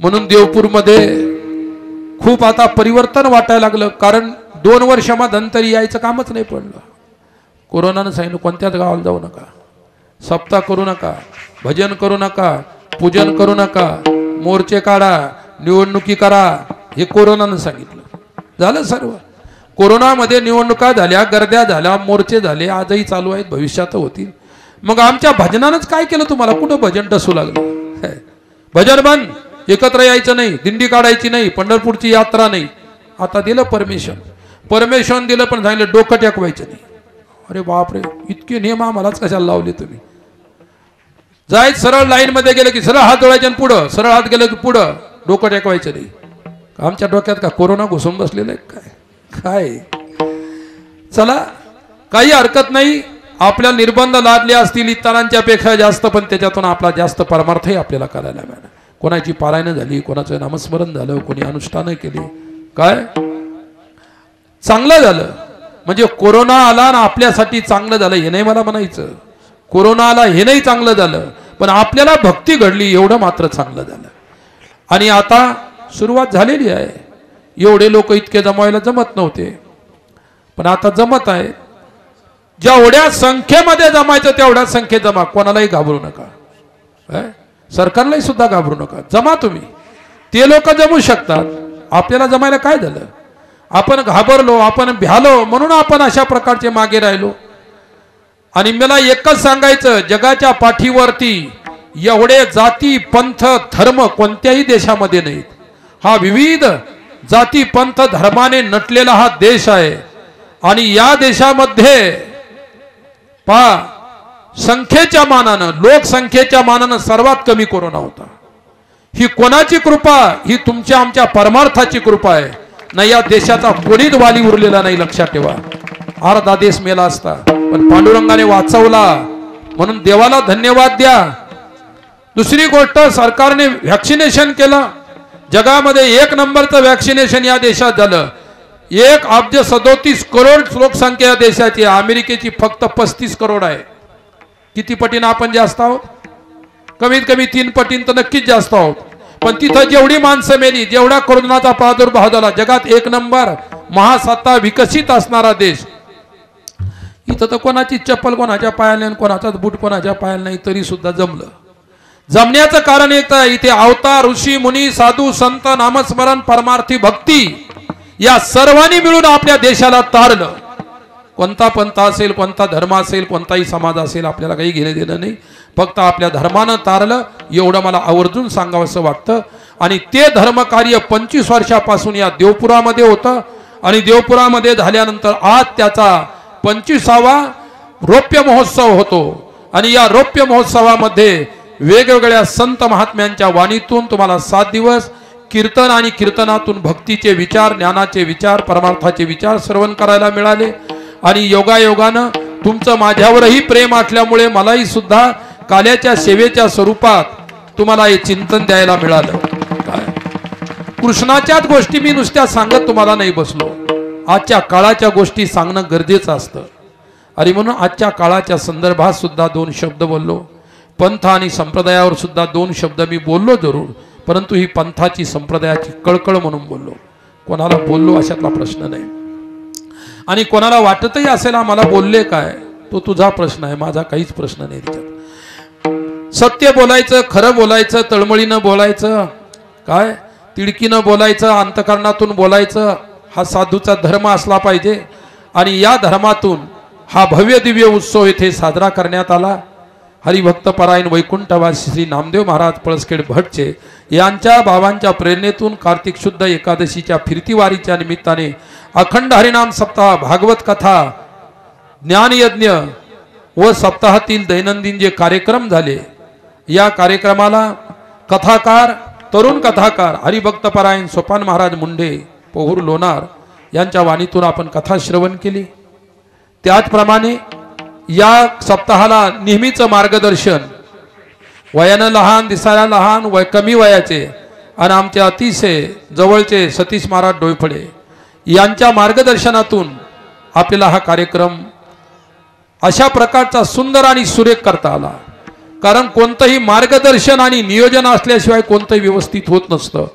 म्हणून देवपूरमध्ये खूप आता परिवर्तन वाटायला लागलं. कारण 2 वर्षामध्ये यायचं कामच नाही पडलं. कोरोनानं सांगितलं कोणत्याच गावाला जाऊ नका, सप्ताह करू नका, भजन करू नका, पूजन करू नका, मोर्चे काढा, निवडणुकी करा, हे कोरोनानं सांगितलं. झालं सर्व. कोरोनामध्ये निवडणुका झाल्या, गर्द्या झाल्या, मोर्चे झाले, आजही चालू आहेत, भविष्यात होतील. मग आमच्या भजनानंच काय केलं तुम्हाला? कुठं भजन टसू लागलं? भजन बंद, एकत्र यायचं नाही, दिंडी काढायची नाही, पंढरपूरची यात्रा नाही. आता दिलं परमेश्वर दिलं, पण सांगितलं डोकं टेकवायचं नाही. अरे बापरे, इतके नियम आम्हालाच कशाला लावले तुम्ही? जायच सरळ लाईन मध्ये गेलं की सरळ हात जोडायचे आणि पुढं, सरळ हात गेलं की पुढं, डोकं टेकवायचं नाही. आमच्या डोक्यात का कोरोना घुसून बसलेलं आहे काय? काय चला, काही हरकत नाही. आपल्या निर्बंध लादले असतील इतरांच्या पेक्षा जास्त, पण त्याच्यातून आपला जास्त परमार्थही आपल्याला करायला मिळाला. कोणाची पारायण झाली, कोणाचं नामस्मरण झालं, कोणी अनुष्ठानं केली, काय चांगलं झालं. म्हणजे कोरोना आला आणि आपल्यासाठी चांगलं झालं हे नाही मला म्हणायचं. कोरोना आला हे नाही चांगलं झालं, पण आपल्याला भक्ती घडली एवढं मात्र चांगलं झालं. आणि आता सुरुवात झालेली आहे. एवढे लोक इतके जमायला जमत नव्हते, पण आता जमत आहे. जेवढ्या संख्येमध्ये जमायचं तेवढ्या संख्येत जमा. कोणालाही घाबरू नका, सरकारलाही सुद्धा घाबरू नका. जमा तुम्ही. ते लोक जमू शकतात, आपल्याला जमायला काय झालं? आपण घाबरलो, आपण भ्यालो, म्हणून आपण अशा प्रकारचे मागे राहिलो. आणि मला एकच सांगायचं, जगाच्या पाठीवरती एवढे जाती पंथ धर्म कोणत्याही देशामध्ये नाहीत. हा विविध जाती पंथ धर्माने नटलेला हा देश आहे. आणि या देशामध्ये संख्येच्या मानानं, लोकसंख्येच्या मानानं सर्वात कमी कोरोना होता. ही कोणाची कृपा? ही तुमच्या आमच्या परमार्थाची कृपा आहे. नाही या देशाचा कोणीच वाली उरलेला नाही, लक्षात ठेवा. अर्धा देश मेला असता, पण पांडुरंगाने वाचवला, म्हणून देवाला धन्यवाद द्या. दुसरी गोष्ट, सरकारने व्हॅक्सिनेशन केलं. जगामध्ये 1 नंबरचं व्हॅक्सिनेशन या देशात झालं. 1,37 करोड लोकसंख्या या देशाची. अमेरिकेची फक्त 35 करोड आहे. किती पटीनं आपण जास्त आहोत? कमीत कमी 3 पटीनं तर नक्कीच जास्त आहोत. पण तिथं जेवढी माणसं मेली, जेवढा कोरोनाचा प्रादुर्भाव झाला, जगात 1 नंबर महासत्ता विकसित असणारा देश. इथं तर कोणाची चप्पल कोणाच्या पायाला नाही, कोणाचाच बूट कोणाच्या पायाला नाही, तरी सुद्धा जमलं. जमण्याचं कारण एक तर इथे अवतार, ऋषी मुनी, साधू संत, नामस्मरण, परमार्थी भक्ती या सर्वांनी मिळून आपल्या देशाला तारलं. कोणता पंथ असेल, कोणता धर्म असेल, कोणताही समाज असेल, आपल्याला काही घेणं देणं नाही. फक्त आपल्या धर्मानं तारलं एवढं मला आवर्जून सांगावंसं वाटतं. आणि ते धर्मकार्य 25 वर्षापासून या देवपुरामध्ये होतं. आणि देवपुरामध्ये झाल्यानंतर आज त्याचा 25वा रौप्य महोत्सव होतो. आणि या रौप्य महोत्सवामध्ये वेगवेगळ्या संत महात्म्यांच्या वाणीतून तुम्हाला 7 दिवस कीर्तन आणि कीर्तनातून भक्तीचे विचार, ज्ञानाचे विचार, परमार्थाचे विचार श्रवण करायला मिळाले. आणि योगायोगानं तुमचं माझ्यावरही प्रेम असल्यामुळे मलाही सुद्धा काल्याच्या सेवेच्या स्वरूपात तुम्हाला हे चिंतन द्यायला मिळालं. काय कृष्णाच्याच गोष्टी मी नुसत्या सांगत तुम्हाला नाही बसलो. आजच्या काळाच्या गोष्टी सांगणं गरजेचं असतं. आणि म्हणून आजच्या काळाच्या संदर्भात सुद्धा 2 शब्द बोललो. पंथ आणि संप्रदायावर सुद्धा 2 शब्द मी बोललो जरूर, परंतु ही पंथाची संप्रदायाची कळकळ म्हणून बोललो. कोणाला बोललो अशातला प्रश्न नाही. आणि कोणाला वाटतही असेल मला बोलले काय, तो तुझा प्रश्न आहे, माझा काहीच प्रश्न नाही त्याच्यात. सत्य बोलायचं, खरं बोलायचं, तळमळीनं बोलायचं, काय तिडकीनं बोलायचं, अंतकरणातून बोलायचं, हा साधूचा धर्म असला पाहिजे. आणि या धर्मातून हा भव्य दिव्य उत्सव इथे साजरा करण्यात आला. हरिभक्त परायण वैकुंठवासी श्री नामदेव महाराज पळसखेड भटचे यांच्या बाबांच्या प्रेरणेतून कार्तिक शुद्ध एकादशीच्या फिरतीवारीच्या निमित्ताने अखंड हरिनाम सप्ताह, भागवत कथा, ज्ञानयज्ञ व सप्ताहातील दैनंदिन जे कार्यक्रम झाले, या कार्यक्रमाला कथाकार, तरुण कथाकार हरिभक्त परायण सोपान महाराज मुंडे पोहूर लोणार यांच्या वाणीतून आपण कथा श्रवण केली. त्याचप्रमाणे या सप्ताहाला नेहमीचं मार्गदर्शन, वयानं लहान, दिसायला लहान, कमी वयाचे आणि आमचे अतिशय जवळचे सतीश महाराज डोईफळे यांच्या मार्गदर्शनातून आपल्याला हा कार्यक्रम अशा प्रकारचा सुंदर आणि सुरेख करता आला. कारण कोणतंही मार्गदर्शन आणि नियोजन असल्याशिवाय कोणतंही व्यवस्थित होत नसतं.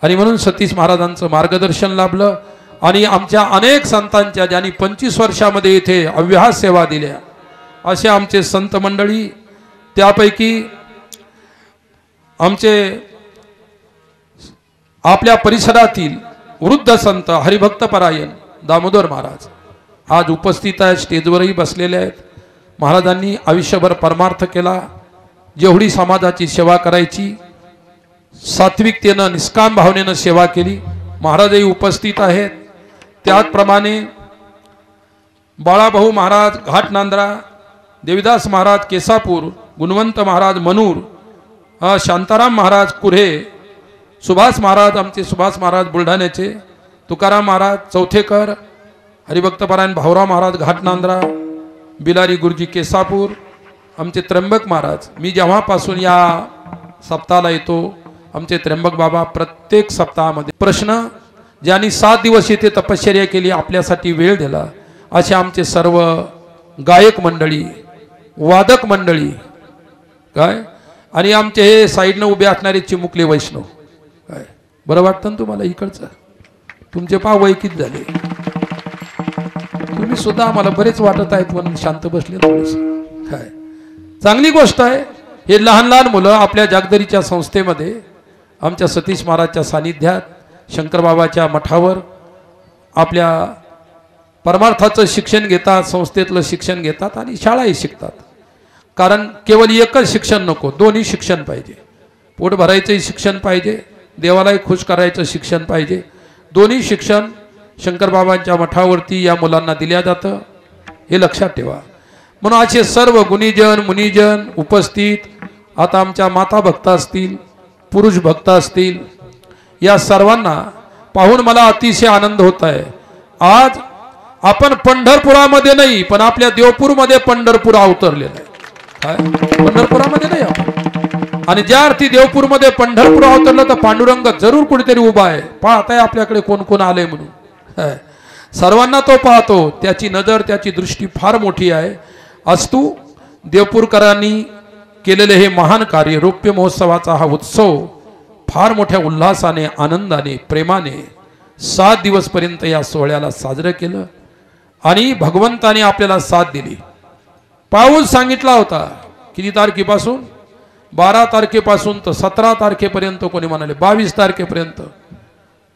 आणि म्हणून सतीश महाराजांचं मार्गदर्शन लाभलं. आणि आमच्या अनेक संतांच्या, ज्यांनी 25 वर्षामध्ये इथे अव्याहत सेवा दिल्या, असे आमचे संत मंडळी, त्यापैकी आमचे आपल्या परिसरातील वृद्ध संत हरिभक्त परायण दामोदर महाराज आज उपस्थित आहेत, स्टेजवरही बसलेले आहेत. महाराजांनी आयुष्यभर परमार्थ केला. जेवढी समाजाची सेवा करायची सात्विकतेनं, निष्काम भावनेनं सेवा केली. महाराजही उपस्थित आहेत. त्याचप्रमाणे बाळाभाऊ महाराज घाटनांद्रा, देवीदास महाराज केसापूर, गुणवंत महाराज मनूर, शांताराम महाराज कुऱ्हे, सुभाष महाराज, आमचे सुभाष महाराज बुलढाण्याचे, तुकाराम महाराज चौथेकर, हरिभक्त परायण भाऊराव महाराज घाटनांद्रा, बिलारी गुरुजी केसापूर, आमचे त्र्यंबक महाराज. मी जेव्हापासून या सप्ताहाला येतो, आमचे त्र्यंबक बाबा प्रत्येक सप्ताहामध्ये प्रश्न, ज्यांनी 7 दिवस येथे तपश्चर्या केली, आपल्यासाठी वेळ दिला, असे आमचे सर्व गायक मंडळी, वादक मंडळी, काय आणि आमचे हे साईडनं उभे असणारे चिमुकले वैष्णव, काय बरं वाटतं ना तुम्हाला इकडचं? तुमचे पाव वैकित झाले, तुम्ही सुद्धा आम्हाला बरेच वाटत आहेत म्हणून शांत बसले थोडेसे. काय चांगली गोष्ट आहे. हे लहान लहान मुलं आपल्या जागदरीच्या संस्थेमध्ये आमच्या सतीश महाराजच्या सानिध्यात, शंकरबाबाच्या मठावर आपल्या परमार्थाचं शिक्षण घेतात, संस्थेतलं शिक्षण घेतात आणि शाळाही शिकतात. कारण केवळ एकच शिक्षण नको, दोन्ही शिक्षण पाहिजे. पोट भरायचंही शिक्षण पाहिजे, देवालाही खुश करायचं शिक्षण पाहिजे. दोन्ही शिक्षण शंकरबाबांच्या मठावरती या मुलांना दिल्या जातं, हे लक्षात ठेवा. म्हणून असे सर्व गुणीजन मुनिजन उपस्थित, आता आमच्या माता भक्त असतील, पुरुष भक्त असतील, या सर्वांना पाहून मला अतिशय आनंद होत आहे. आज आपण पंढरपुरामध्ये नाही, पण आपल्या देवपूरमध्ये पंढरपूर अवतरलेलं आहे. काय पंढरपुरामध्ये नाही आपण, आणि ज्या अर्थी देवपूरमध्ये पंढरपूर अवतरलं तर पांडुरंग जरूर कुठेतरी उभा आहे, पाहताय आपल्याकडे कोण कोण आले म्हणून. सर्वांना तो पाहतो, त्याची नजर, त्याची दृष्टी फार मोठी आहे. अस्तु देवपूरकरांनी केलेले हे महान कार्य, रौप्य महोत्सवाचा हा उत्सव फार मोठ्या उल्हासाने, आनंदाने, प्रेमाने 7 दिवसपर्यंत या सोहळ्याला साजरं केलं. आणि भगवंताने आपल्याला साथ दिली. पाऊस सांगितला होता किती तारखेपासून? 12 तारखेपासून तर 17 तारखेपर्यंत, कोणी म्हणाले 22 तारखेपर्यंत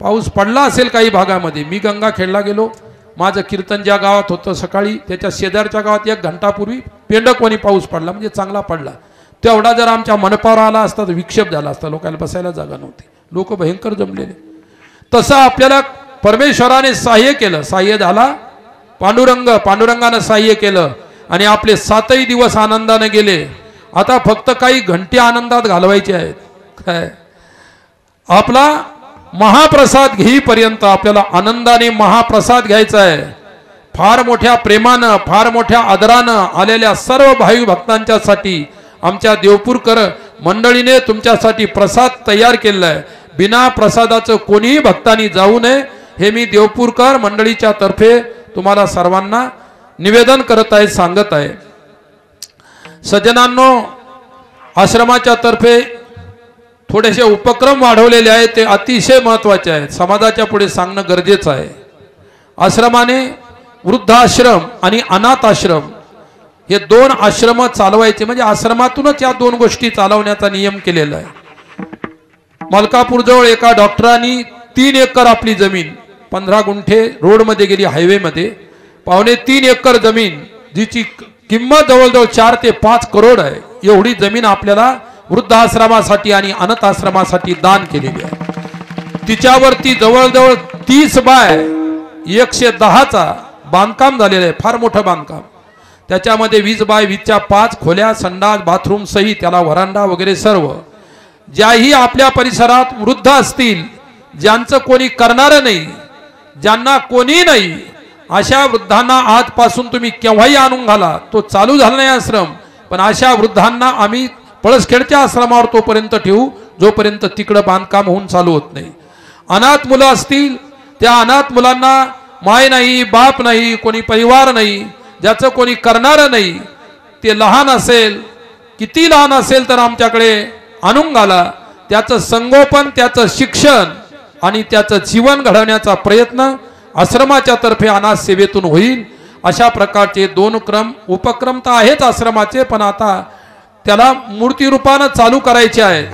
पाऊस पडला असेल काही भागामध्ये. मी गंगाखेडला गेलो, माझं कीर्तन ज्या गावात होतं सकाळी त्याच्या शेजारच्या गावात 1 घंटापूर्वी पेंडकवणी पाऊस पडला, म्हणजे चांगला पडला. तेवढा जर आमच्या मनपावर आला असता तर विक्षेप झाला असता, लोकांना बसायला जागा नव्हती, लोक भयंकर जमलेले. तसं आपल्याला परमेश्वराने सहाय्य केलं, सहाय्य झाला पांडुरंगानं सहाय्य केलं आणि आपले 7ही दिवस आनंदाने गेले. आता फक्त काही घंटे आनंदात घालवायचे आहेत. काय आपला महाप्रसाद घेईपर्यंत आपल्याला आनंदाने महाप्रसाद घ्यायचा आहे. फार मोठ्या प्रेमानं फार मोठ्या आदरानं आलेल्या सर्व भाविक भक्तांच्यासाठी आमच्या देवपूरकर मंडळीने तुमच्यासाठी प्रसाद तयार केलेला आहे. बिना प्रसादाचं कोणीही भक्तांनी जाऊ नये हे मी देवपूरकर मंडळीच्या तर्फे तुम्हाला सर्वांना निवेदन करत आहे, सांगत आहे. सज्जनांनो, आश्रमाच्या तर्फे थोडेसे उपक्रम वाढवलेले आहेत, ते अतिशय महत्त्वाचे आहेत, समाजाच्या पुढे सांगणं गरजेचं आहे. आश्रमाने वृद्धाश्रम आणि अनाथ आश्रम हे 2 आश्रम चालवायचे, म्हणजे आश्रमातूनच या 2 गोष्टी चालवण्याचा नियम केलेला आहे. मलकापूरजवळ एका डॉक्टरांनी 3 एकर आपली जमीन 15 गुंठे रोडमध्ये गेली, हायवेमध्ये 3.25 एकर जमीन जिची किंमत जवळजवळ 4 ते 5 करोड आहे, एवढी जमीन आपल्याला वृद्धाश्रमासाठी आणि अनाथ आश्रमासाठी दान केलेली आहे. तिच्यावरती जवळजवळ 30 बाय 110चा बांधकाम झालेलं आहे, फार मोठं बांधकाम. त्याच्यामध्ये 20 बाय 20च्या 5 खोल्या, संडास, बाथरूम सहित त्याला व्हरांडा वगैरे सर्व. ज्याही आपल्या परिसरात वृद्ध असतील, ज्यांचं कोणी करणारं नाही, ज्यांना कोणी नाही, अशा वृद्धांना आजपासून तुम्ही केव्हाही आणून घाला. तो चालू झाला नाही आश्रम, पण अशा वृद्धांना आम्ही पळसखेडच्या आश्रमावर तोपर्यंत ठेवू जोपर्यंत तिकडं बांधकाम होऊन चालू होत नाही. अनाथ मुलं असतील, त्या अनाथ मुलांना माय नाही, बाप नाही, कोणी परिवार नाही, ज्याचं कोणी करणारं नाही, ते लहान असेल, किती लहान असेल तर आमच्याकडे आणून घाला. त्याचं संगोपन, त्याचं शिक्षण आणि त्याचं जीवन घडवण्याचा प्रयत्न आश्रमाच्या तर्फे अनाथ सेवेतून होईल. अशा प्रकारचे 2 उपक्रम तर आहेच आश्रमाचे, पण आता त्याला मूर्ती रूपानं चालू करायचे आहेत.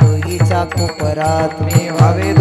दोघीच्या कोपरात मी व्हावे